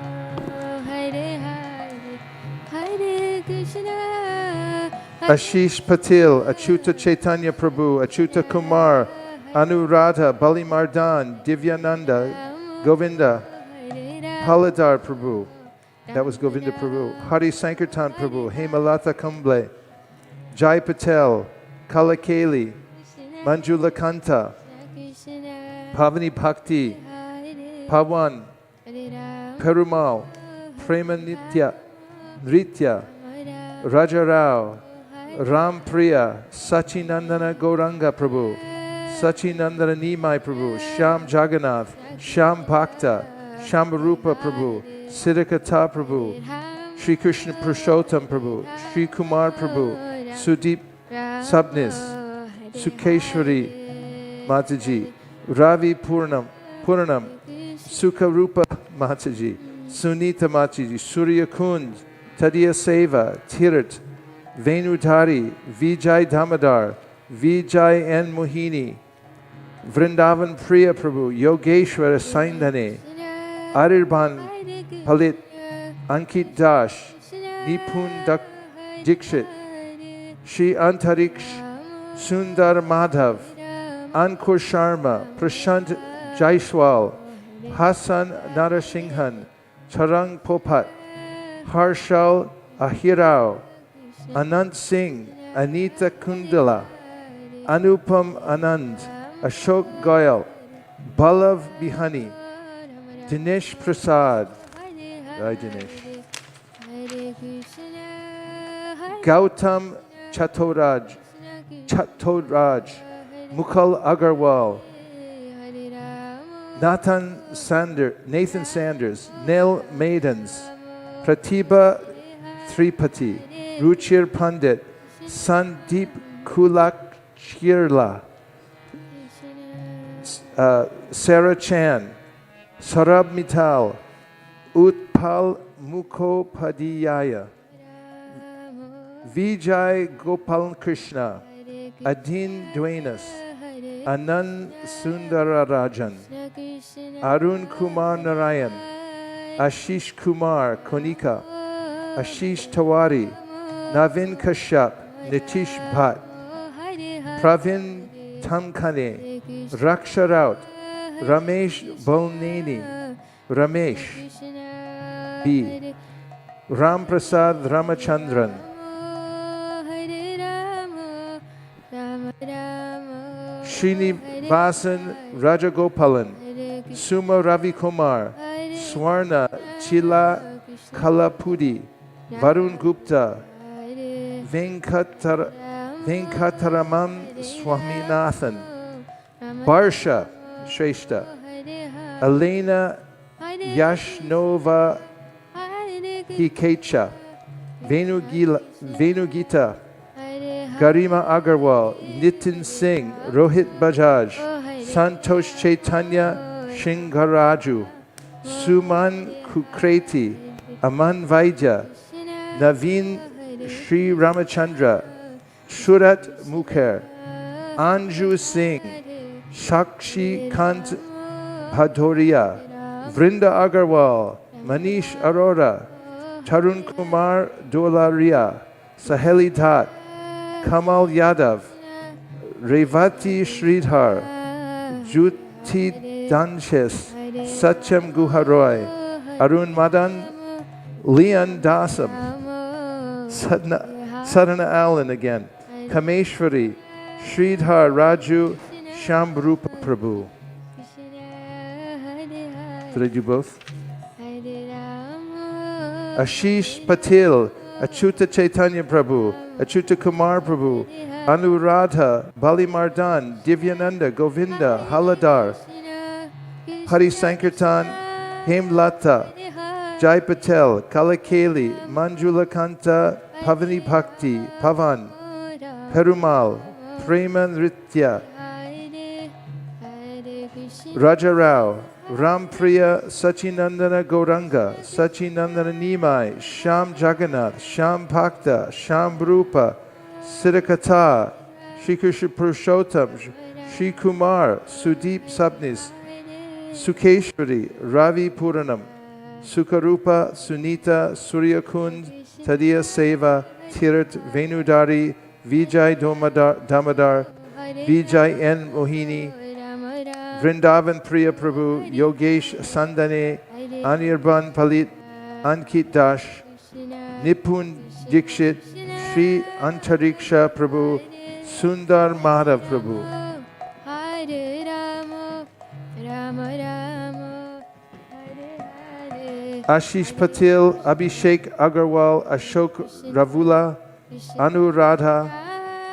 Hare Hare. Hare Krishna. Ashish Patil, Achyuta Chaitanya Prabhu, Achyuta Kumar, Anuradha, Bali Mardan, Divyananda, Govinda, Paladar Prabhu. That was Govinda Prabhu. Hari Sankirtan Prabhu, Hemalata Kumble, Jai Patel, Kalakeli, Manjula Kanta, Pavani Bhakti, Pawan, Perumal, Premanitya, Nritya, Rajarao, Ram Priya, Sachinandana Gauranga Prabhu, Sachinandana Nimai Prabhu, Sham Jagannath, Sham Bhakta, Shambharupa Prabhu, Siddhakata Prabhu, Sri Krishna Purushottam Prabhu, Sri Kumar Prabhu, Sudeep Sabnis, Sukeshwari Mataji, Ravi Puranam, Sukharupa Mataji, Sunita Mataji, Surya Kund, Tadiya Seva, Tirat, Venudhari, Vijay Damodar, Vijay N. Mohini, Vrindavan Priya Prabhu, Yogeshwara Saindhane, Arirban Palit, Ankit Dash, Nipun Dikshit, Shri Antariksh, Sundar Madhav, Ankur Sharma, Prashant Jaiswal, Hassan Narasinghan, Charang Popat, Harshal Ahirao, Anant Singh, Anita Kundala, Anupam Anand, Ashok Goyal, Balav Bihani, Dinesh Prasad, Jai Dinesh, Gautam Chatoraj, Mukhal Agarwal, Nathan Sanders, Nell Maidens, Pratibha Tripati, Ruchir Pandit, Sandeep Kulak Chirla, Sarah Chan, Sarab Mittal, Utpal Mukhopadhyaya, Vijay Gopal Krishna, Adin Dwainas, Anand Sundararajan, Arun Kumar Narayan, Ashish Kumar Konika, Ashish Tawari, Navin Kashyap, Nitish Bhatt, Pravin Tamkane, Raksha Raut, Ramesh Bolneni, Ramesh B, Ram Prasad Ramachandran, Srinivasan Rajagopalan, Suma Ravi Kumar, Swarna Chila Kalapudi, Varun Gupta, Venkataraman Swaminathan, Barsha Shrestha, Elena Yashnova Hikecha, Venugita, Garima Agarwal, Nitin Singh, Rohit Bajaj, Santosh Chaitanya Shingaraju, Suman Kukreti, Aman Vaidya, Naveen Sri Ramachandra, Shurat Mukher, Anju Singh, Shakshi Kant Bhadoria, Vrinda Agarwal, Manish Arora, Tarun Kumar Dolaria, Saheli Tat, Kamal Yadav, Revati Sridhar, Juti Danches, Satyam Guharoy, Arun Madan, Leon Dasam, Sadhana Allen again, Kameshwari, Sridhar Raju, Shambrupa Prabhu. Did I do both? Ashish Patil, Achyuta Chaitanya Prabhu, Achyuta Kumar Prabhu, Anuradha, Bali Mardan, Divyananda, Govinda, Haladar, Hari Sankirtan, Hemlata, Jai Patel, Kalakeli, Manjula Kanta, Pavani Bhakti, Pavan, Perumal, Prema Nritya, Raja Rao, Rampriya, Sachinandana Gauranga, Sachinandana Nimai, Sham Jagannath, Sham Bhakta, Sham Rupa, Siddhakata, Shri Krishna Purushottam, Shri Kumar, Sudeep Sabnis, Sukeshwari, Ravi Puranam, Sukarupa, Sunita, Suryakund, Tadiya Seva, Tirat, Venudari, Vijay Damadar, Vijay N. Mohini, Vrindavan Priya Prabhu, Yogesh Sandane, Anirban Palit, Ankit Dash, Nipun Dikshit, Sri Antariksha Prabhu, Sundar Madhav Prabhu. Ashish Patil, Abhishek Agarwal, Ashok Ravula, Anuradha,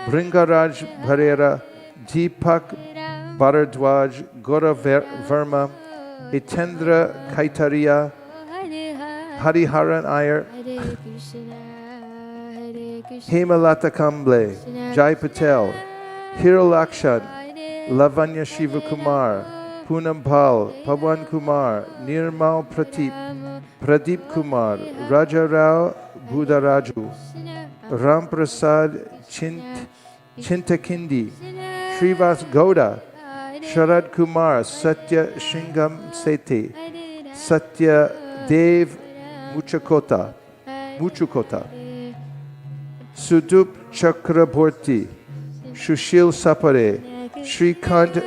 Bringaraj Bharera, Deepak Bharadwaj, Gora Verma, Hitendra Kaitaria, Hariharan Iyer, Hemalata Kamble, Jai Patel, Hiralakshan, Lavanya Shiva Kumar, Poonam Pal, Pawan Kumar, Nirmal Pradeep Kumar, Raja Rao Budaraju, Ram Prasad Chintakindi, Srivas Gowda, Sharad Kumar, Satya Shingam Seti, Satya Dev Muchukota, Sudup Chakraborty, Shushil Sapare, Shrikant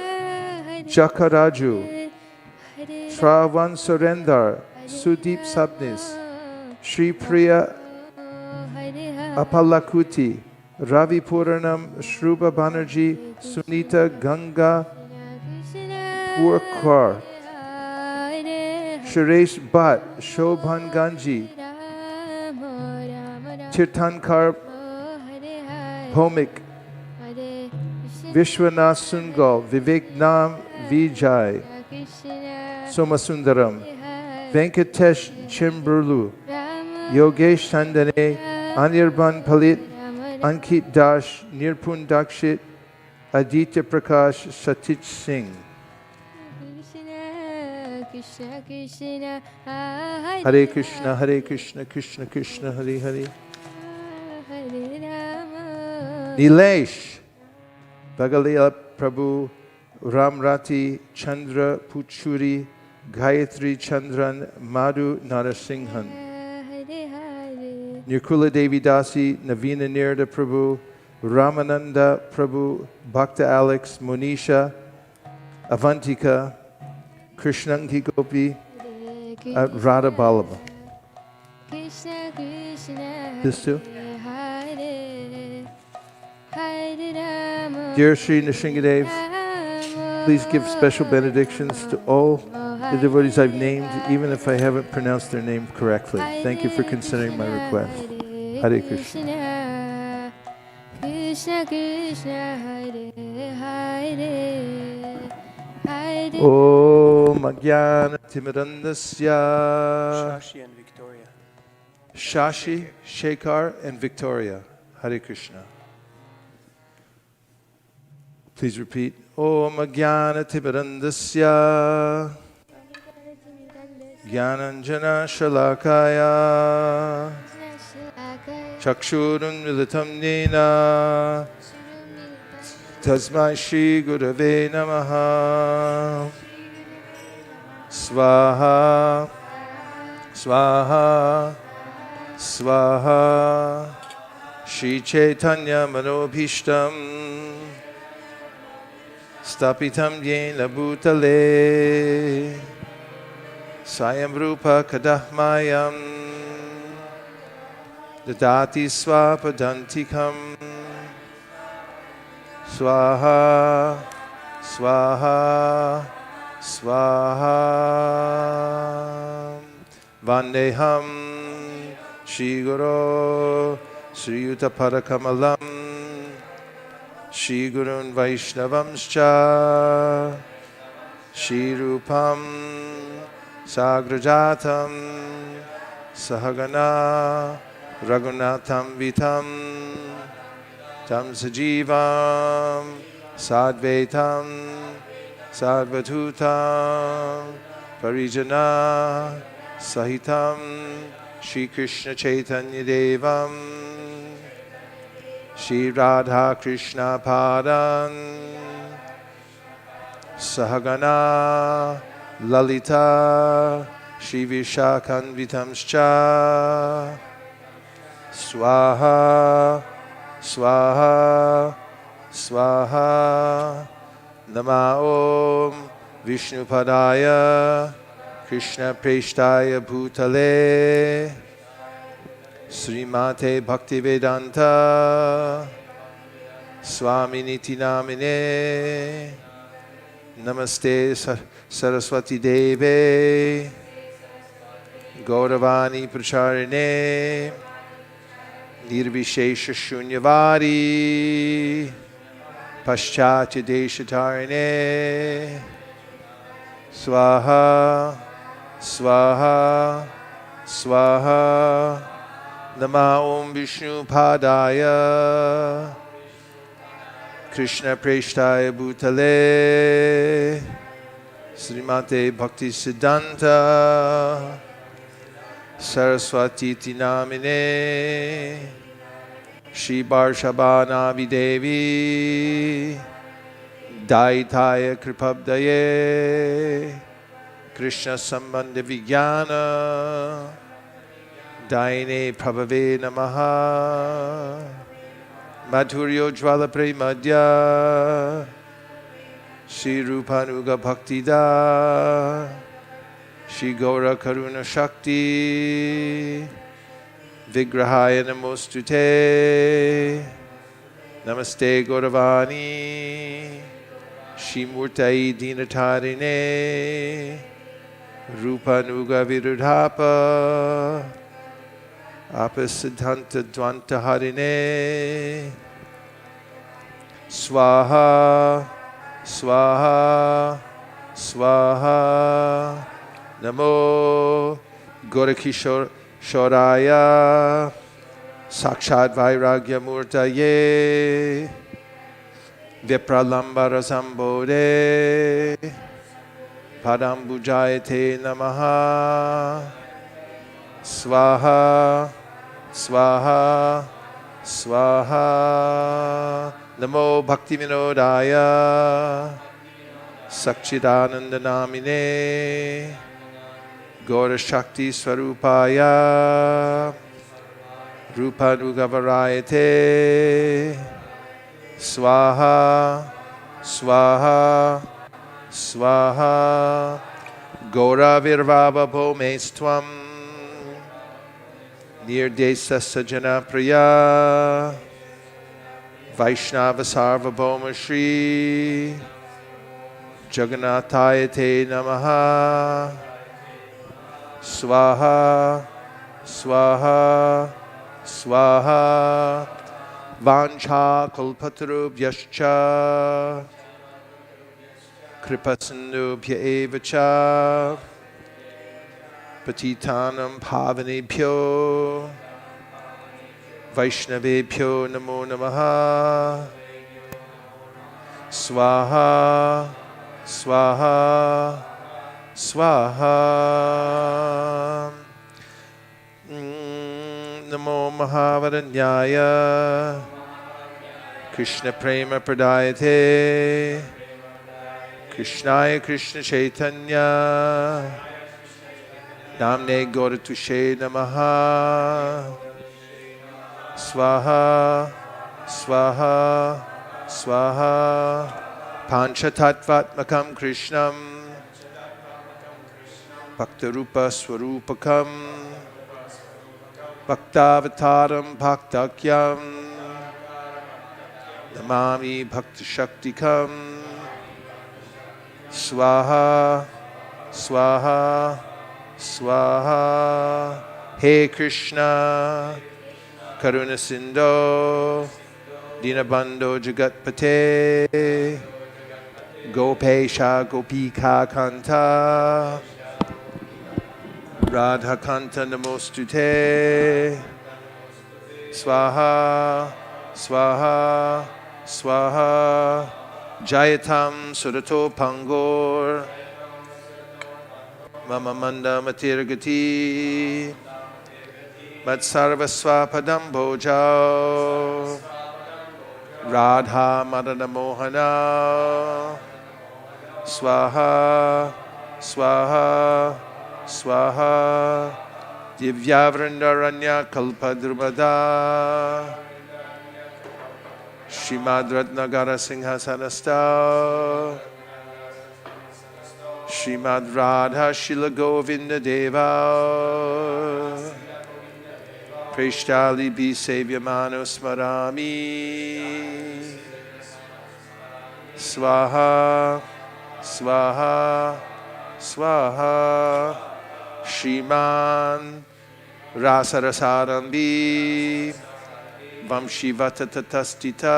Jakaraju, Shravan Surendar, Sudeep Sabnis, Shri Priya Apalakuti, Ravi Puranam, Shruba Banerjee, Sunita Ganga Purkar, Suresh Bhatt, Shobhan Ganji, Tirthankar Bhomik, Vishwanath Sungal, Vivek Nam Vijay, Somasundaram, Venkatesh Chimburlu, Yogesh Sandane, Anirban Palit, Ankit Dash, Nirpun Dakshit, Aditya Prakash, Satich Singh. Hare Krishna, Krishna Krishna, Hare Hare. Nilesh, Bhagalila Prabhu, Ramrati, Chandra Puchuri, Gayatri Chandran, Madhu Narasinghan. Nirkula Devi Dasi, Navina Nirda Prabhu, Ramananda Prabhu, Bhakta Alex, Monisha, Avantika, Krishnanki Gopi, Radha Ballabha. This too? Dear Sri Nrsingadev, please give special benedictions to all the devotees I've named, even if I haven't pronounced their name correctly. Thank you for considering my request. Hare Krishna. Krishna Krishna Hare Hare Hare Om Ajnana Timirandasya. Shashi and Victoria. Shashi, Shekhar, and Victoria. Hare Krishna. Please repeat. Om Ajnana Timirandasya. Gyananjana Shalakaya Chakshurunmilitam Nena Tasmai Shri Gurave Namaha Swaha Swaha Swaha Shri Chaitanya Manobhishtam Stapitam Yena Bhutale Sayam Rupa Kadahmayam Dadati Swapadantikam Swaha Swaha Swaha Vandeham Shri Guru Sri Yuta Parakamalam Shri Gurun Vaishnavamscha Shri Rupam Sagrajatam Sahagana Raghunatham Vitam Tam Sajivam Sadvaitam Sadvatutam Parijana Sahitam Shri Krishna Chaitanya Devam Shri Radha Krishna Padan Sahagana Lalita Shri Vishakhanvitamscha Swaha Swaha Swaha Nama Om Vishnupadaya Krishna Preshtaya Bhutale Srimate Bhaktivedanta Swaminiti Namine Namaste Saraswati Deve Gauravani Pracharine Nirvishesha Shunyavadi Paschatya Deshatarine Swaha Swaha Swaha Nama Om Vishnu Padaya Krishna Preshtaya Bhutale Srimate Bhakti Siddhanta Saraswati Tinamine Shri Barshabhana Videvi Daitaya Kripabdaye Krishna Sambandha Vijnana Daine Prabhave Namaha Madhuryo Jvala Premadya Shri Rupanuga Bhaktida Shri Gaura Karuna Shakti Vigrahaya Namostute Namaste Gauravani Shri Murtai Dinatarine Rupanuga Virudhapa Apasiddhanta Dvanta Harine Swaha Swaha Swaha Namo Gorakishor Shoraya Sakshat Vairagya Murtaye Vipralambara Sambode Padambujayate Namaha Swaha Swaha Swaha Namo Bhakti Vinodaya Sakchidananda Namine Gaura Shakti Swarupaya Rupanuga Varayate Swaha Swaha Swaha Gaura Virvava Bhomestvam Nirdesa Sajana Priya Vaishnava Sarvabhauma Shri Jagannathayate Namaha Swaha Swaha Swaha Vancha Kalpatarubhyascha Kripasindubhya evacha Patitanam Pavanebhyo Vaishnavebhyo Namo Namaha Swaha Swaha Swaha. Namo Mahavaranyaya Krishna Prema Pradayate Krishnaya Krishna Chaitanya Namne Gauratushe Namaha. Swaha, Swaha, Swaha. Panchatattvatmakam Krishnam Bhaktarupa Swarupakam Bhaktavataram Bhaktakyam Namami Bhaktashaktikam. Swaha, Swaha, Swaha. He Krishna Karuna Sindho Dinabandho Jagatpate Gopesha Gopika Kanta Radha Kanta Namostute. Swaha, Swaha, Swaha. Jayatam Surato Pangor Mama Manda Matirgati Matsarvasva Padam Bhojao Radha Madana Mohana. Swaha, Swaha, Swaha. Divyavrindaranya Kalpadrubada Shrimad Ratnagara Singhasanasta Shrimad Radha Shila Govinda Deva Preshtali Bi Sevyamano Smarami. Swaha, Swaha, Swaha. Shriman Rasarasarambi Vamshivatatatastita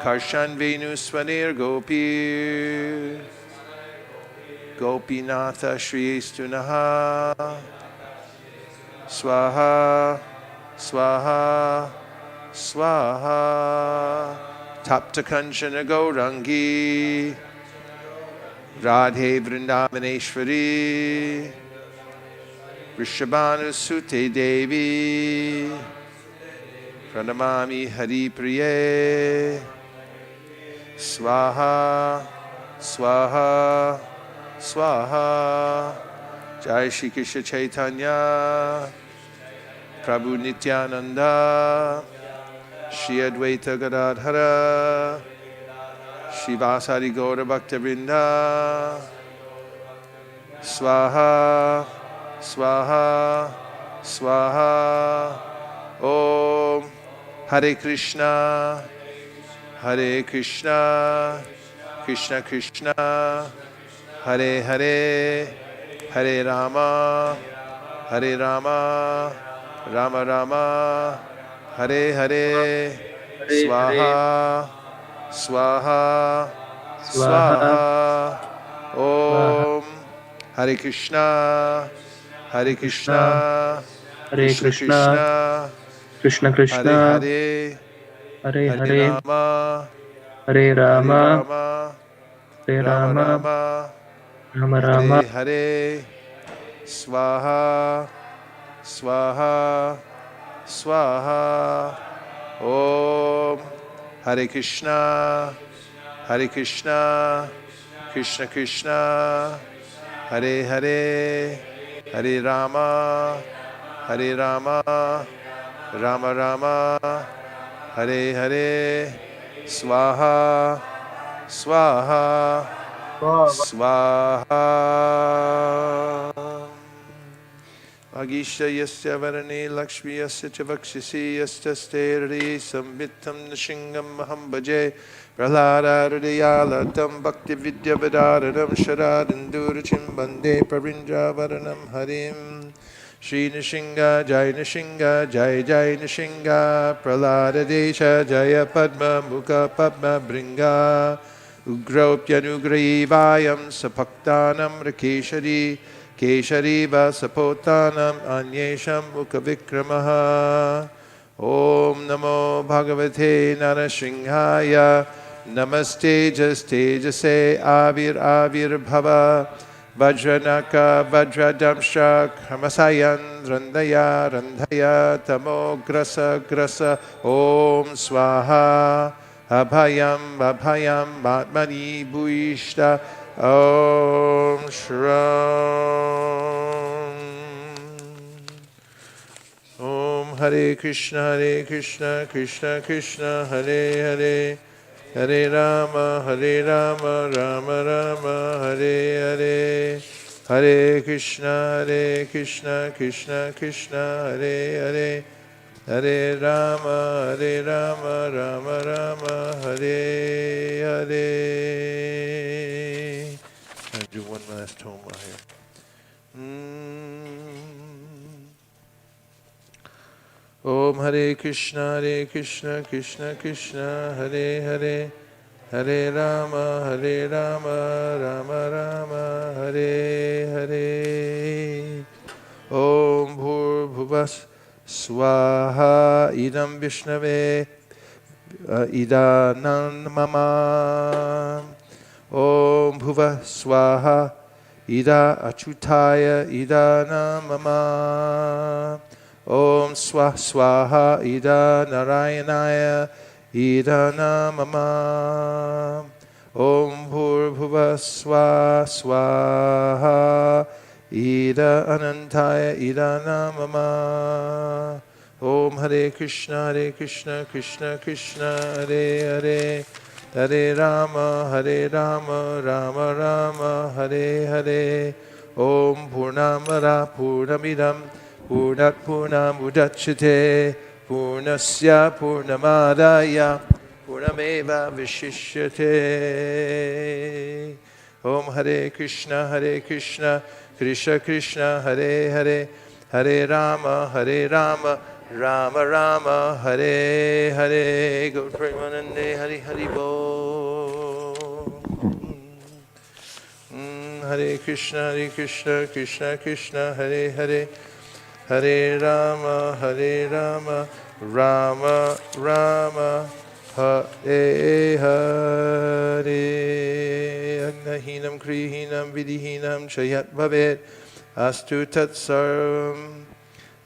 Karshan Venu Swanir Gopi Gopinatha Shri Stunaha. Swaha, Swaha, Swaha. Tapta Kanchana Gaurangi Radhe Vrindavaneshwari Vrishabhanu Sute Devi Pranamami Hari Priye. Swaha, Swaha, Swaha. Jai Shri Krishna Chaitanya Prabhu Nityananda Shri Advaita Gadadhara Shivasari Gaura Bhaktivinoda. Swaha, Swaha, Swaha. Om Hare Krishna, Hare Krishna, Krishna Krishna, Hare Hare, Hare Rama, Hare Rama, Rama Rama, Hare Hare. Swaha, Swaha, Swaha. Om Hare Krishna, Hare Krishna, Hare Krishna Krishna, Krishna Hare Krishna, Hare, Hare Hare Hare, Rama, Hare Hare Rama, Rama, Hare Rama Rama, Rama, Rama Hare Rama. Hare. Swaha, Swaha, Swaha. Om Hare Krishna, Hare Krishna, Krishna Krishna, Hare Hare, Hare Rama, Hare Rama, Rama Rama, Hare Hare. Swaha, Swaha, Swaha. Agisha yasya varane lakshmi yasya chavakshisi yasya steri samvitam nishingam maham bhaje Prahlada hridayalatam bhakti vidya vidaradam sharadindurachim bande pravindra varanam harim. Shri Nishinga Jai Nishinga Jai Jai Nishinga Prahlada Desha Jaya Padma Mukha Padma Bringa Ugropyanugrahivayam Sapaktanam Rakeshari Keshari Vasapotanam Anyesham Mukhavikramaha. Om Namo Bhagavate Narasimhaya Namaste Tejase Avirbhava Vajranaka Vajradamsha Kramasayan Randaya Randhaya Tamo Grasa Om Swaha Abhayam Matmani Bhuishta Om Shram. Om Hare Krishna Krishna Krishna Hare Hare Hare Rama Rama Rama Hare Hare Hare Krishna Krishna Krishna Hare Hare Hare Rama Rama Rama Hare Hare. I'll do one last homa here. Om Hare Krishna Krishna Krishna Hare Hare Hare Rama Rama Rama Hare Hare. Om Bhuvas Swaha Idam Vishnave Idanan Mama. Om Bhuva Swaha Ida Achutaya Idanam Mama. Om Swaha Ida Narayanaya Ida Namama. Om Bhurbhuva Swaha Ida Anantaya Ida Namama. Om Hare Krishna Krishna Hare Hare Hare Rama Rama Rama Hare Hare. Om Purnamara Purnamidam Purnat Purnam Udachyate Purnasya Purnamadaya Purnameva Vishishyate. Om Hare Krishna Krishna Hare Hare Hare Rama Rama Rama Hare Hare. Go Premanande Hari Bo. Hare Krishna Krishna Hare Hare Hare Rama Rama Rama Hare Hare. Agnahinam Krihinam Vidihinam Chayat Bhavet Astu Tat Sarvam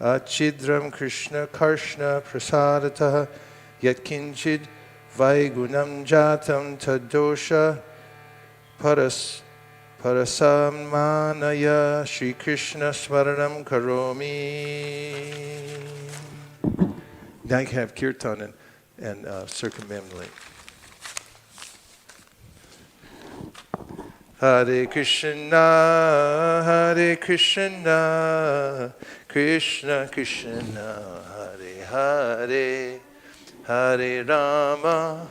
Achidram Krishna Karshna Prasadata Yatkinchid Vaigunam Jatam Tadosha Parasamanaya Shri Krishna Smaranam Karomi. Now you can have Kirtan and circumambulate. Hare Krishna Krishna Krishna Hare Hare Hare Rama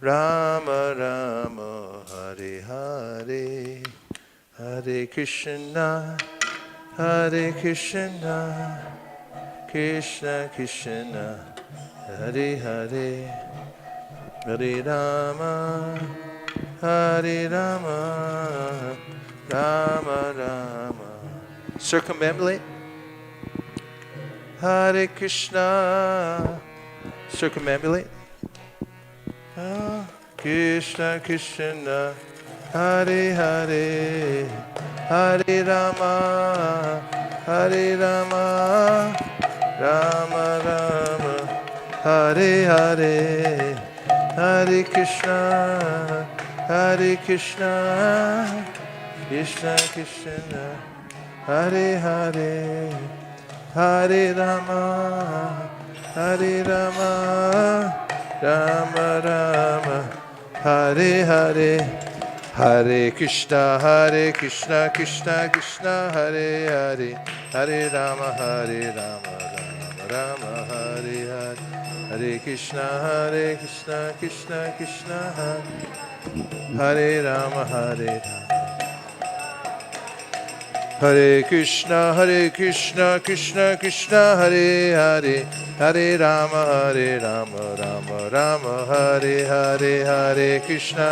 Rama Rama Hare Hare Hare Krishna Krishna Krishna Hare Hare Hare Rama Rama Rama. Circumambulate. Hare Krishna. Circumambulate. Krishna Krishna Hare Hare Hare Rama Rama Rama Hare Hare Hare Krishna Krishna Krishna Hare Hare Hare Rama Rama Rama Hare Hare Hare Krishna Krishna Krishna Hare Hare Hare Rama Rama Rama Hare Hare Hare Krishna Krishna Krishna Hare Rama Hare Krishna Krishna Krishna Hare Hare Hare Rama Rama Rama Hare Hare Hare Krishna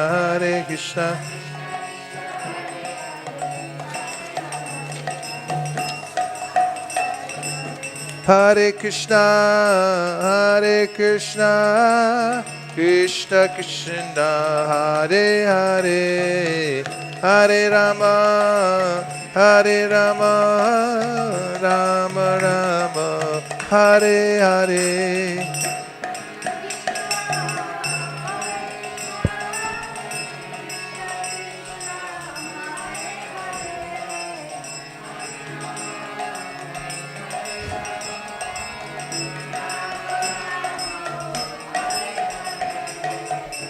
Hare Krishna, Krishna Krishna, Hare Hare, Hare Rama, Rama Rama, Hare Hare.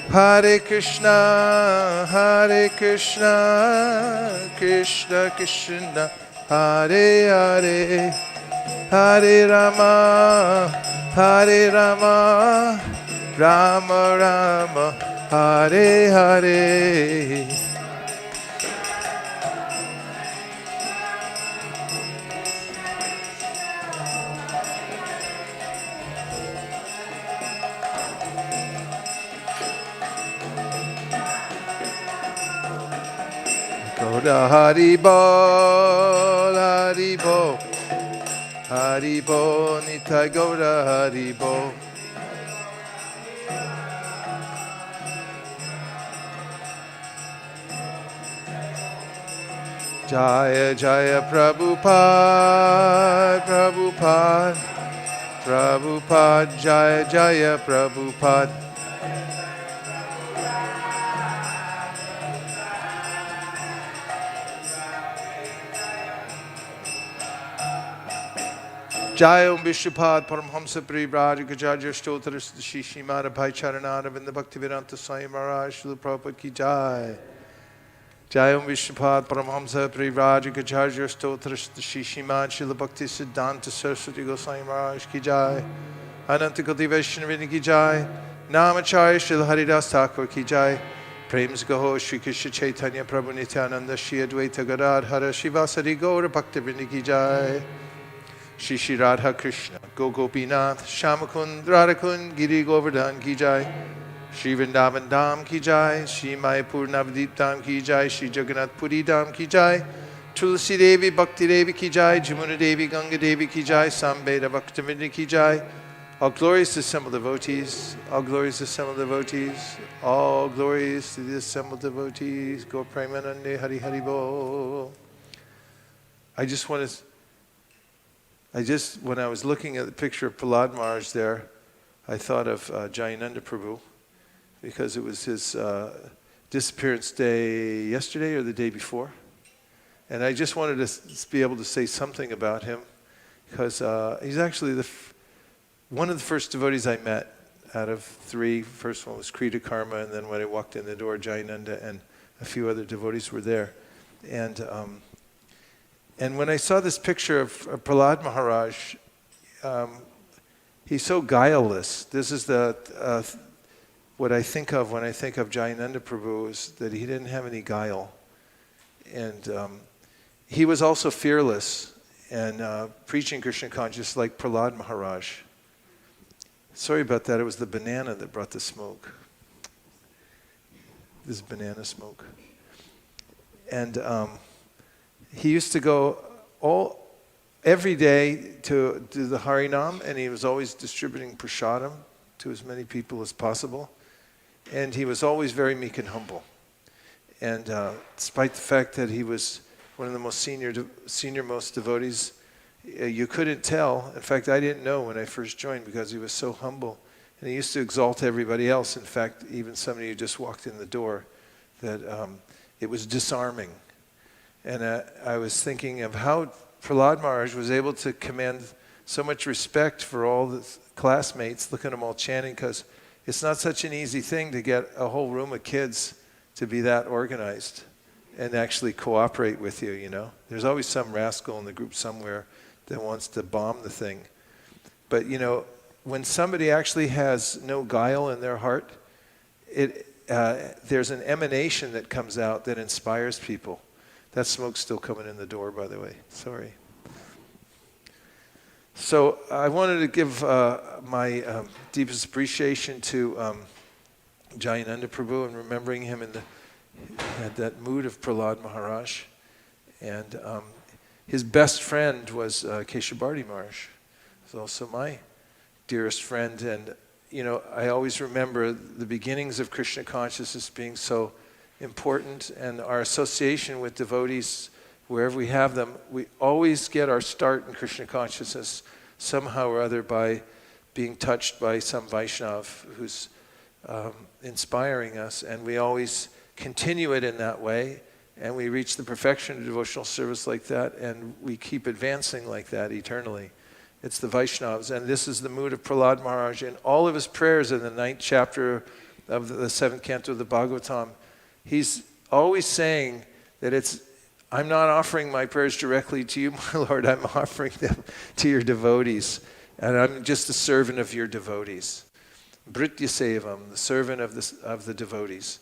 Hare Krishna, Krishna Krishna, Hare Hare, Hare Rama, Rama Rama, Hare Hare. Gaura Haribol, Haribol, Haribol, Nitai Gaura Haribol. Jaya Jaya Prabhupada, Prabhupada, Prabhupada, Jaya Jaya Prabhupada. Jai Om Vishwapad Paramhamsa Privraj Gajarya Stotra Shishimara Bhai Charanara Vinda Bhaktivedanta Swami Maharaj Srila Prabhupada Ki Jai. Jai Om Vishwapad Paramhamsa Privraj Gajarya Stotra Shishimara Srila Bhakti Siddhanta Saraswati Goswami Maharaj Ki Jai. Ananta Koti Vaishnavini Ki Jai. Namacharya Srila Haridas Thakur Ki Jai. Prems Gaho Shri Krishna Chaitanya Prabhu Nityananda Shri Advaita Gadadhara Shivasari Gaura Bhaktivinoda Ki Jai. Shri Shri Radha Krishna, Gopinath, Shamakund, Radhakund, Giri Govardhan Ki Jai, Shri Vrindavan Dham Ki Jai, Shri Mayapur Navadip Dham Ki Jai, Shri Jagannath Puri Dham Ki Jai, Tulsi Devi Bhakti Devi Ki Jai, Jamuna Devi Ganga Devi Ki Jai, Sambheda Bhaktivinoda Ki Jai. All glories to assembled devotees, all glories to assembled devotees, all glories to the assembled devotees. Go Premanande Hari Hari Bo. When I was looking at the picture of Prahlada Maharaj there, I thought of Jayananda Prabhu, because it was his disappearance day yesterday or the day before. And I just wanted to be able to say something about him, because he's actually one of the first devotees I met out of three. First one was Krita Karma, and then when I walked in the door, Jayananda and a few other devotees were there. And when I saw this picture of Prahlada Maharaj, he's so guileless. This is what I think of when I think of Jayananda Prabhu, is that he didn't have any guile. And he was also fearless and preaching Krishna consciousness like Prahlada Maharaj. Sorry about that, it was the banana that brought the smoke. This banana smoke. And he used to go every day to do the Harinam, and he was always distributing prasadam to as many people as possible. And he was always very meek and humble. And despite the fact that he was one of the most senior-most devotees, you couldn't tell. In fact, I didn't know when I first joined, because he was so humble. And he used to exalt everybody else. In fact, even somebody who just walked in the door, that it was disarming. And I was thinking of how Prahlada Maharaj was able to command so much respect for all the classmates. Look at them all chanting, because it's not such an easy thing to get a whole room of kids to be that organized and actually cooperate with you, you know. There's always some rascal in the group somewhere that wants to bomb the thing. But, you know, when somebody actually has no guile in their heart, there's an emanation that comes out that inspires people. That smoke's still coming in the door, by the way. Sorry. So I wanted to give my deepest appreciation to Jayananda Prabhu, and remembering him in that mood of Prahlada Maharaj. And his best friend was Keshavarti Maharaj. is also my dearest friend. And, you know, I always remember the beginnings of Krishna consciousness being so important, and our association with devotees, wherever we have them, we always get our start in Krishna consciousness somehow or other by being touched by some Vaishnav who's inspiring us, and we always continue it in that way, and we reach the perfection of devotional service like that, and we keep advancing like that eternally. It's the Vaishnavas, and this is the mood of Prahlada Maharaj in all of his prayers in the 9th chapter of the 7th canto of the Bhagavatam. He's always saying that I'm not offering my prayers directly to you, my Lord, I'm offering them to your devotees, and I'm just a servant of your devotees. Britya Sevam, the servant of the devotees.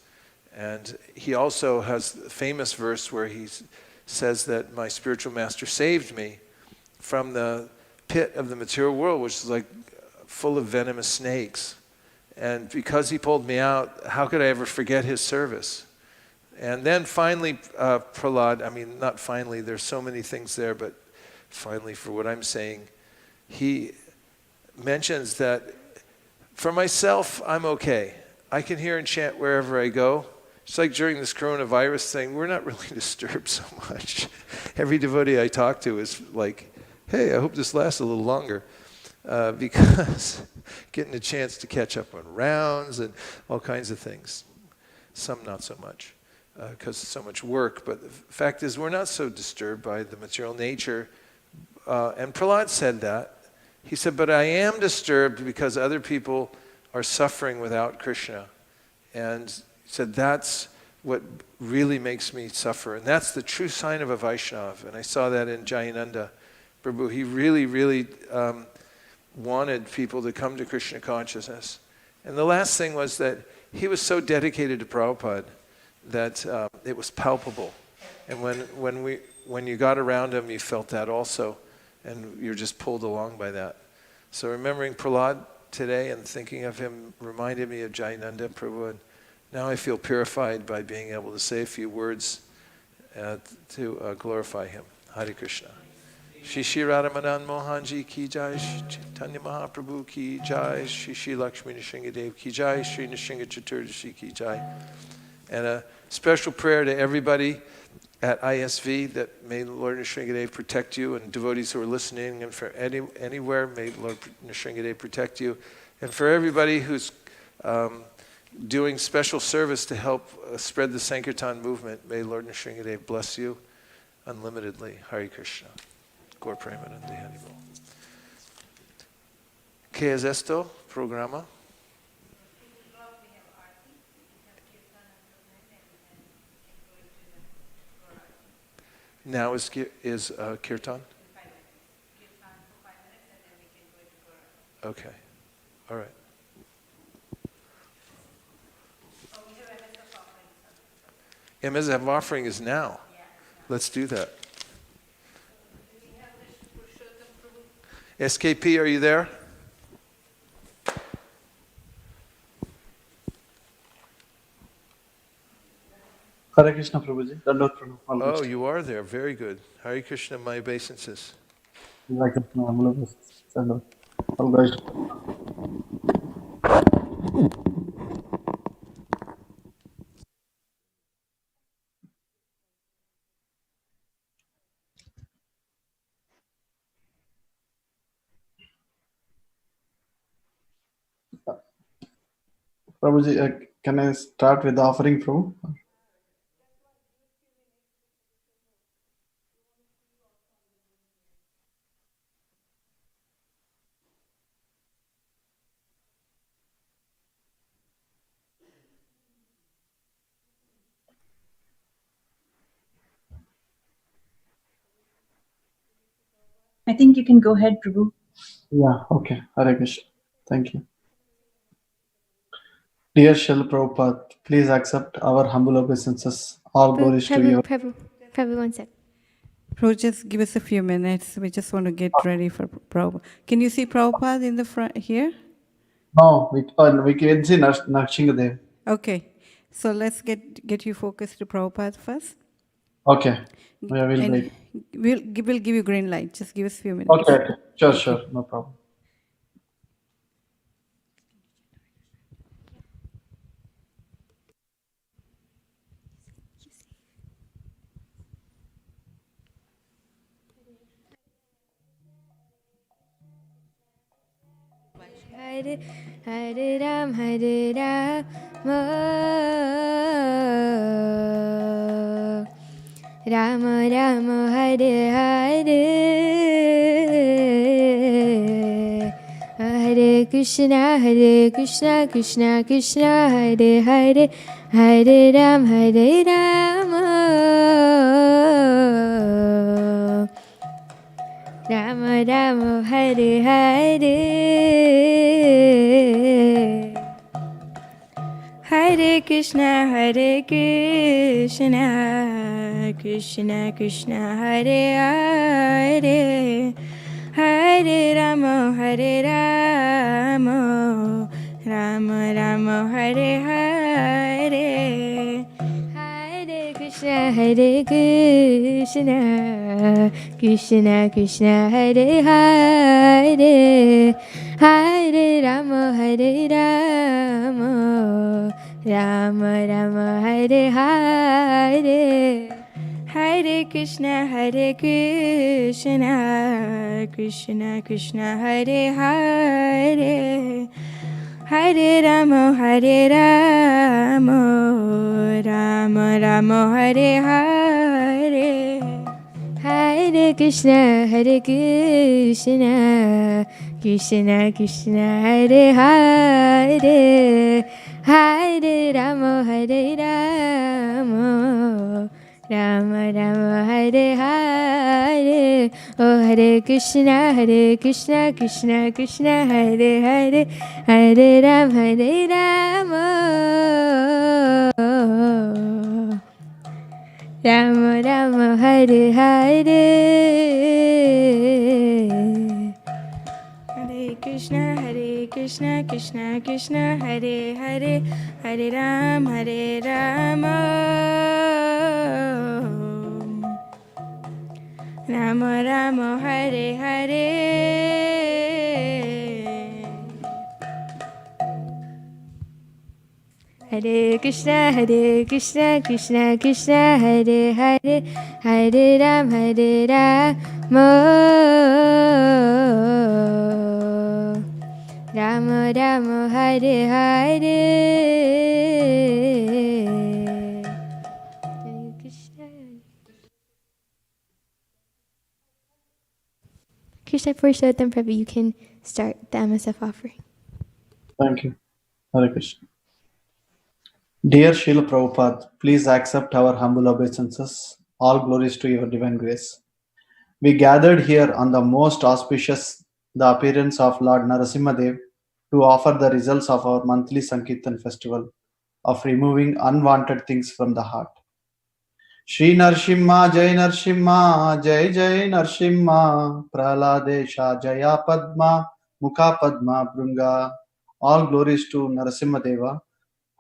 And he also has a famous verse where he says that my spiritual master saved me from the pit of the material world, which is like full of venomous snakes. And because he pulled me out, how could I ever forget his service? And then finally, Prahlada, I mean, not finally, there's so many things there, but finally, for what I'm saying, he mentions that for myself, I'm okay. I can hear and chant wherever I go. It's like during this coronavirus thing, we're not really disturbed so much. Every devotee I talk to is like, hey, I hope this lasts a little longer. Because getting a chance to catch up on rounds and all kinds of things. Some not so much, because it's so much work. But the fact is, we're not so disturbed by the material nature. And Prahlada said that. He said, but I am disturbed because other people are suffering without Krishna. And he said, that's what really makes me suffer. And that's the true sign of a Vaishnava. And I saw that in Jayananda Prabhu. He really, really wanted people to come to Krishna consciousness. And the last thing was that he was so dedicated to Prabhupada that it was palpable. And when you got around him, you felt that also. And you're just pulled along by that. So remembering Prahlada today and thinking of him reminded me of Jayananda Prabhu. And now I feel purified by being able to say a few words to glorify him. Hare Krishna. Shri Shri Radhamadan Mohanji ki jai, Chaitanya Mahaprabhu ki jai, Shri Shri Lakshmi Nrsingadev ki jai, Shri Nrsimha Caturdasi ki jai. And a special prayer to everybody at ISV, that may Lord Nrsingadev protect you, and devotees who are listening, and for anywhere, may Lord Nrsingadev protect you. And for everybody who's doing special service to help spread the Sankirtan movement, may Lord Nrsingadev bless you unlimitedly. Hare Krishna. Gaur Premanande Haribol. ¿Qué es esto? Programa. Now is Kirtan? Okay. All right. MSF offering is now. Let's do that. SKP, are you there? Hare Krishna Prabhuji. Oh, you are there. Very good. Hare Krishna, my obeisances. Prabhuji, can I start with the offering, Prabhu? I think you can go ahead, Prabhu. Yeah, okay. Hare Krishna. Thank you. Dear Srila Prabhupada, please accept our humble obeisances. All glories to you. Prabhu, one sec. Prabhu, just give us a few minutes. We just want to get ready for Prabhupada. Can you see Prabhupada in the front here? No, we can see Nrsingadev. Okay. So let's get you focused to Prabhupada first. Okay. We will wait. we'll give you green light. Just give us a few minutes. Okay. Sure. No problem. Hare Hare Rama Rama Rama Hare Hare Hare Krishna Krishna Krishna Hare Hare Hare Rama Rama Rama Hare Hare Hare Krishna Krishna Krishna Hare Hare Hare Rama Rama Rama Hare Hare Hare Krishna Krishna Krishna Hare Hare Hare Rama Rama Rama Hare Hare Hare Krishna Krishna Krishna Hare Hare Hare Rama Rama Rama Hare Hare Hare Krishna Krishna Krishna Hare Hare Hare Rama Rama Rama Hare Hare Oh Hare Krishna Krishna Krishna Hare Hare Hare Rama Rama Rama Hare Hare Hare Krishna Krishna Krishna Hare Hare Hare Rama Rama Rama Hare Hare Hare Krishna Krishna Krishna Hare Hare Hare Rama Rama Rama Hare Hare Krishna Purushottam Prabhu, you can start the MSF offering. Thank you. Hare Krishna. Dear Srila Prabhupada, please accept our humble obeisances. All glories to your divine grace. We gathered here on the most auspicious, the appearance of Lord Narasimha Dev, to offer the results of our monthly Sankirtan festival of removing unwanted things from the heart. Shri Narasimha, Jai Narasimha, Jai Jai Narasimha, Prahladesha, Jaya Padma, Mukha Padma, Brunga. All glories to Narasimha Deva,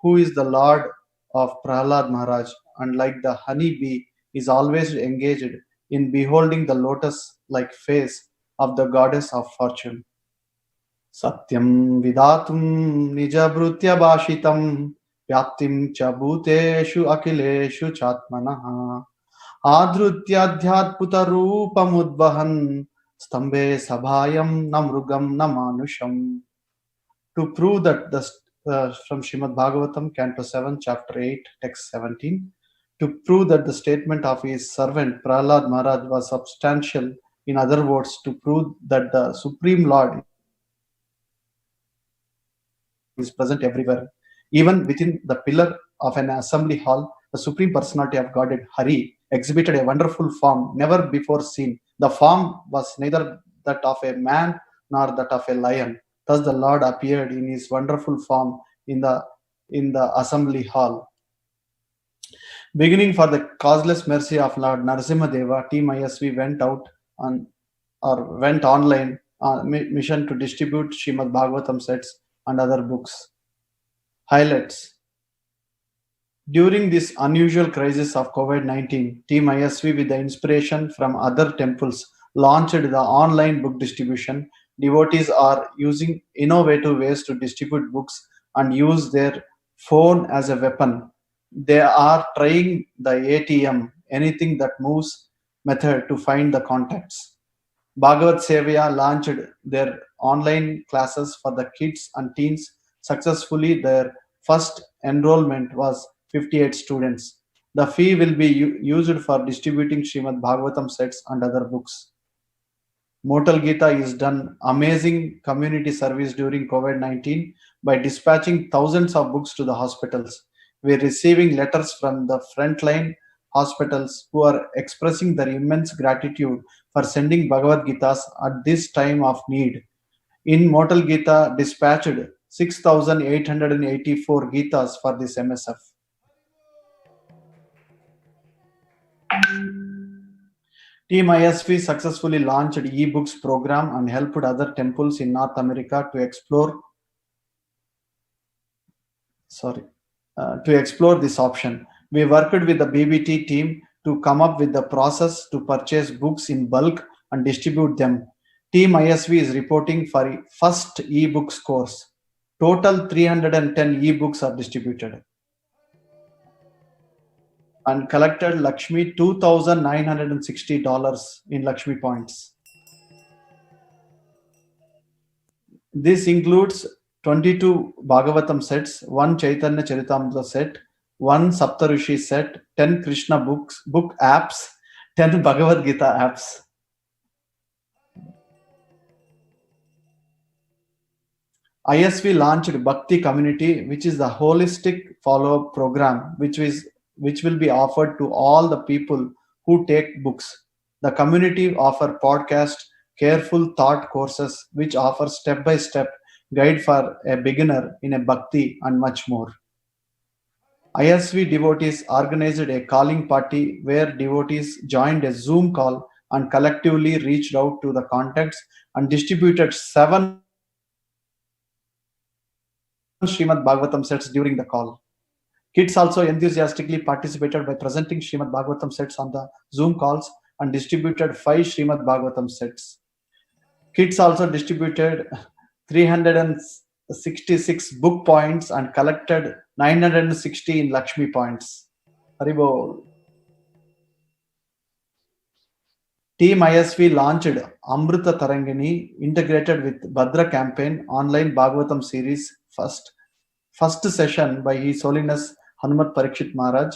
who is the Lord of Prahlad Maharaj, and like the honey bee, is always engaged in beholding the lotus-like face of the goddess of fortune. Satyam vidatum nijabrutya bhashitam vyaptim cha bhuteshu akileshu chatmanaha adrutyadhyatputa rupamudvahan stambhe sabhayam namrugam namanusham. To prove that from Srimad Bhagavatam, Canto 7, Chapter 8, Text 17, to prove that the statement of his servant Prahlad Maharaj was substantial, in other words, to prove that the Supreme Lord is present everywhere, even within the pillar of an assembly hall, the Supreme Personality of Godhead, Hari, exhibited a wonderful form never before seen. The form was neither that of a man nor that of a lion. Thus the Lord appeared in his wonderful form in the assembly hall. Beginning for the causeless mercy of Lord Narasimha Deva, Team ISV went online on mission to distribute Srimad Bhagavatam sets and other books. Highlights. During this unusual crisis of COVID-19, Team ISV, with the inspiration from other temples, launched the online book distribution. Devotees are using innovative ways to distribute books and use their phone as a weapon. They are trying the ATM, anything that moves method, to find the contacts. Bhagavat Sevaya launched their online classes for the kids and teens successfully. Their first enrollment was 58 students. The fee will be used for distributing Srimad Bhagavatam sets and other books. Mortal Gita is done amazing community service during COVID-19 by dispatching thousands of books to the hospitals. We're receiving letters from the frontline hospitals who are expressing their immense gratitude for sending Bhagavad Gitas at this time of need. In Mortal Gita dispatched 6,884 Gitas for this MSF. Team ISV successfully launched e-books program and helped other temples in North America to explore this option. We worked with the BBT team to come up with the process to purchase books in bulk and distribute them. Team ISV is reporting for first e-books course. Total 310 e-books are distributed and collected Lakshmi $2,960 in Lakshmi points. This includes 22 Bhagavatam sets, 1 Chaitanya Charitamrita set, 1 Saptarushi set, 10 Krishna book apps, 10 Bhagavad Gita apps. ISV launched Bhakti Community, which is the holistic follow-up program which will be offered to all the people who take books. The community offer podcast, careful thought courses which offer step-by-step guide for a beginner in a bhakti and much more. ISV devotees organized a calling party where devotees joined a Zoom call and collectively reached out to the contacts and distributed 7 Srimad Bhagavatam sets during the call. Kids also enthusiastically participated by presenting Srimad Bhagavatam sets on the Zoom calls and distributed 5 Srimad Bhagavatam sets. Kids also distributed 366 book points and collected 960 in Lakshmi points. Haribol. Team ISV launched Amrita Tarangini integrated with Bhadra campaign online Bhagavatam series first session by His Holiness Hanumat Parikshit Maharaj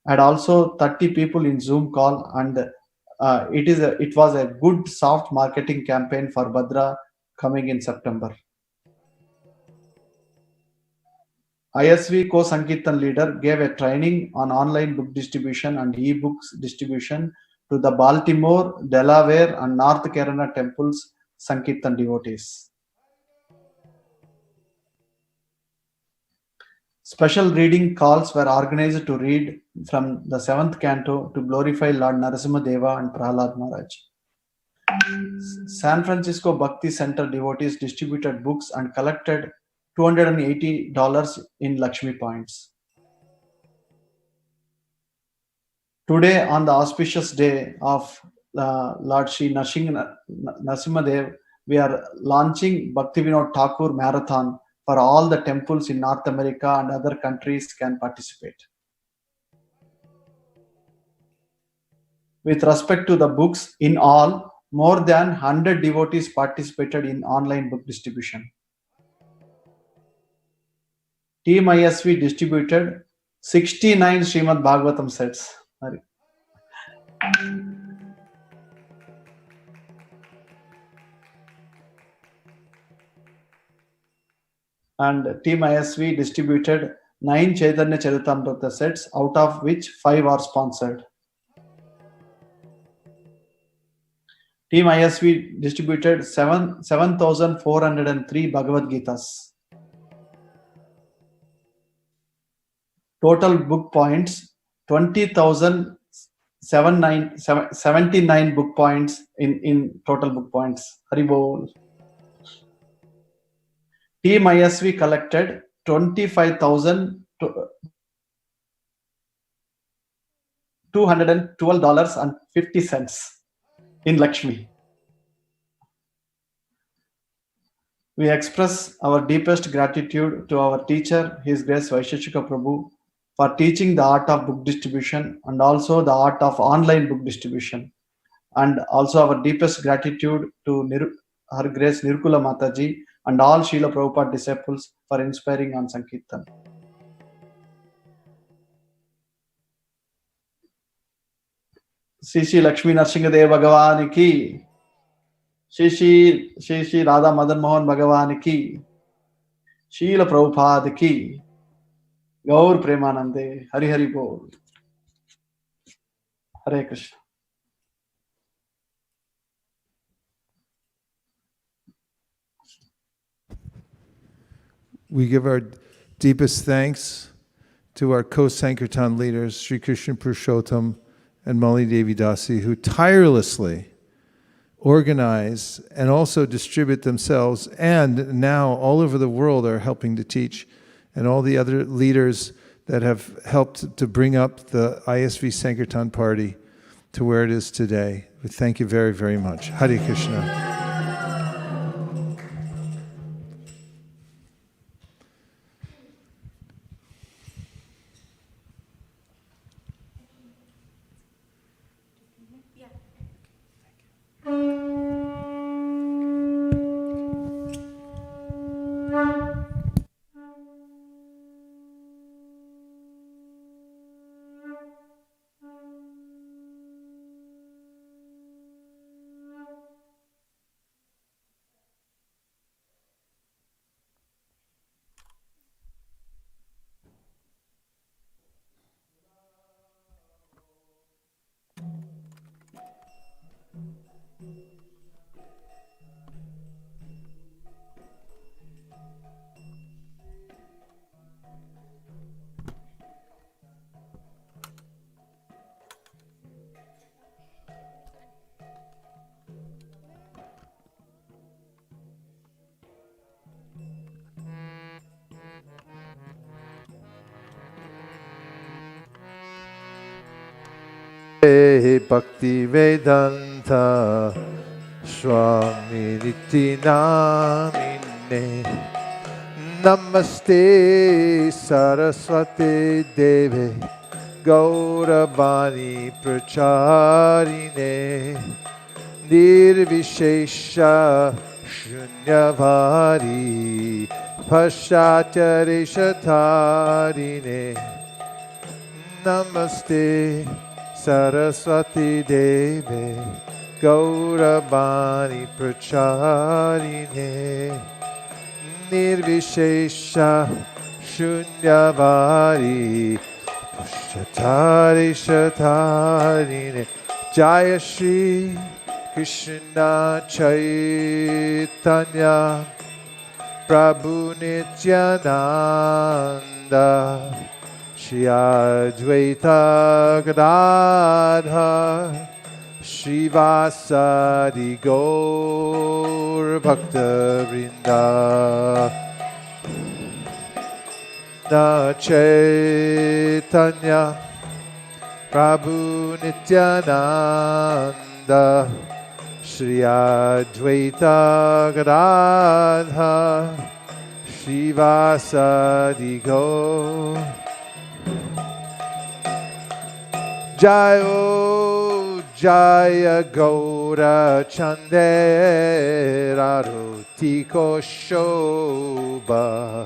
had also 30 people in Zoom call, and it was a good soft marketing campaign for Bhadra coming in September. ISV co-Sankirtan leader gave a training on online book distribution and e-books distribution to the Baltimore, Delaware and North Carolina temples Sankirtan devotees. Special reading calls were organized to read from the 7th canto to glorify Lord Narasimha Deva and Prahlada Maharaj. San Francisco Bhakti Center devotees distributed books and collected $280 in Lakshmi points. Today, on the auspicious day of Lord Sri Narasimha Dev, we are launching Bhaktivinoda Thakur Marathon for all the temples in North America and other countries can participate. With respect to the books, in all, more than 100 devotees participated in online book distribution. Team ISV distributed 69 Srimad Bhagavatam sets. And Team ISV distributed 9 Chaitanya Charitamrita sets, out of which 5 are sponsored. Team ISV distributed 7,403 Bhagavad Gitas. Total book points 20,079 book points in total book points. Haribol. Team ISV collected 25,000 $212.50 in Lakshmi. We express our deepest gratitude to our teacher, His Grace Vaisesika Prabhu, for teaching the art of book distribution and also the art of online book distribution. And also our deepest gratitude to Her Grace Nirkula Mataji and all Srila Prabhupada disciples for inspiring on Sankirtan. Shri Lakshmi Narasimha Bhagavan ki, Shri Radha Madan Mohan Bhagavan ki, Srila Prabhupada ki, Gaur Premanande, Hari Hari Bol. Hare Krishna. We give our deepest thanks to our co-Sankirtan leaders, Sri Krishna Purushottam and Mali Devi Dasi, who tirelessly organize and also distribute themselves, and now all over the world are helping to teach, and all the other leaders that have helped to bring up the ISV Sankirtan party to where it is today. We thank you very, very much. Hare Krishna. Bhakti Vedanta Swami Nityanamine Namaste Saraswati Deve Gauravani Pracharine Nirvishesha Shunyavadi Pashatyarishatarine Namaste Saraswati Deve Gauravani Pracharine Nirvishesha Shunyavadi Pashatyarishatarine Jaya Shri Krishna Chaitanya Prabhu Nityananda Shri Advaita Gadadhar Shri Vasadi Gaur Bhakta Vrinda Na Chaitanya Prabhu Nityananda Shri Advaita Gadadhar Shri Vasadi Gaur Jayo Jaya Gaura Chandera Rutiko Shobha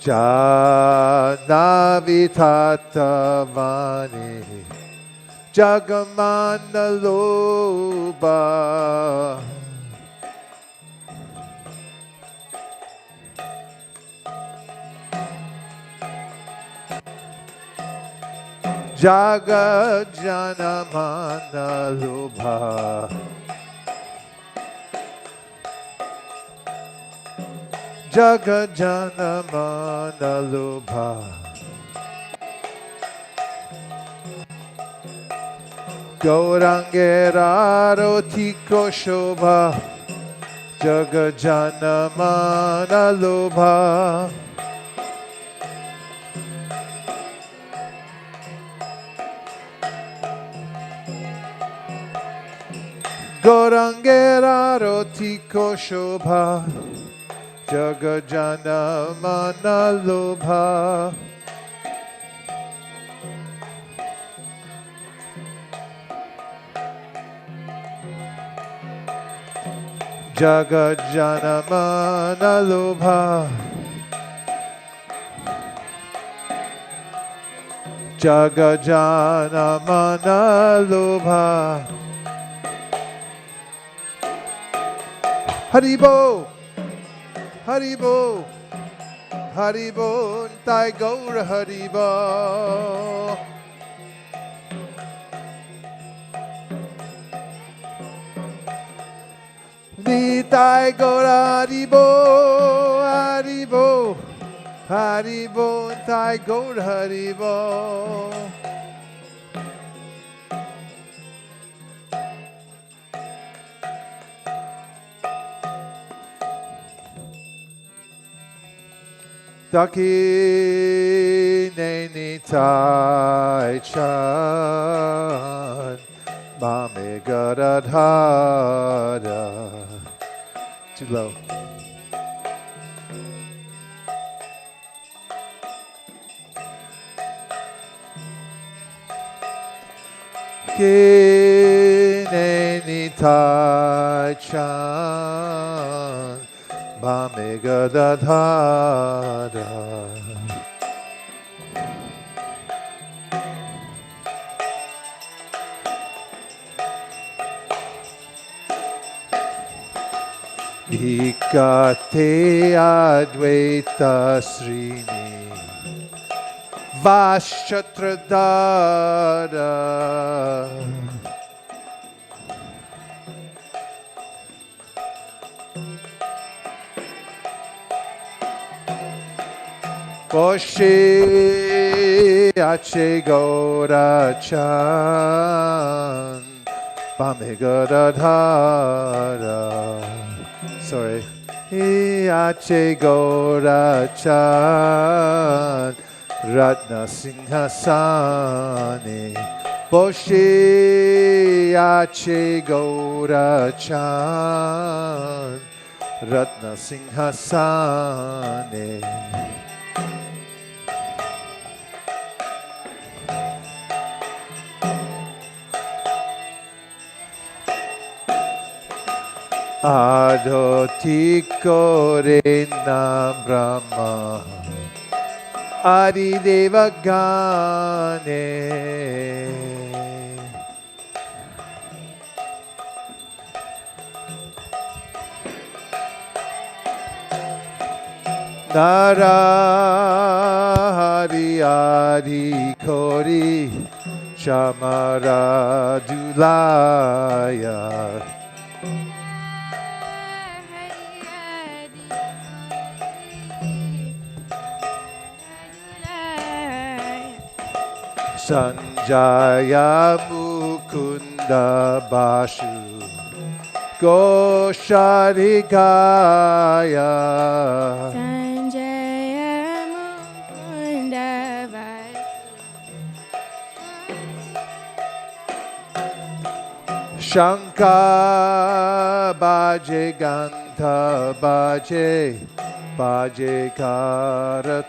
Janavitatavani Jagamana Loba Jaga Janamana Lubha Jaga Janamana Lubha Gaurangera Rotiko Shobha Jagajanamana lobha. Gorangera rotiko shobha. Jagajanamana lobha. Jagajanamana lobha. Jagajanamana lobha. Haribo, Haribo, Haribo, Thai Gaura Haribo. Thai Gaura Haribo, Haribo, Haribo, Thai Gaura Haribo. Dakine Nitai Chan Mame Gadadhara. Too low. Kine Nitai Chan Mame Gadadhara. Ikate Advaita Srini Vashchatradara. Poshe Ache Gaura Chan Pamegadadhara. Sorry. Ache Gaura Chan Ratna Singhasani. Poshe Ache Gaura Chan Ratna Singhasani. Adhoti Korena Brahma Adi Devagane. Nara Hari Adi Kori Shamara Dulaya. Sanjaya Mukunda Bashu Gosharikaya. Sanjaya Mukunda Shankar Baje Ganta Baje Baje Karatala.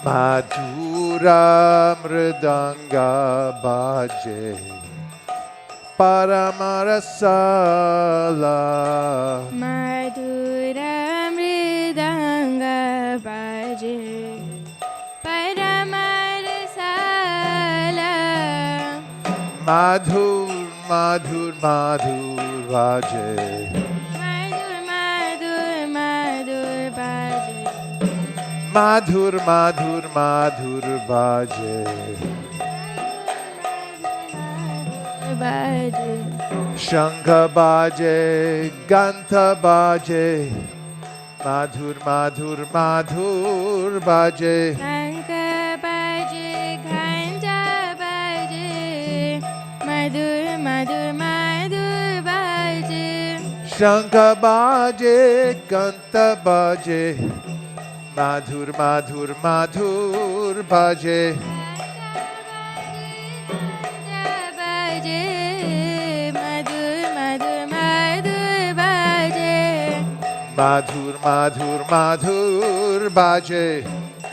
Madhura Mridanga Baje Paramarasala. Madhura Mridanga Baje Paramarasala. Madhur Madhur Madhur Baje. Madhur Madhur Madhur Baje. Shankha Baje Gantha Baje Madhur, madhur, madhur baje. Shanka baje, ghanta baje, madhur, madhur, madhur baje. Shankha baje, Ganta baje. Madhur, madhur, madhur baje. Baje, madhur, madhur, madhur baje. Madhur, madhur, madhur baje.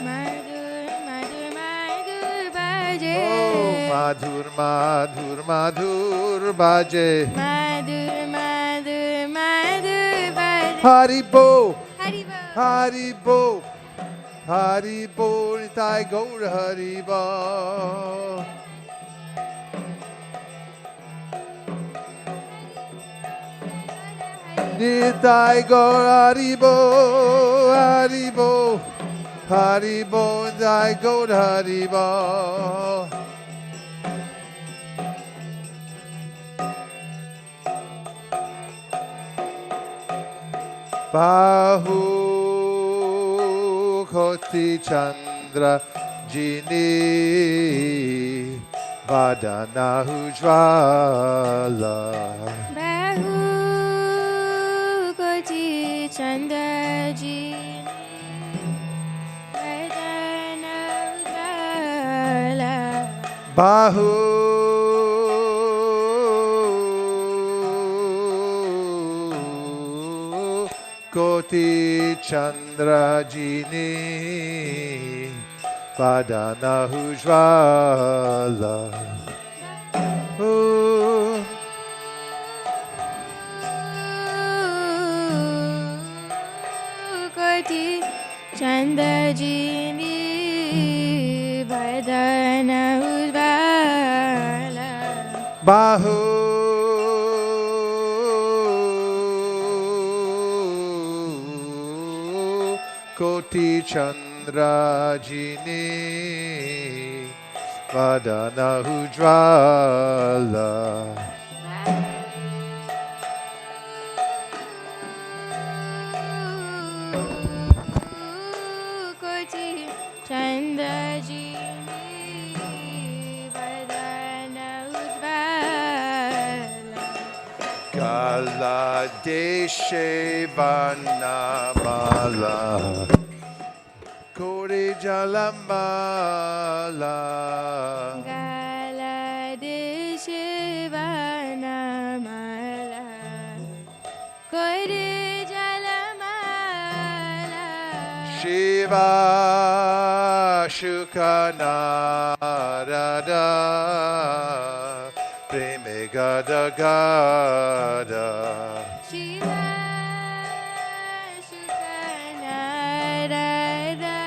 Madhur, madhur, madhur baje. Oh, madhur, madhur, madhur baje. Madhur, madhur, madhur baje. Haribo, Haribo. Haribo, Haribo, Nitai Gaur Haribo. Nitai Gaur Haribo, Haribo, Haribo, Nitai Gaur Haribo. Bahu Koti Chandra Jini Vadana Ujvala. Bahu Koti Chandra Jini Vadana Ujvala. Bahu Koti Chandra Jini Vadana Ujvala. Oh. Koti Chandra Jini Vadana Ujvala. Bahu Koti Chandra Jini Vadana Ujvala. Koti Chandra Jini Vadana Ujvala. Kala Deshe Vanamala Kore Jalamala Gala Deshe Vanamala Kore Jalamala. Shiva Shukanarada Preme Gada Gada. Shiva Shukanarada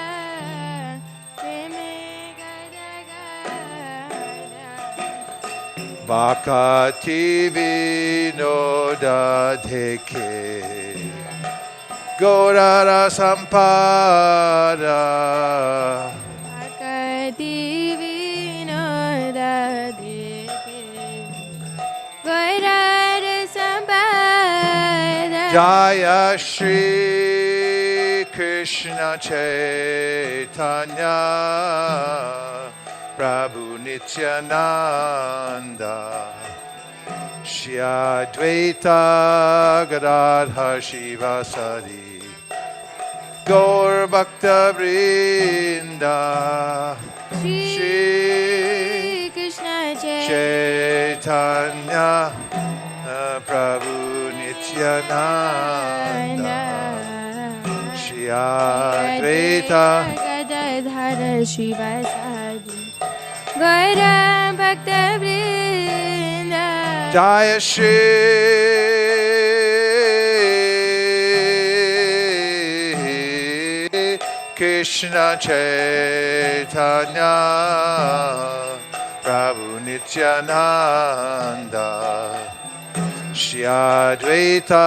Preme Gada Gada. Vakati Vinoda Dheke Gaurara Sampada. Akati Vinoda Deke Gaurara Sampada. Jaya Shri Krishna Chaitanya Prabhu Nityananda Shri Advaita Gadadhar Shivasari Gaur Bhakta Vrinda Shri Krishna Chaitanya Prabhu Nityananda Shri Advaita Gadadhar Shivasadi Gaura Bhakta Vrinda. Jaya Shri Krishna Chaitanya Prabhu Nityananda Shri Advaita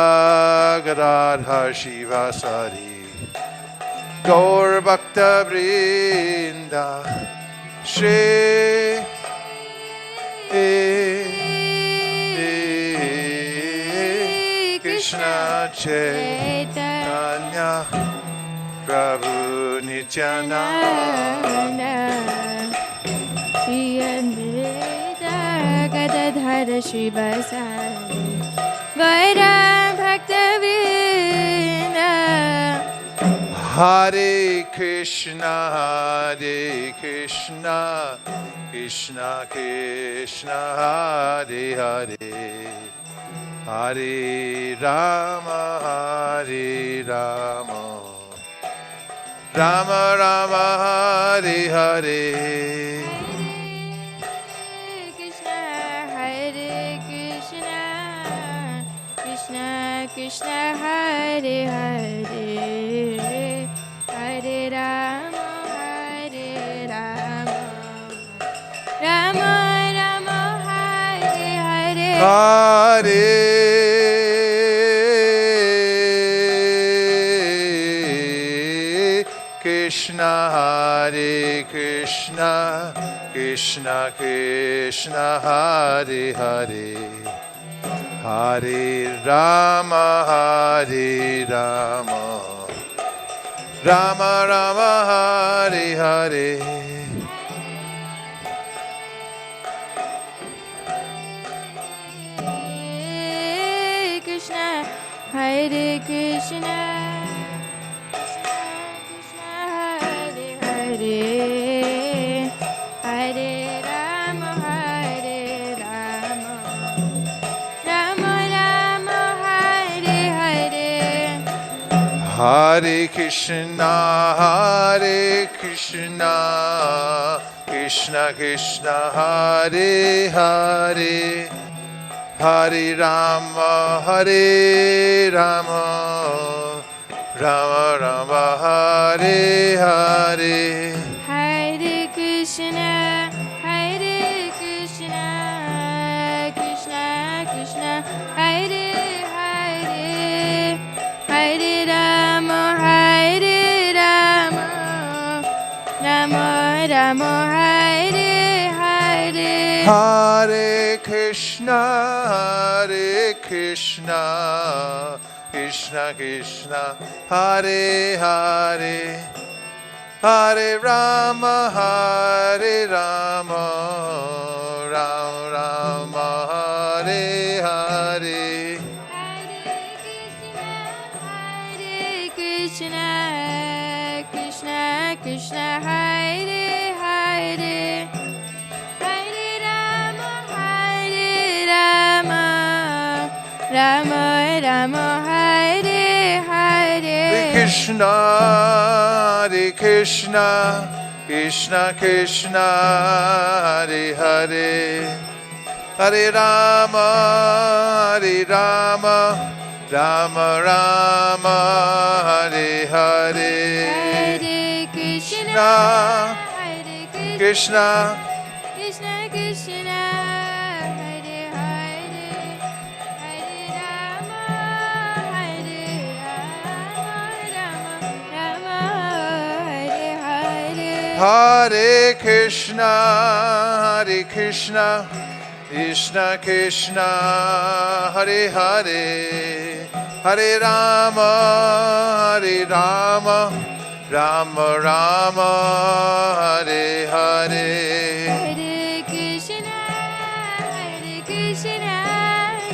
Gadadhar Shivasari Gaur Bhakta Vrinda Shri Krishna Chaitanya Krishna, Prabhu Nityananda, Shri Advaita Gadadhara Shivasari, Vaira Bhaktavinda. Hare Krishna, Krishna Krishna, Hare Hare, Hare Rama, Rama Rama, Hare Hare. Krishna Krishna, Hare Hare, Hare Rama, Rama Rama, Hare Hare. Hare Krishna, Hare Krishna, Krishna Krishna, Hare Hare, Hare Rama, Rama Rama, Hare Hare. Hare Krishna, Krishna Hare Hare, Hare Rama, Rama Rama, Hare Hare. Hare Krishna, Krishna Krishna, Hare Hare, Hare Rama, Rama Rama, Hare Hare. Hare Krishna, Krishna Krishna, Hare Hare, Hare Rama, Rama Rama, Hare Hare. Hare Krishna, Krishna Krishna, Hare Hare, Hare Rama, Rama Rama, Hare Hare. Hare Krishna, Krishna Krishna, Hare Hare, Hare Rama, Rama Rama, Hare Hare. Krishna, Krishna Krishna, Hare Hare, Hare Rama, Rama Rama, Hare Hare. Hare Krishna, Krishna Krishna Krishna, Hare Hare, Hare Rama, Rama Hare Hare. Hare Krishna, Krishna Krishna, Hare Hare, Hare Rama, Rama Rama, Hare Hare. Hare Krishna,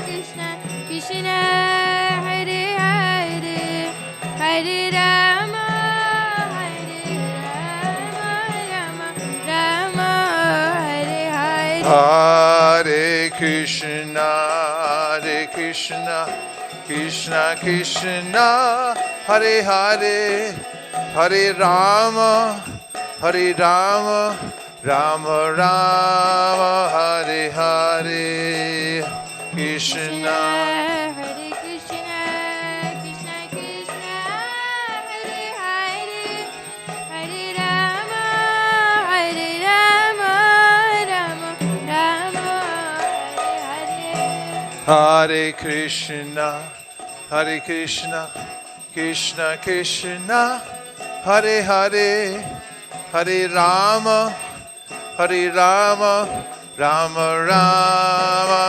Krishna Krishna, Hare Hare, Hare Rama, Rama Hare Hare. Hare Krishna, Krishna Hare Hare, Hare Rama, Rama Rama, Hare Hare. Krishna, Hare Krishna, Krishna Krishna, Hare Hare, Hare Rama, Rama Rama, Hare Hare. Hare Krishna, Krishna Krishna, Hare Hare, Hare Rama, Rama Rama,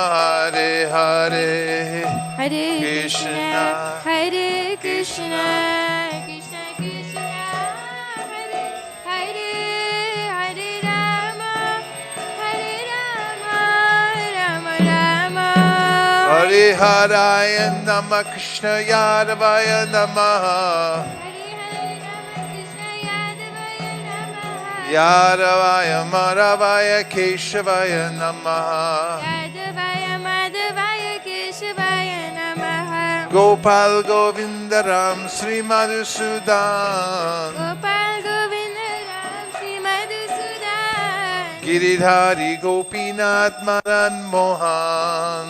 Hare Hare. Hare Krishna, Krishna Haraya Namah Krishna Yadavaya Namah Yadavaya Madhavaya Keshavaya Namah Gopal Govindaram Sri Madhusudan Giridhari Gopinath Madan Mohan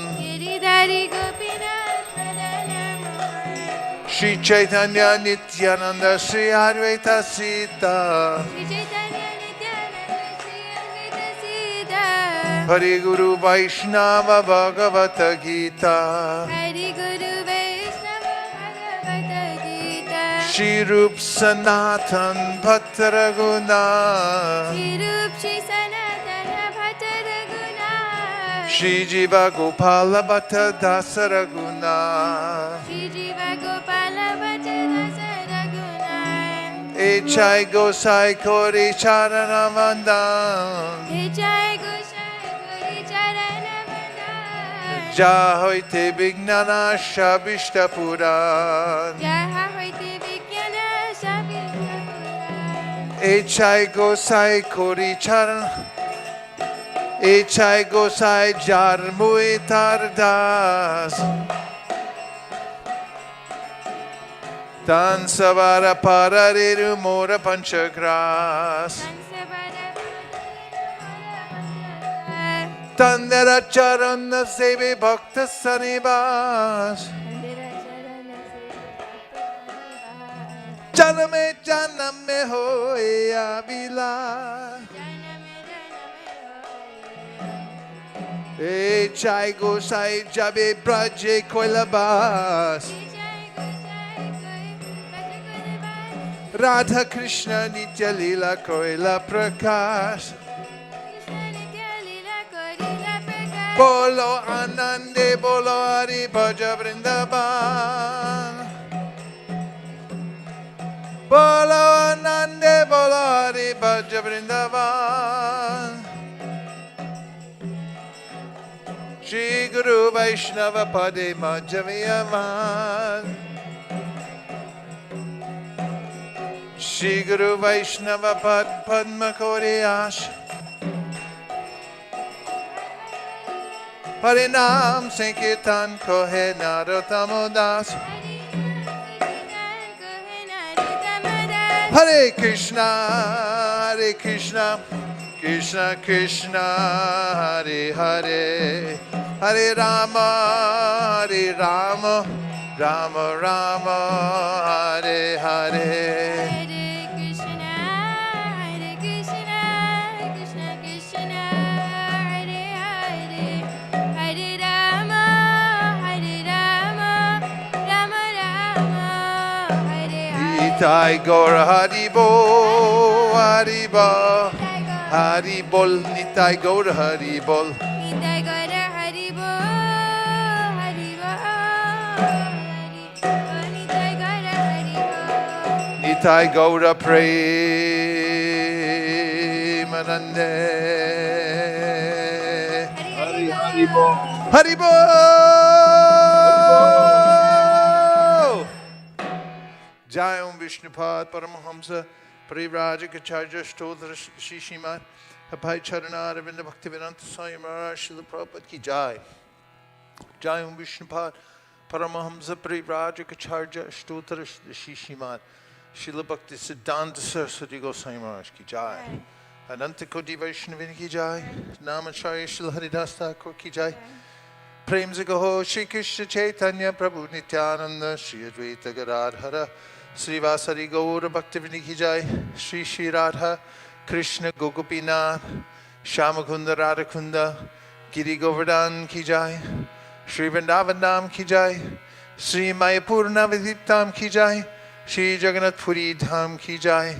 Shri Chaitanya Nityananda Shri Advaita Sita Hari Guru Vaishnava Bhagavata Gita Shri Rup Sanatan Bhattaraguna Shri Jiva Gopala Bhatta Dasaraguna Echai Gosai Kori Charanavandan Jahoite Vignana Shabishta Puran Echai Gosai Kori Charan Echai Gosai Jarmui Tardas Tan Savara Parariru Mora Panchagras Tandera Charana Sevi Bhakta Sanibas Janame Janame Hoya Vila Echai Gosai Jabe Braje Koilabas Radha Krishna Nitya Lila Koila Prakash Bolo Anande Bolo Hari Bhaja Vrindavan Bolo Anande Bolo Hari Bhaja Vrindavan Shri Guru Vaishnava Pade Majavayavan Shri Guru Vaishnava Pad Padma Koriyash Harinam Sankirtan Kohe Narotamodas Hare Krishna Krishna Krishna Hare Hare Hare Rama Rama Rama Hare Hare Nitai Gaur Haribo, Haribo, Haribol, Nitai Gaur Haribol. Nitai Gaura Premanande. Haribo. Haribo! Jai Om Vishnupad Paramahamsa Parivrajikacharya Stodra Shishimat Abhay Charana Ravinda Bhaktivedanta Swami Maharaj Srila Prabhupada Ki Jai. Jai Om Vishnupad Paramahamsa Parivrajikacharya Stodra Shishimat Srila Bhakti Siddhanta Saraswati Goswami Maharaj Ki Jai. Ananta Koti Vaishnavini Ki Jai. Namacharya Srila Haridas Thakur Ki Jai. Prem Zagaho Shri Krishna Chaitanya Prabhu Nityananda Shri Advaita Gadadhara Sri Vasari Gaura Bhaktivinoda Ki Jai. Shri Shri Radha Krishna Gogopinath Shamakunda Radhakunda Giri Govardhan Ki Jai. Shri Vrindavan Dham Ki Jai. Shri Mayapur Navadiptam Ki Jai. Shri Jagannath Puri Dham Ki Jai.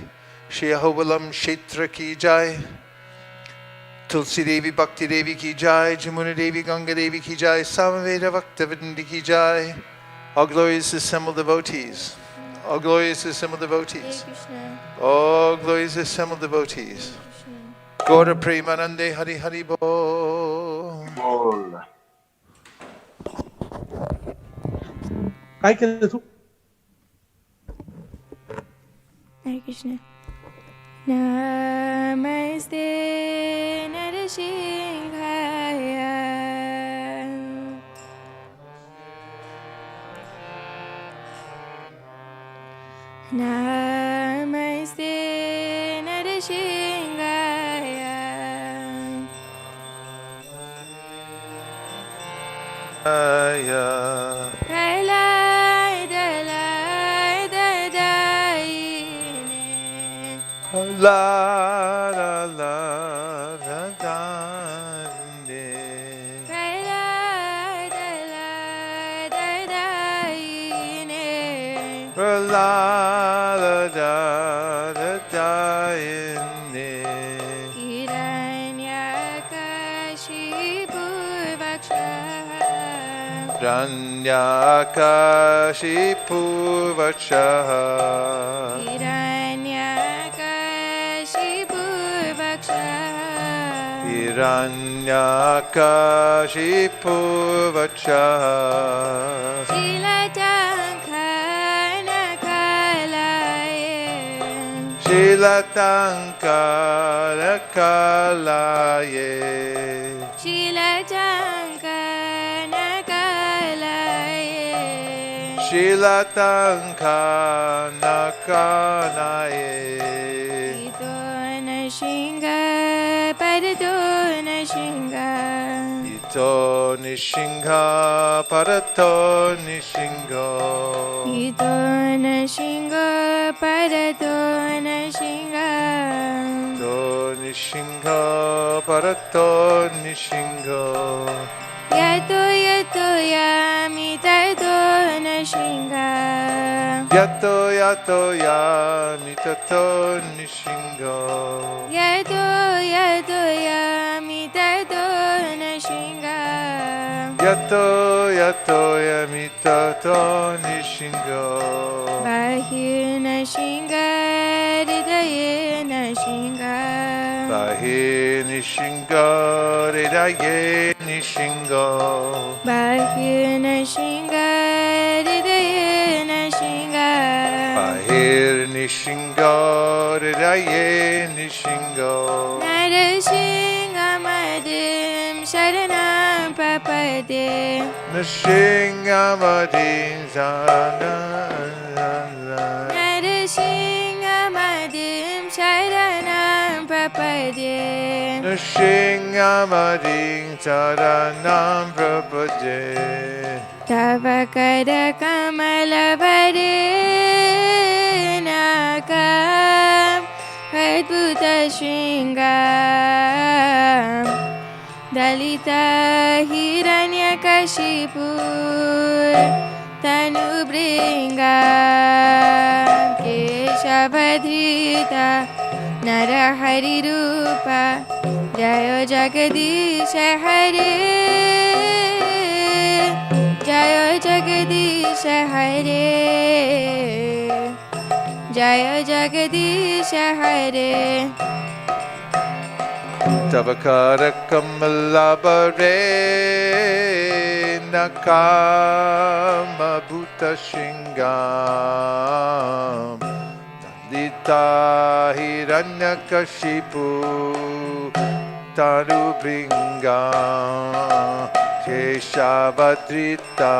Shri Ahobalam Kshetra Ki Jai. Tulsi Devi Bhakti Devi Ki Jai, Jamuna Devi Ganga Devi Ki Jai, Samaveda Bhaktivinoda Ki Jai. All glorious assembled devotees. All glorious assembled devotees. All glorious assembled devotees. Gaura Premanande Hari Hari Bol. काय केलं तू? Hare Krishna. Namaste Narasimhaya. Namaste Narasimhaya. La la la la da ne. La la da da da ne. Hiranyakashipu Hiranyakashipu vakshaha. Hiranyakashipu vakshaha. Shilatankara kalaye. Shilatankana kalaye. Ito nishinga parato nishingo. Ito nishinga parato nishingo. Yato yato yamita to nashinga. Yato yato yamita to nishingo. Yato yato yamita to nashinga. Yato yato yamita to nishingo. Bahir nashinga, hridaye nashinga. Bahir nishingo, hridaye nishingo. Bahir nashinga, hridaye nashinga. Bahir nishingo, hridaye nishingo. Narasimha madim sharanam papade. Nishinga madim saranam. Narasimha madim sharanam papade. Nishinga madim saranam prapade. Tava kada kamala varenakam adbhuta shringam dalita hiranyakashipu tanubringam keshavadhrita narahari rupa jayo jagadisha hare. Jaya Jagadisha Hare. Jaya Jagadisha Hare. Tavakara kamala varenakama bhuta shringam. Dalita hiranyakashipu tanubringam. Keshavadrita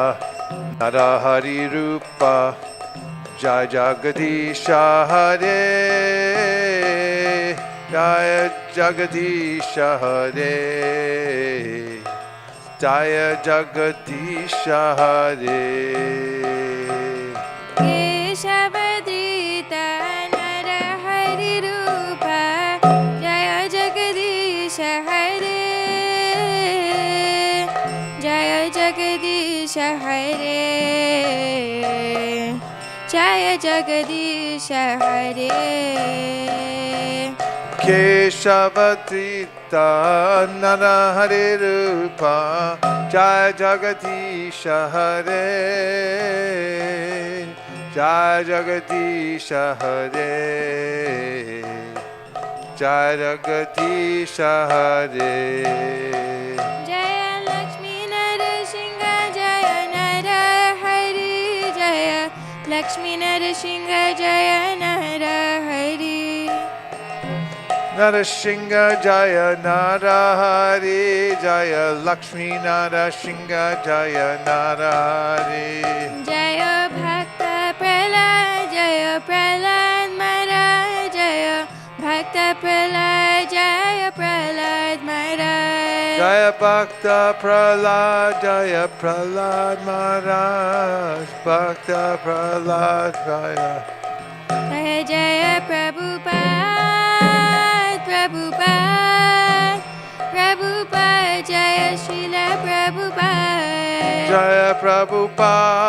Narahari Rupa Jai Jagadisha Hare. Jaya Jagadisha Hare. Jaya Jagadisha Hare. Keshavadrita Narahari Rupa Jaya Jagadisha Hare. Jaya Jagadisha Hare. Jaya Jagadisha Hare. Keshavadrita Narahari Rupa Jaya Jagadisha Hare. Jaya Jagadisha Hare. Jaya Jagadisha Hare. Jaya Lakshmi Narasimha Jaya Narahari Lakshmi Narasingha Jaya Nara Hari. Narasingha Jaya Narahari Jaya Lakshmi Narasingha Jaya Narahari Jaya Bhakta Prahlad Jaya Prahlad Maharaj. Jaya Bhakta Prahlad Jaya Prahlad Maharaj. Jaya Bhakta Prahlad Jaya Prahlad Maharaj Bhakta Prahlad Jaya Jaya Jaya Prabhupada, Prabhupada, Prabhupada, Jaya Srila Prabhupada. Jaya Prabhupada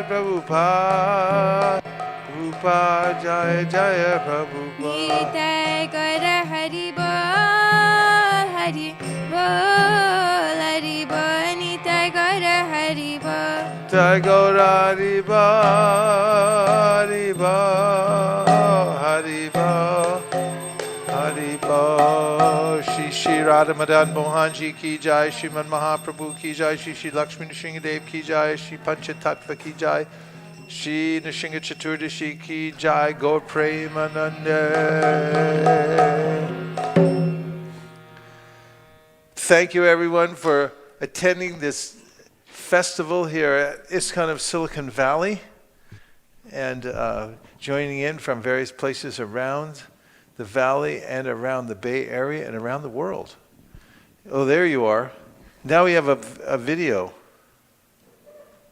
Prabhupada Prabhupada Jaya Jaya Prabhupada Nitai Gaura Hari Bol, Hari Bol, Hari Bol, Nitai Gaura Hari Bol. Jai Gaura Haribo, Haribo, Haribo, Haribo. Shri Shri Radha Madan Mohanji ki jai, Shriman Mahaprabhu ki jai, Shri Shri Lakshmi Nrsimhadev ki jai, Shri Panchatattva ki jai, Shri Narasimha Caturdasi ki jai, Gaur Premanande. Thank you everyone for attending this festival here at ISKCON of Silicon Valley and joining in from various places around the valley and around the Bay Area and around the world. Oh, there you are. Now we have a video,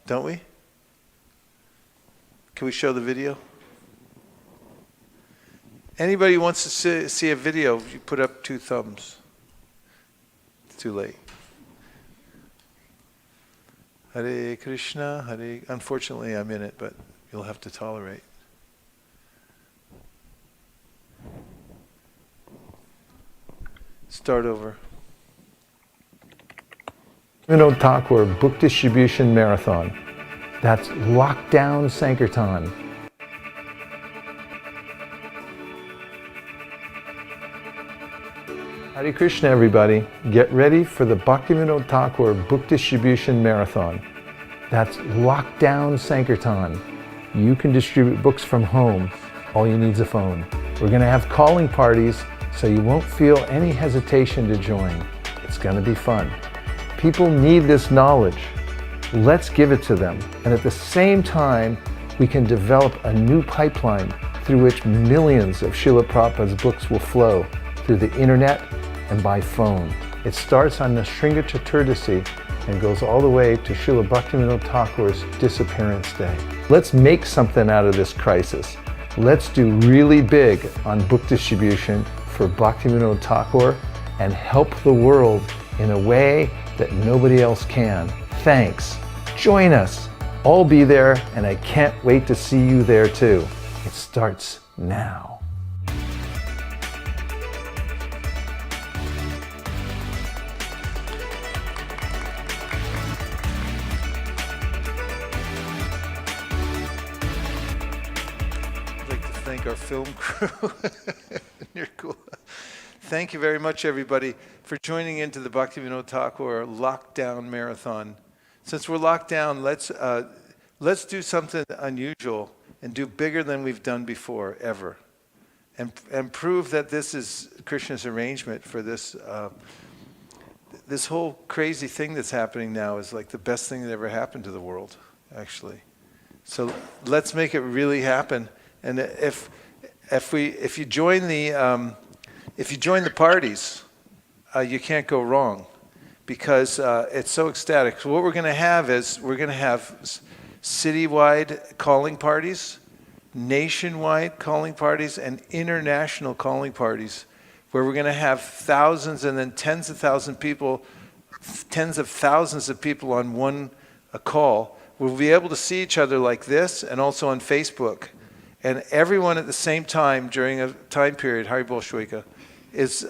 don't we? Can we show the video? Anybody who wants to see a video, you put up 2 thumbs. It's too late. Hare Krishna, Hare... Unfortunately, I'm in it, but you'll have to tolerate. Start over. Vinod Thakur Book Distribution Marathon. That's Lockdown Sankirtan. Hare Krishna, everybody. Get ready for the Bhaktivinoda Thakur Book Distribution Marathon. That's Lockdown Sankirtan. You can distribute books from home. All you need is a phone. We're going to have calling parties, so you won't feel any hesitation to join. It's going to be fun. People need this knowledge. Let's give it to them. And at the same time, we can develop a new pipeline through which millions of Srila Prabhupada's books will flow through the internet and by phone. It starts on the Narasimha Caturdasi and goes all the way to Srila Bhaktivinoda Thakur's disappearance day. Let's make something out of this crisis. Let's do really big on book distribution for Bhaktivinoda Thakur and help the world in a way that nobody else can. Thanks. Join us. I'll be there, and I can't wait to see you there too. It starts now. I'd like to thank our film crew. You're cool. Thank you very much, everybody, for joining into the Bhaktivinoda Thakur Lockdown Marathon. Since we're locked down, let's do something unusual and do bigger than we've done before, ever. And prove that this is Krishna's arrangement for this. This whole crazy thing that's happening now is like the best thing that ever happened to the world, actually. So let's make it really happen. And if you join the parties, you can't go wrong, because it's so ecstatic. So what we're going to have is we're going to have citywide calling parties, nationwide calling parties, and international calling parties, where we're going to have thousands and then tens of thousands of people on one call. We'll be able to see each other like this, and also on Facebook. And everyone at the same time during a time period, Hari Bol Shweka, is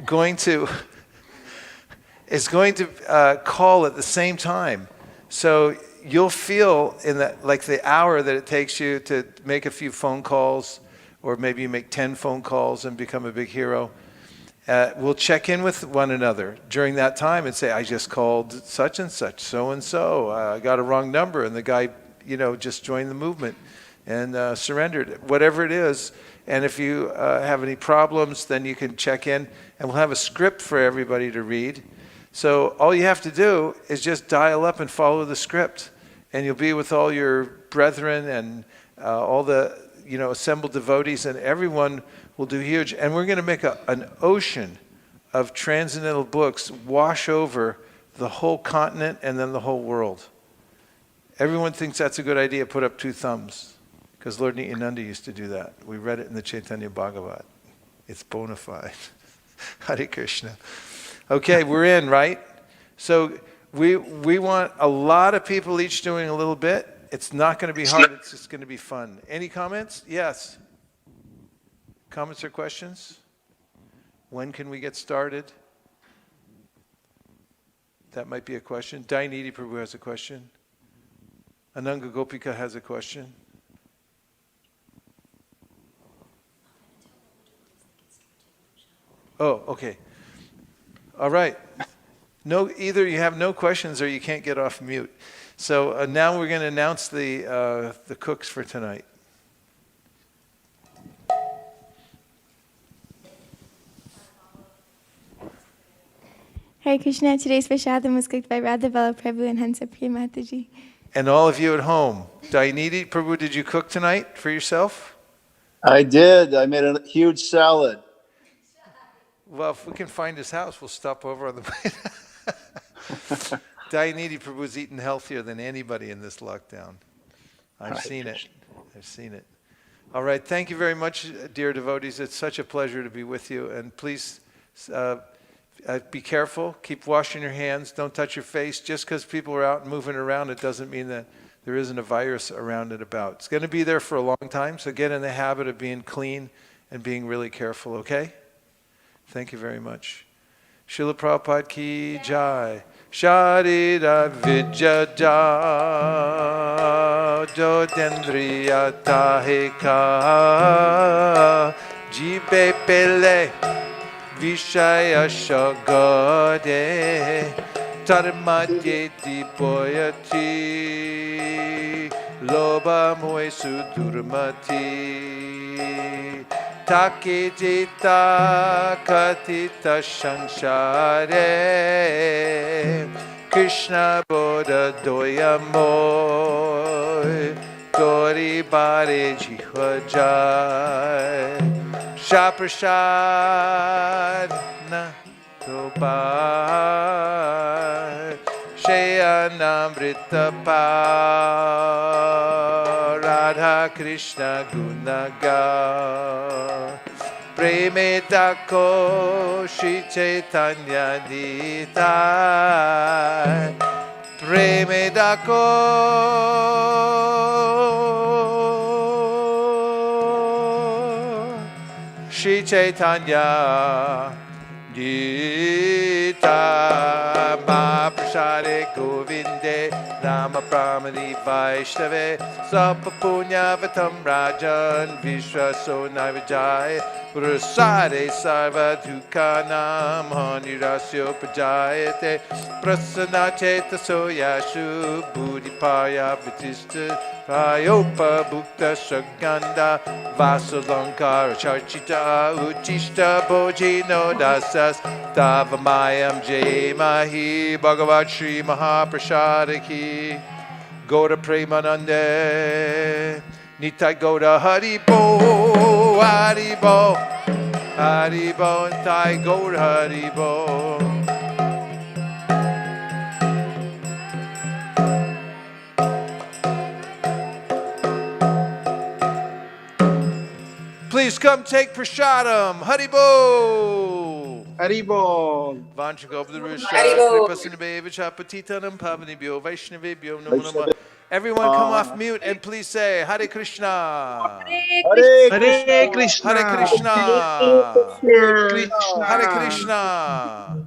going to call at the same time. So you'll feel in that, like the hour that it takes you to make a few phone calls, or maybe you make 10 phone calls and become a big hero. We'll check in with one another during that time and say, I just called such and such, so-and-so. I got a wrong number, and the guy, just joined the movement and surrendered, whatever it is. And if you have any problems, then you can check in, and we'll have a script for everybody to read. So all you have to do is just dial up and follow the script, and you'll be with all your brethren and all the assembled devotees, and everyone will do huge. And we're going to make an ocean of transcendental books wash over the whole continent and then the whole world. Everyone thinks that's a good idea. Put up 2 thumbs, because Lord Nityananda used to do that. We read it in the Chaitanya Bhagavat. It's bona fide. Hare Krishna. Okay, we're in, right? So we want a lot of people each doing a little bit. It's not going to be hard. It's just going to be fun. Any comments? Yes. Comments or questions? When can we get started? That might be a question. Dainiti Prabhu has a question. Ananga Gopika has a question. Oh, okay. All right. No, either you have no questions or you can't get off mute. So now we're going to announce the cooks for tonight. Hare Krishna, today's Prashadam was cooked by Radha Valla Prabhu and Hansa Priya Mataji. And all of you at home, Dainiti Prabhu, did you cook tonight for yourself? I did. I made a huge salad. Well, if we can find his house, we'll stop over on the way. Dainiti Prabhu's eaten healthier than anybody in this lockdown. I've seen it. I've seen it. All right. Thank you very much, dear devotees. It's such a pleasure to be with you. And please be careful. Keep washing your hands. Don't touch your face. Just because people are out and moving around, it doesn't mean that there isn't a virus around and about. It's going to be there for a long time. So get in the habit of being clean and being really careful, okay? Thank you very much. Srila Prabhupada ki jai. Sharira vijaya jodendriya tahika jibe pele vishaya shagade tarmadye dipoyati loba moe sudurmati Taki jita katita shanshare Krishna Bodha doyamoy Dori bare jihvajay Shaprashad na tobai Shayanamrita pa Radha Krishna Gunaga Preme Dako Shri Chaitanya Nita Preme Dako Shri Chaitanya Gita Mahaprasade Govinde Rama Pramani Vaishnave Sapa Punya Vatam Rajan Vishwaso Navijay Prasade Sarva Dukhanam Hanirasyo Pajayate Prasana Cheta Soyashu Buddhipaya Vitista Prayopa Bhukta Saganda Vasalankara Charchita Uchishta Bojino Dasas Tavamayam Jai Mahi Bhagavat Shri Mahaprasada Ki Goda Premanande Nitai Goda Haribo Haribo Haribo Nitai Goda Haribo Please come take prashadam. Haribo. Haribo. Everyone come off mute and please say Hare Krishna. Hare Krishna. Hare Krishna. Hare Krishna.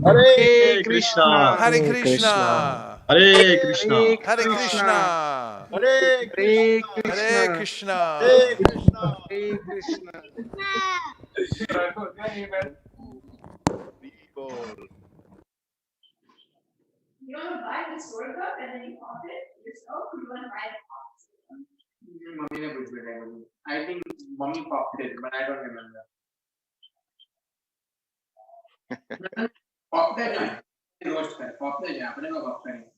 Hare Krishna. Hare Krishna. Hare Krishna. Hare Krishna. Hare Krishna. Hare Krishna. Hare Krishna. You want to buy this workup and then you pop it yourself, or you want to buy it? I think mommy popped it, but I don't remember. Pop that roast कर, pop that, अपने को pop करेंगे.